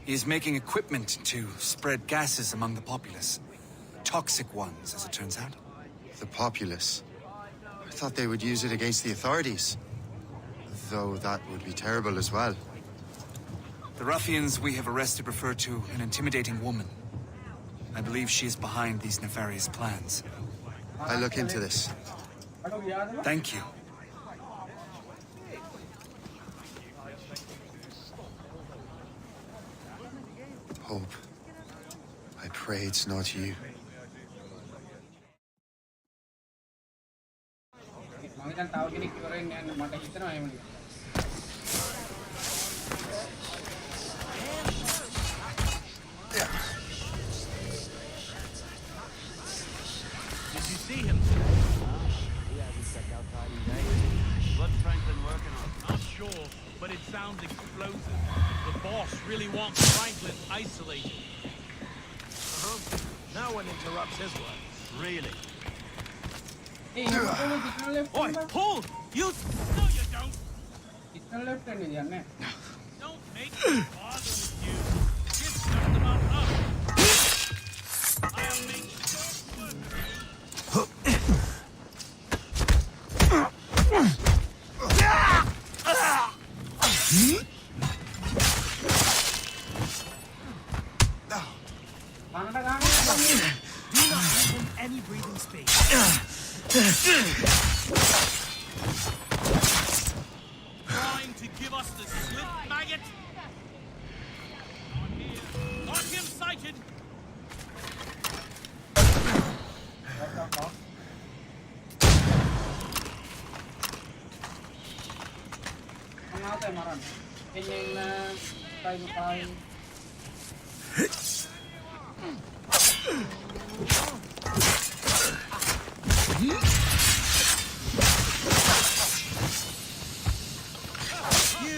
He is making equipment to spread gases among the populace. Toxic ones, as it turns out. The populace? I thought they would use it against the authorities. Though that would be terrible as well. The ruffians we have arrested refer to an intimidating woman. I believe she is behind these nefarious plans. I'll look into this. Thank you. Hope. I pray it's not you. Did you see him? He hasn't checked out Tiny Day. What's Franklin working on? Not sure, but it sounds explosive. The boss really wants Franklin isolated. No one interrupts his work. Really? Oi, pull! You... No, you don't! Don't make me bother with you. Just start them up. I'll make Do not give him any breathing space. Trying to give us the slip, maggot? On here. Got him sighted.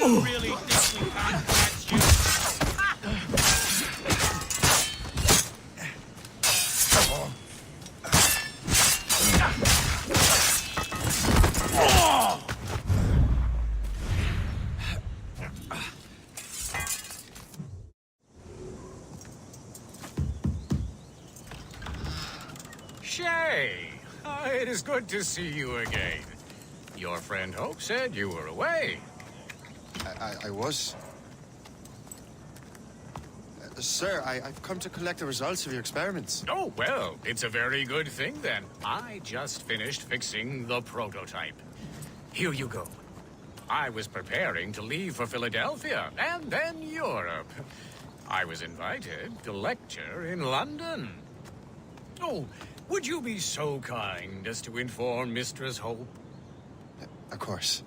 You really think we can't catch you? Shay! It is good to see you again. Your friend Hope said you were away. I was. Sir, I've come to collect the results of your experiments. Oh, well, it's a very good thing then. I just finished fixing the prototype. Here you go. I was preparing to leave for Philadelphia and then Europe. I was invited to lecture in London. Oh, would you be so kind as to inform Mistress Hope? Of course.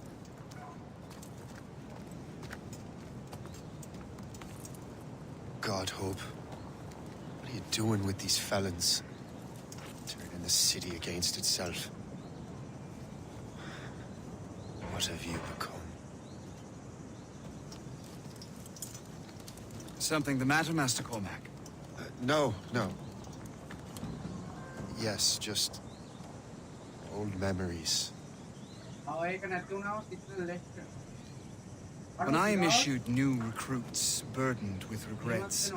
God, Hope. What are you doing with these felons? Turning the city against itself. What have you become? Something the matter, Master Cormac? No. Yes, just old memories. When I am issued new recruits burdened with regrets,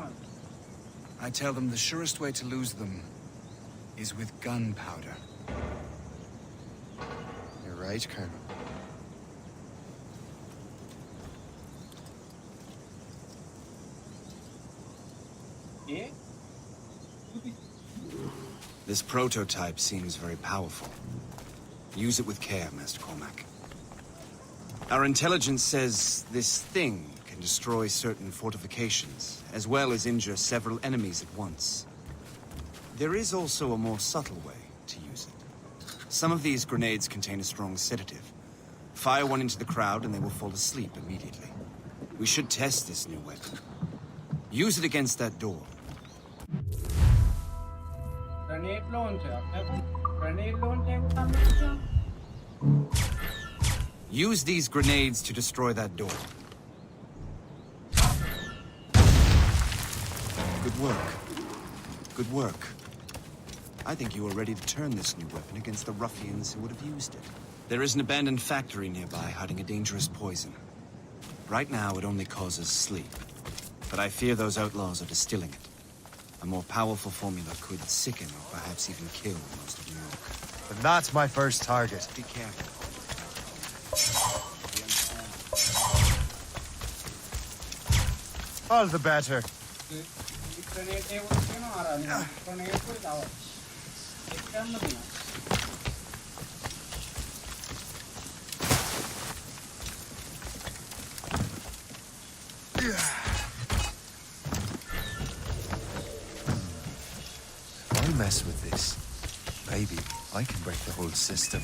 I tell them the surest way to lose them is with gunpowder. You're right, Colonel. This prototype seems very powerful. Use it with care, Master Cormac. Our intelligence says this thing can destroy certain fortifications, as well as injure several enemies at once. There is also a more subtle way to use it. Some of these grenades contain a strong sedative. Fire one into the crowd and they will fall asleep immediately. We should test this new weapon. Use it against that door. Grenade launcher. Grenade launcher. Use these grenades to destroy that door. Good work. Good work. I think you are ready to turn this new weapon against the ruffians who would have used it. There is an abandoned factory nearby hiding a dangerous poison. Right now, it only causes sleep. But I fear those outlaws are distilling it. A more powerful formula could sicken or perhaps even kill most of New York. And that's my first target. Be careful. All the better. If I mess with this, maybe I can break the whole system.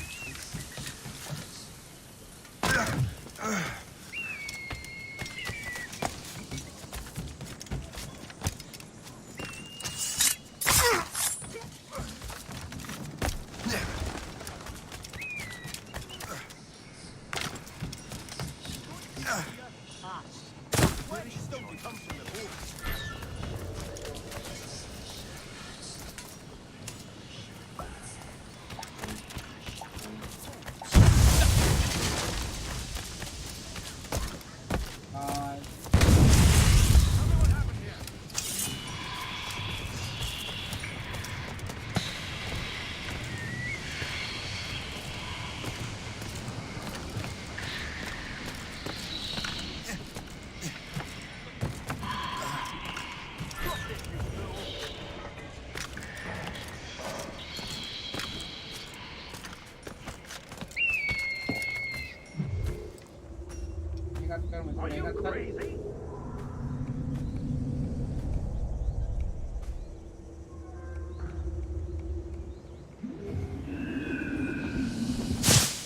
Are you crazy?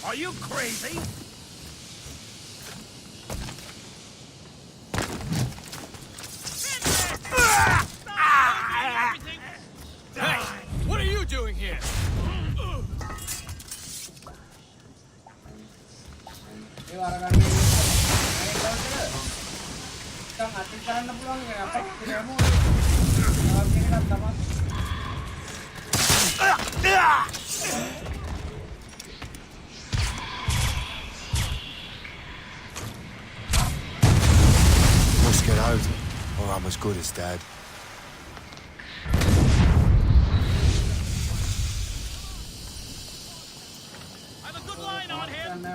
Are you crazy? Hey, what are you doing here? නිකන් අතින් කරන්න පුළුවන් නේ අපිට කියමු. මේකත් තමයි. Must get out, or I'm as good as dead. I've a good line on him.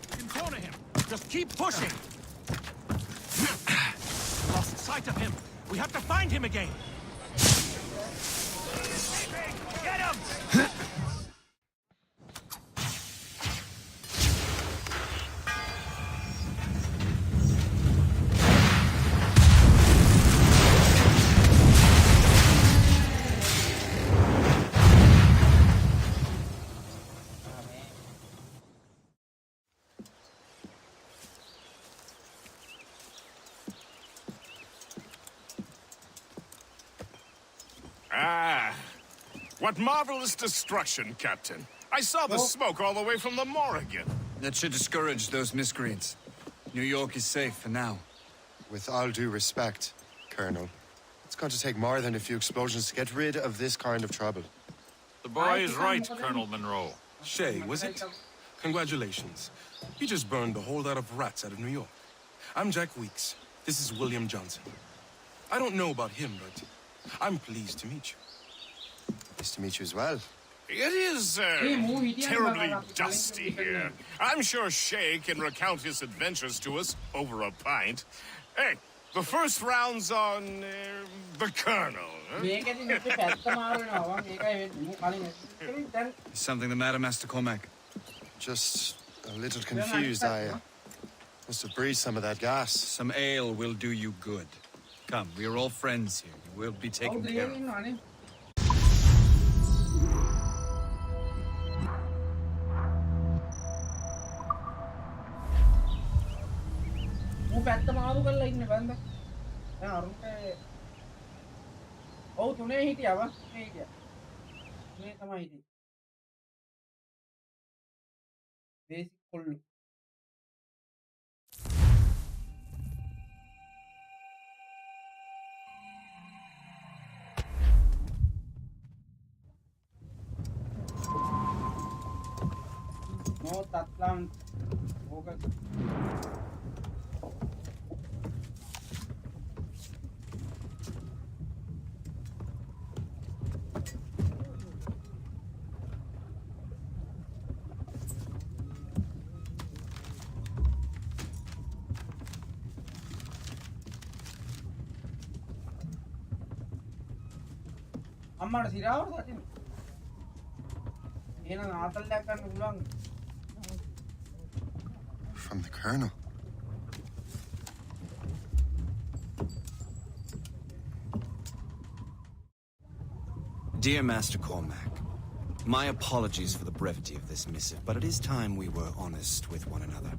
You can corner him. Just keep pushing. Lost sight of him. We have to find him again. Get him! Ah, what marvelous destruction, Captain. I saw the smoke all the way from the Morrigan. That should discourage those miscreants. New York is safe for now. With all due respect, Colonel, it's going to take more than a few explosions to get rid of this kind of trouble. The boy is right, Colonel Monroe. Shay, was it? Congratulations. You just burned a whole lot of rats out of New York. I'm Jack Weeks. This is William Johnson. I don't know about him, but I'm pleased to meet you. Pleased to meet you as well. It is, terribly dusty here. I'm sure Shay can recount his adventures to us over a pint. Hey, the first round's on, the Colonel. Is something the matter, Master Cormac? Just a little confused. I must have breathed some of that gas. Some ale will do you good. Come, we are all friends here. You will be taken care of. පැත්ත මාරු කරලා ඉන්නේ බන්ද. දැන් අරුන්ට ඔව් තුනේ හිටියා වා. මේ හිටියා. මේ තමයි හිටියේ. බේසික් කොල්ලු. No tatlan. ඕක අම්මාට සිරාවද සතින් එහෙනම් ආතල්ලයක් ගන්න පුළුවන් From the Colonel. Dear Master Cormac, my apologies for the brevity of this missive, but it is time we were honest with one another.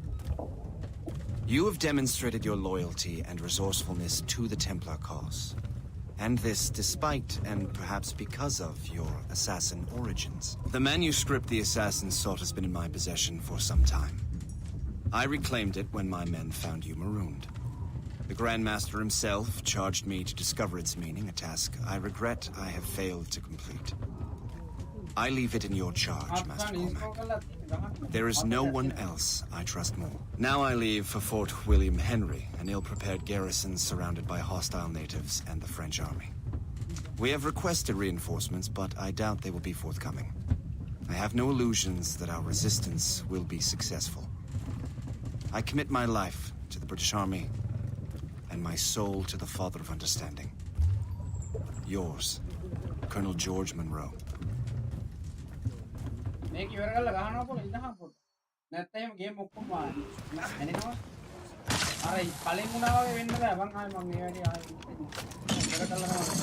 You have demonstrated your loyalty and resourcefulness to the Templar cause. And this despite, and perhaps because of, your assassin origins. The manuscript the assassin sought has been in my possession for some time. I reclaimed it when my men found you marooned. The Grand Master himself charged me to discover its meaning, a task I regret I have failed to complete. I leave it in your charge, Master Cormac. There is no one else I trust more. Now I leave for Fort William Henry, an ill-prepared garrison surrounded by hostile natives and the French army. We have requested reinforcements, but I doubt they will be forthcoming. I have no illusions that our resistance will be successful. I commit my life to the British Army and my soul to the Father of Understanding. Yours, Colonel George Monroe. මේක ඉවර කරලා ගහනවා පොළ ඉඳහම් පොළ. නැත්නම් එහෙම game ඔක්කොම ඇනෙනවා. අර කලින් වුණා වගේ වෙන්න බෑ. මං ආයේ මම මේ වැඩි ආයේ ඉවර කරලා ගහනවා.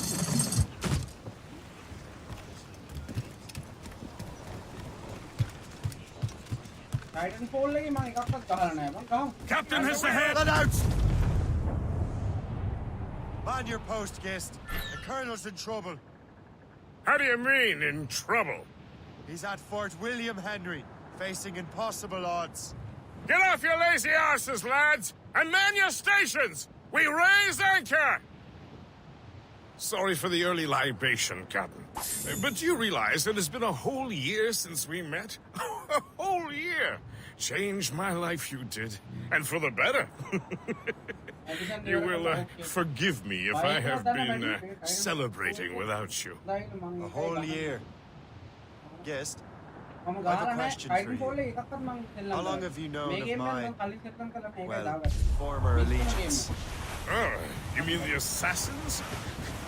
Titan fall එකේ මම එකක්වත් ගහලා නැහැ. මං ගහමු. Captain has the head! Let out! On your post, guest. The Colonel's in trouble. How do you mean, in trouble? He's at Fort William Henry, facing impossible odds. Get off your lazy arses, lads, and man your stations! We raise anchor! Sorry for the early libation, Captain. But do you realize it has been a whole year since we met? A whole year! Changed my life, you did. And for the better. You will forgive me if I have been celebrating without you. A whole year. Yes. I have a question for you. How long have you known of my, well, former allegiance? Oh, you mean the assassins?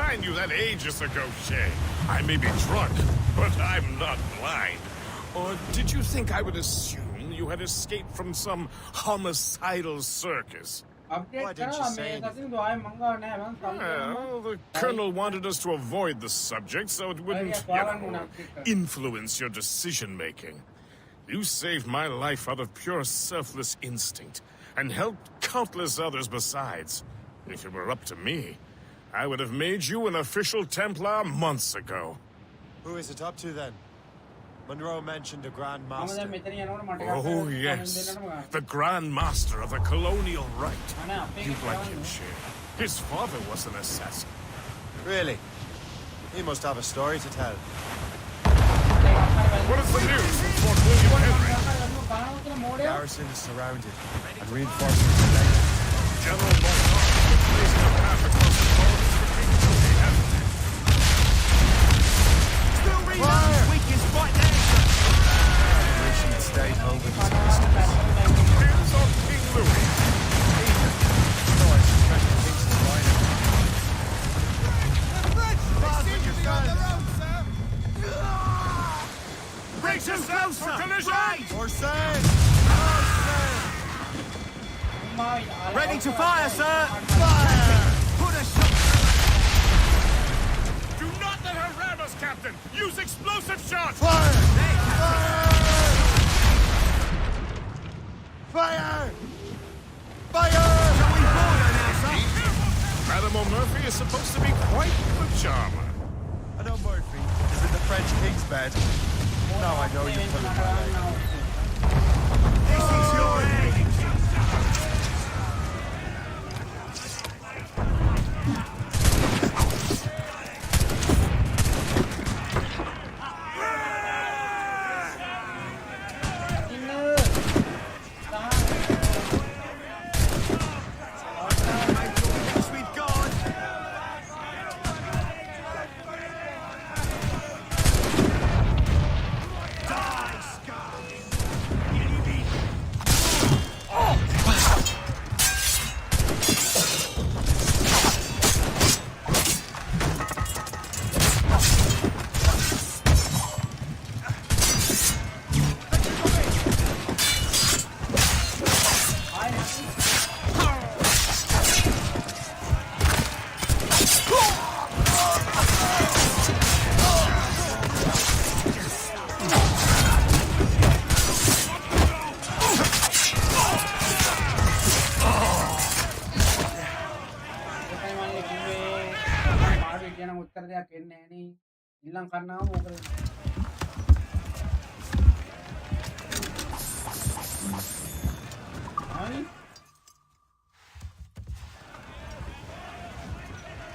I knew that ages ago, Shay. I may be drunk, but I'm not blind. Or did you think I would assume you had escaped from some homicidal circus? Why didn't you say anything? Well, the Colonel wanted us to avoid the subject so it wouldn't, influence your decision-making. You saved my life out of pure selfless instinct, and helped countless others besides. If it were up to me, I would have made you an official Templar months ago. Who is it up to, then? Monroe mentioned the Grand Master. Oh, yes. The Grand Master of the Colonial Rite. You'd like him, Shay. His father was an assassin. Really? He must have a story to tell. What is the news from Fort William Henry? The garrison is surrounded, and reinforcements are ready. General Monroe is placing a path across the colonies for King Louis, hasn't he? Still reloading! We can spot there! Wish he'd stayed home with his mistress. Here's on King Louis. No, I suspect the king's is fine. Brace yourselves for collision! For sail! Ready to fire, sir! Fire! Put a shot! Do not let her ram us, Captain! Use explosive shots! Fire! Fire! Fire! Shall we board her now, sir? Madame O'Murphy is supposed to be quite the charmer. I know Murphy is in the French king's bed. Now I know you put it right. This is your end!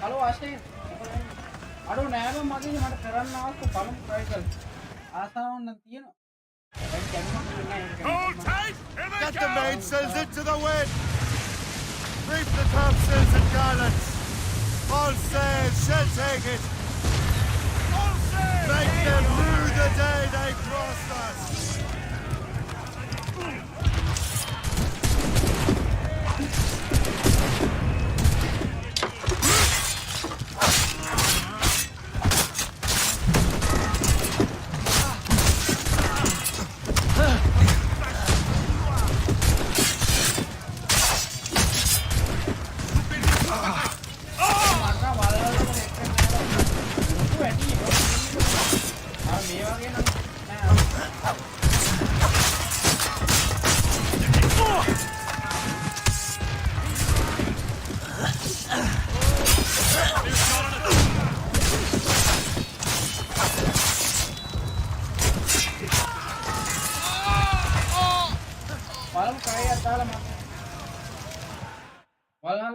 Hello, Ashton. අඩෝ නෑම මගේ මට කරන්න ආවොත් බලමු try කරලා. ආසාවක් නම් තියෙනවා. Hold tight! Get the mainsails into the wind! Reef the topsails and gallants! All sails shall take it! All sails! Make them rue the day they crossed us!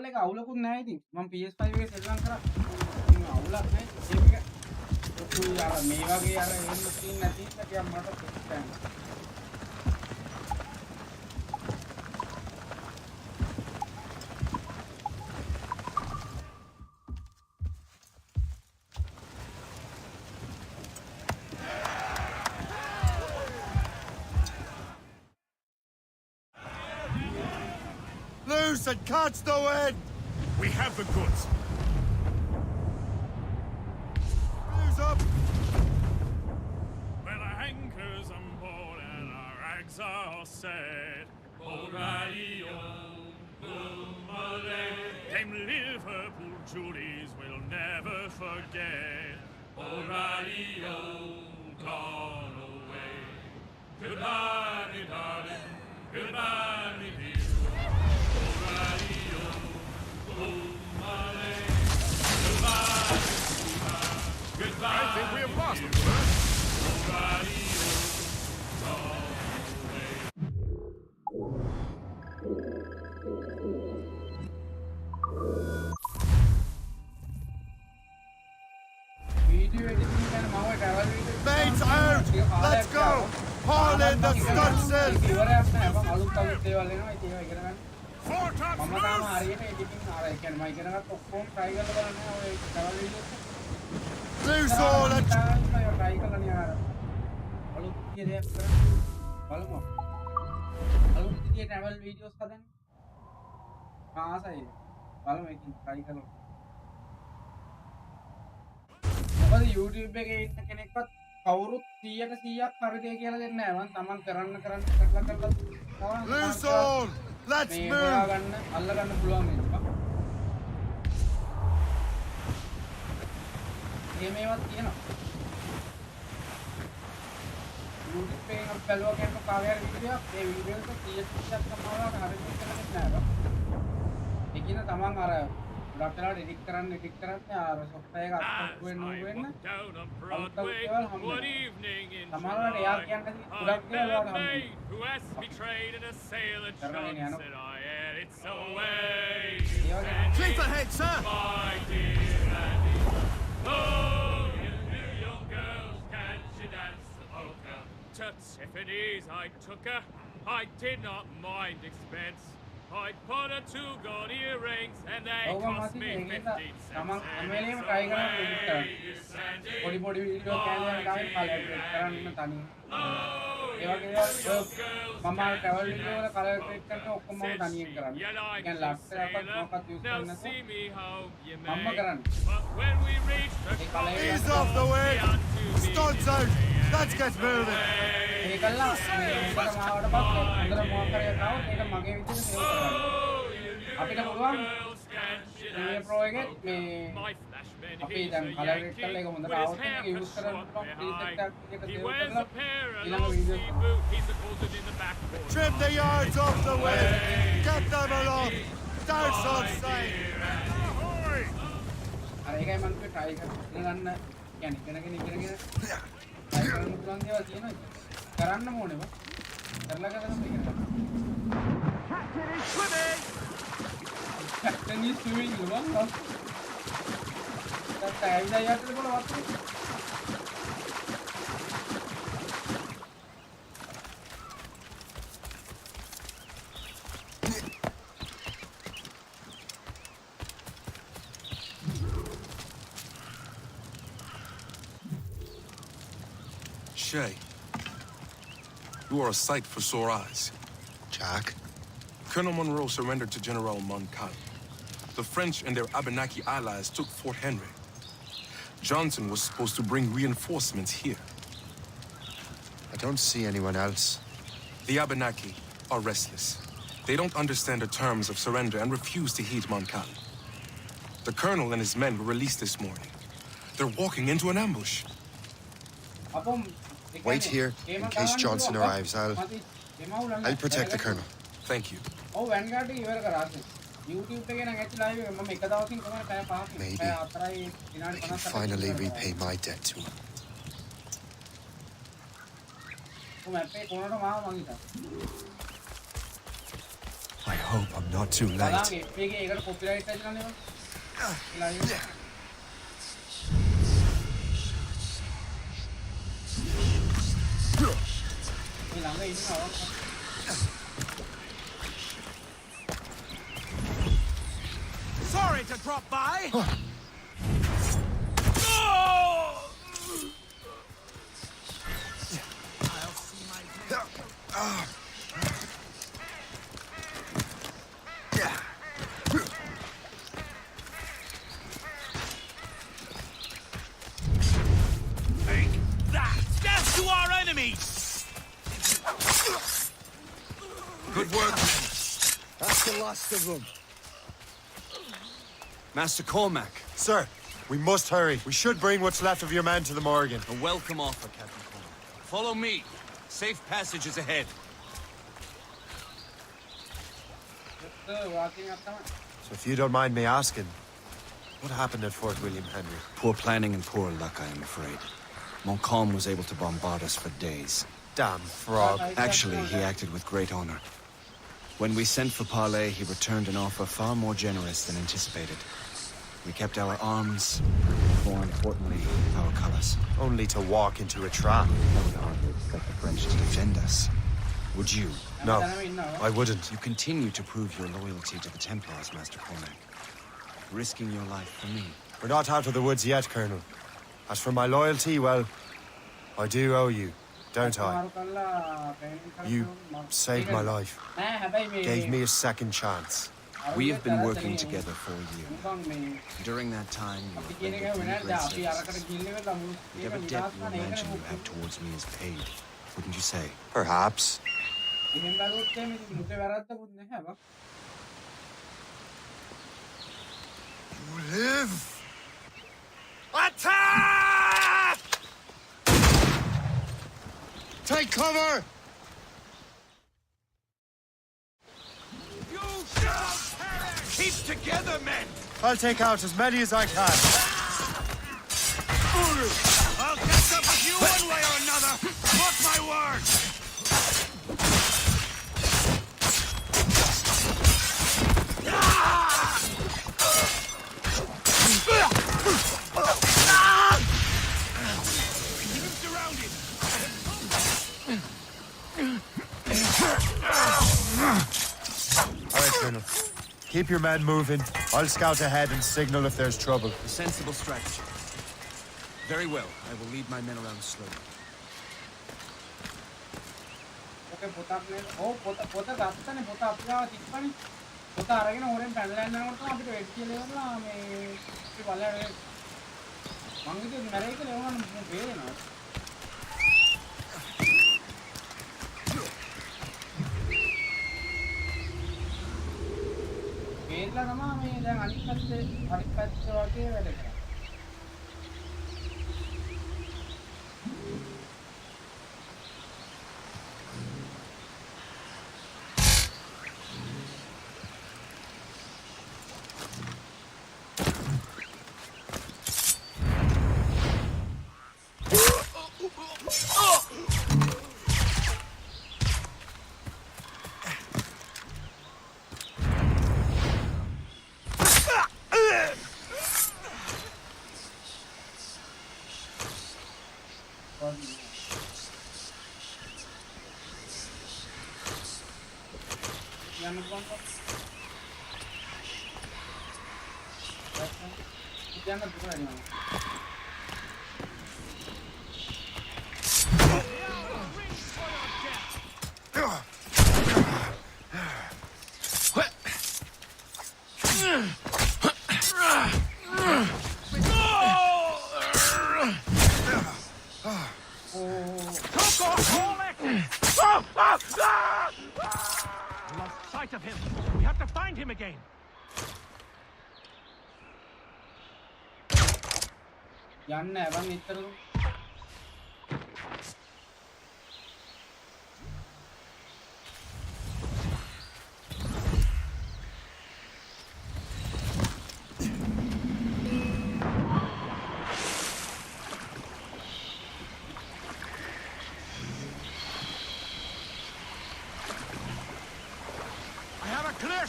Control එක අවුලකුත් නැහැ ඉතින්. මම PS5 එකේ සෙල්ලම් කරා. ඉතින් අවුලක් නැහැ. ගේම් එක. ඔක්කොම අර මේ වගේ අර එන්න සීන් නැති එක ටිකක් මට තේරෙනවා. Loose and catch the wind! We have the goods. Loose up! Well, our anchor's on board and our rags are all set. Them Liverpool Julies will never forget. O'Reilly, gone away. Goodbye, me darling. Goodbye, me dear. O'Reilly, goodbye, goodbye. I think we have lost him, sir. O'Reilly, gone away. Video editing ගැන මම travel video Mates out! Let's go! Haul in the stunsail! ඉවරයක් නෑ. මම අලුත් දේවල් එනවා. ඉතින් ඒවා ඉගෙන ගන්න. මම තාම හරියට editing අර ඒ කියන්නේ මම ඉගෙන ගත්ත ඔක්කොම try කරලා බලන්නේ ඔය travel videos. Loose all and try කරලා නියාර. අලුත් දෙයක් කරන්න. බලමු. අලුත් travel videos හදන්න. ආසයි. බලමු එකකින් try කරලා. මොකද YouTube එකේ ඉන්න කෙනෙක්වත් කවුරුත් 100ට 100ක් හරිද කියලා දෙන්නේ නැහැ. මම තමන් කරන්න කරලා Loose all! Let's move! ගන්න අල්ල ගන්න පුළුවන් මේක. මේවත් තියෙනවා. YouTube එකේ අපි බැලුවා කියන කාර්යය වීඩියෝ එකක්. ඒ වීඩියෝ එක 100ක් සමානව හරිද කියලා දෙන්නේ නැහැ. ඒකින තමන් අර ගොඩක් වෙලාවට edit කරන්න අර software එක අත්පත් වෙන්න වෙන්න One evening in සමහරවිට එයා කියන්නේ ගොඩක් දේවල් who has betrayed in a sailor Johnson said I had it so way. Keep ahead, sir! My dear Andy, oh, you New York girls, can she dance the polka? To Tiffany's I took her, I did not mind expense. I bought her 2 gold earrings and they cost me 15 cents. අමෙලේම try කරන්න edit කරන්න. පොඩි පොඩි video කෑල්ලක් ගාගෙන colour කරන්න තනියම. ඒ වගේ දේවල් මම travel video වල කලර් ක්‍රියේට් කරන ඔක්කොම මම තනියෙන් කරන්නේ. කියන්නේ ලක්ෂ එකක් මොකක්වත් use කරන්නේ නැතුව මම කරන්නේ. Ease off the way! Stunts out! Let's get moving! ඒකල්ලා මේකට මාවට පස්සේ හොඳට මොකක් හරි එකක් આવොත් ඒක මගේ විදිහට සේව් කරගන්න. අපිට පුළුවන් මේ Pro එකේ මේ අපි දැන් කලර් එක කරලා ඒක හොඳට આવොත් ඒක යූස් කරන්න පුළුවන් preset එකක් එක සේව් කරලා ඊළඟ video Trim the yards off the way! Get them aloft! Starts on sight! අර ඒකයි මම කිව්වේ try කරන්න කියන්නේ ඉගෙනගෙන try කරන්න පුළුවන් දේවල් තියෙනවා. කරන්න ඕනේ බා. කරලා කරලා මේක කරන්න. Captain is swimming. Captain is swimming. දැන් ඇවිල්ලා යට බලවත්. Shay, you are a sight for sore eyes. Jack? Colonel Monroe surrendered to General Montcalm. The French and their Abenaki allies took Fort Henry. Johnson was supposed to bring reinforcements here. I don't see anyone else. The Abenaki are restless. They don't understand the terms of surrender and refuse to heed Montcalm. The colonel and his men were released this morning. They're walking into an ambush. Wait here in case Johnson arrives. I'll protect the colonel. Thank you. ඔව් venguard එක ඉවර කරා. YouTube එකේ නම් ඇති live එක මම එක දවසින් කොහොමද පැය 5ක් Maybe පැය 4යි විනාඩි I can 50ක් finally repay my debt to him. ඔව් මැප් එකේ කොනට මාව මං හිතා. I hope I'm not too late. Sorry to drop by. Death to our enemies! Good work, men. That's the last of them. Master Cormac. Sir, we must hurry. We should bring what's left of your men to the Morgan. A welcome offer, Captain Cormac. Follow me. Safe passage is ahead. So if you don't mind me asking, what happened at Fort William Henry? Poor planning and poor luck, I am afraid. Montcalm was able to bombard us for days. Damn frog. Actually, he acted with great honor. When we sent for Parley, he returned an offer far more generous than anticipated. We kept our arms, more importantly, our colors. Only to walk into a trap. I would hardly expect the French to defend us. Would you? No, I wouldn't. You continue to prove your loyalty to the Templars, Master Cormac. Risking your life for me. We're not out of the woods yet, Colonel. As for my loyalty, well, I do owe you, don't I? You saved my life. Gave me a second chance. We have been working together for a year. During that time, you have rendered me great services. Whatever debt you imagine you have towards me is paid, wouldn't you say? Perhaps. You live! Attack! Take cover! You shall perish! Keep together, men! I'll take out as many as I can. I'll catch up with you one way or another! Mark my word! All right, Colonel. Keep your men moving. I'll scout ahead and signal if there's trouble. A sensible strategy. Very well. I will lead my men around slowly. Lost sight of him. We have to find him again.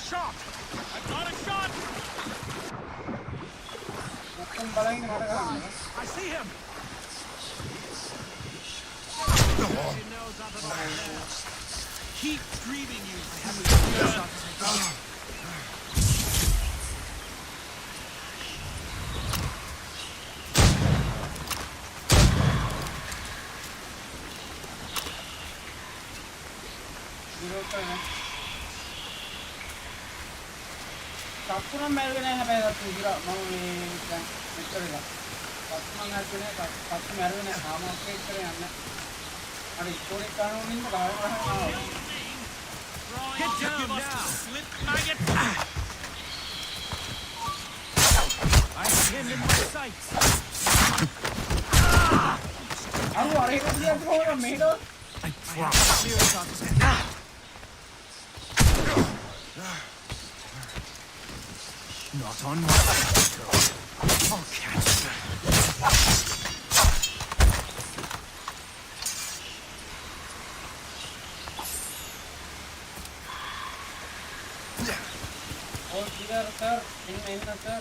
shot! I've got a shot! I see him! Keep screaming, you Kapsunan melvene habai da tugira mama me mekkara kapsunan halpene kapsu melvene ama upgrade kare yanne ari story kanun ninda gawa Get down now! Slip maggot! I see him in my sights! aru are ko diya ko medo I promise. Not on my I'll catch them. और किधर sir इन ना sir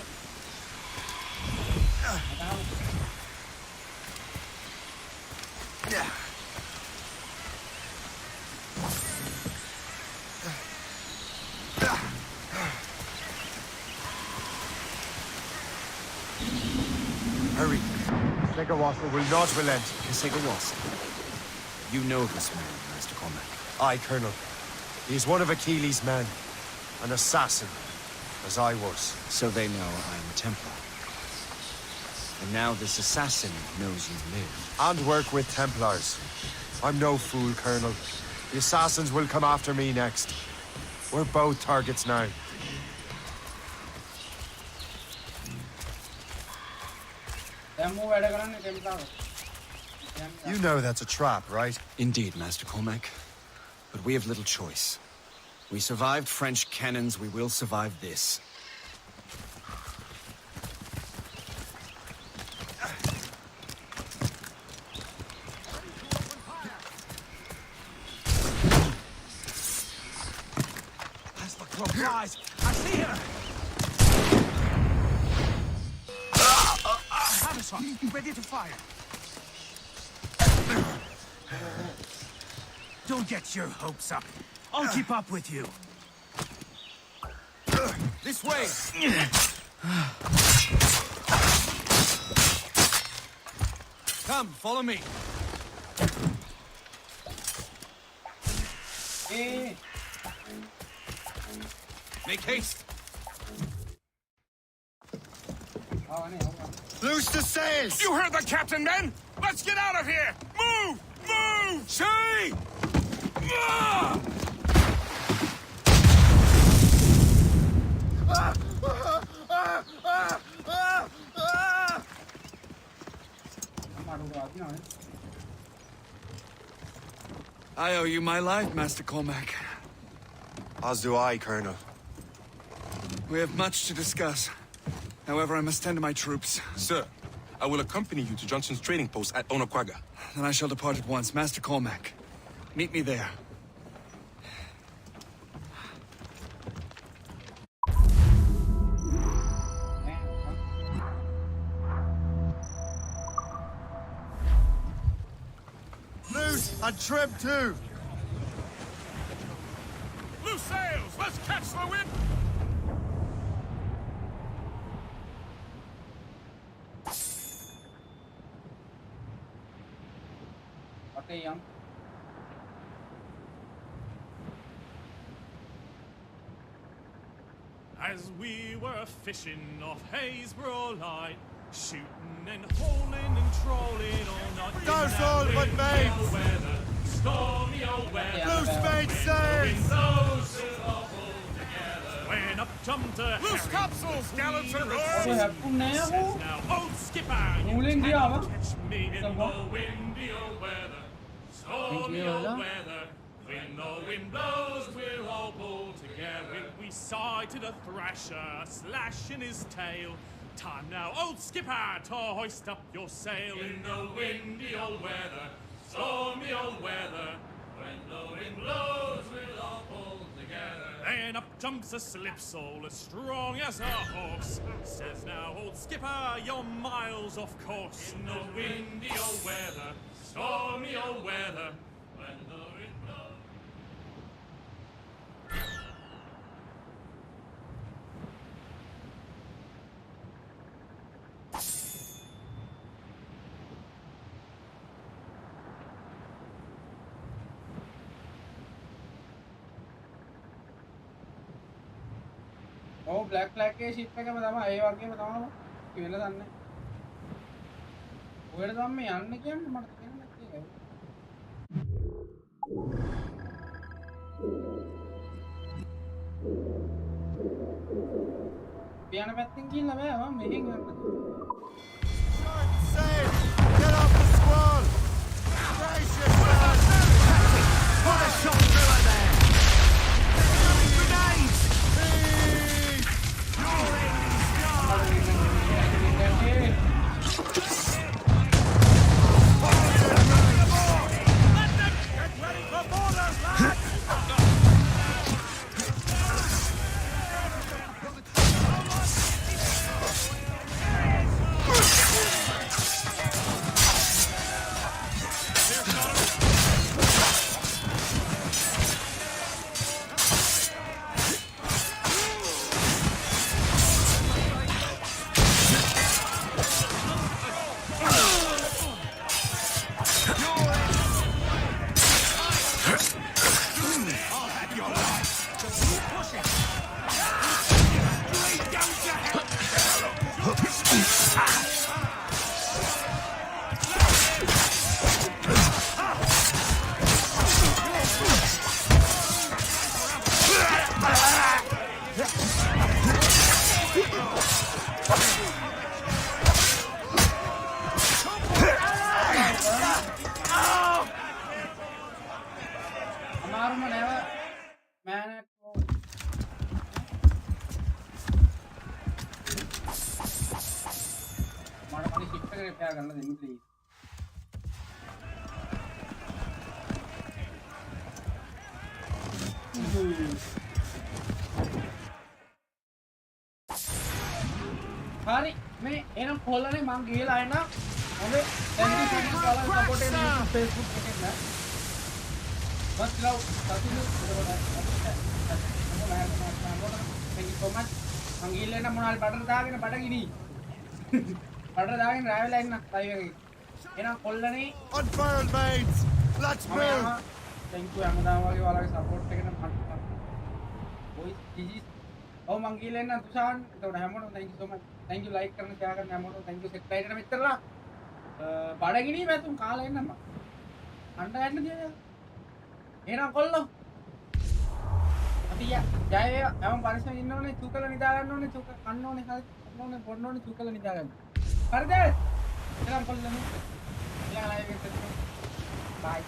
Hurry. Segawasa will not relent. Segawasa? You know this man, Master Cormac. Aye, Colonel. He's one of Achilles' men. An assassin, as I was. So they know I'm a Templar. And now this assassin knows you live. And work with Templars. I'm no fool, Colonel. The assassins will come after me next. We're both targets now. You know that's a trap, right? Indeed, Master Cormac. But we have little choice. We survived French cannons, we will survive this. As the crow flies, I see him! Ready to fire. Don't get your hopes up. I'll keep up with you. This way! Come, follow me. Make haste. Loose the sails! You heard the captain, men! Let's get out of here! Move! Move! See! I owe you my life, Master Cormac. As do I, Colonel. We have much to discuss. However, I must tend to my troops. Sir, I will accompany you to Johnson's trading post at Onakwaga. Then I shall depart at once. Master Cormac, meet me there. Loose and trim too! Loose sails! Let's catch the wind! Okay, young. As we were fishing off Haysborough Light, shooting and holing and trolling all night. Those all but mates! Weather, stormy old weather. Loose mates sails! When up jumped a Loose topsails, gallants and roars! Now, old skipper, you cannot catch me in the windy old weather. Stormy old weather. When the wind blows, we'll all pull together. We sighted a thrasher, a slash in his tail. Time now, old skipper, to hoist up your sail. In the windy old weather, stormy old weather. When the wind blows, we'll all pull together. Then and up jumps a slipsole as strong as a horse. Says now, old skipper, you're miles off course. In the windy old weather, stormy old weather, when the wind blows. Oh, black flag के ship पे क्या बताऊँ? ये वाक्य बताऊँ ना? क्यों ना जानने? वो इधर तो हम यान क्या मरते हैं ना लगते हैं। पियानो बैटिंग की लगा है हम मेहिंग में। Get off the squall! Brace yourself! Put a shot through her there! Grenades! You're hari me enam kholane mang gila hai na hame thank you so much all support in Facebook page na bas lao satu lu thank you so much mang gila na monal butter daagena bada gini butter daagena ravel line na live එක enam kholane unfurled mates let's move thank you හැමදාම වගේ ඔයාලගේ support එකට මට boy GG oh mang gila na tusan එතකොට හැමෝටම thank you so much thank you like කරන share කරන හැමෝටම thank you subscribe කරන මෙච්චරලා බඩගිනි මැතුම් කාලා එන්නම අඬ යන්න දියද එහෙනම් කොල්ලෝ අපි ජය හැම පරිස්සම් ඉන්න ඕනේ චුකල නිදා ගන්න ඕනේ චුක කන්න ඕනේ හරි කන්න ඕනේ බොන්න ඕනේ චුකල නිදා ගන්න හරිද එහෙනම් කොල්ලෝ ඊළඟ live එකට bye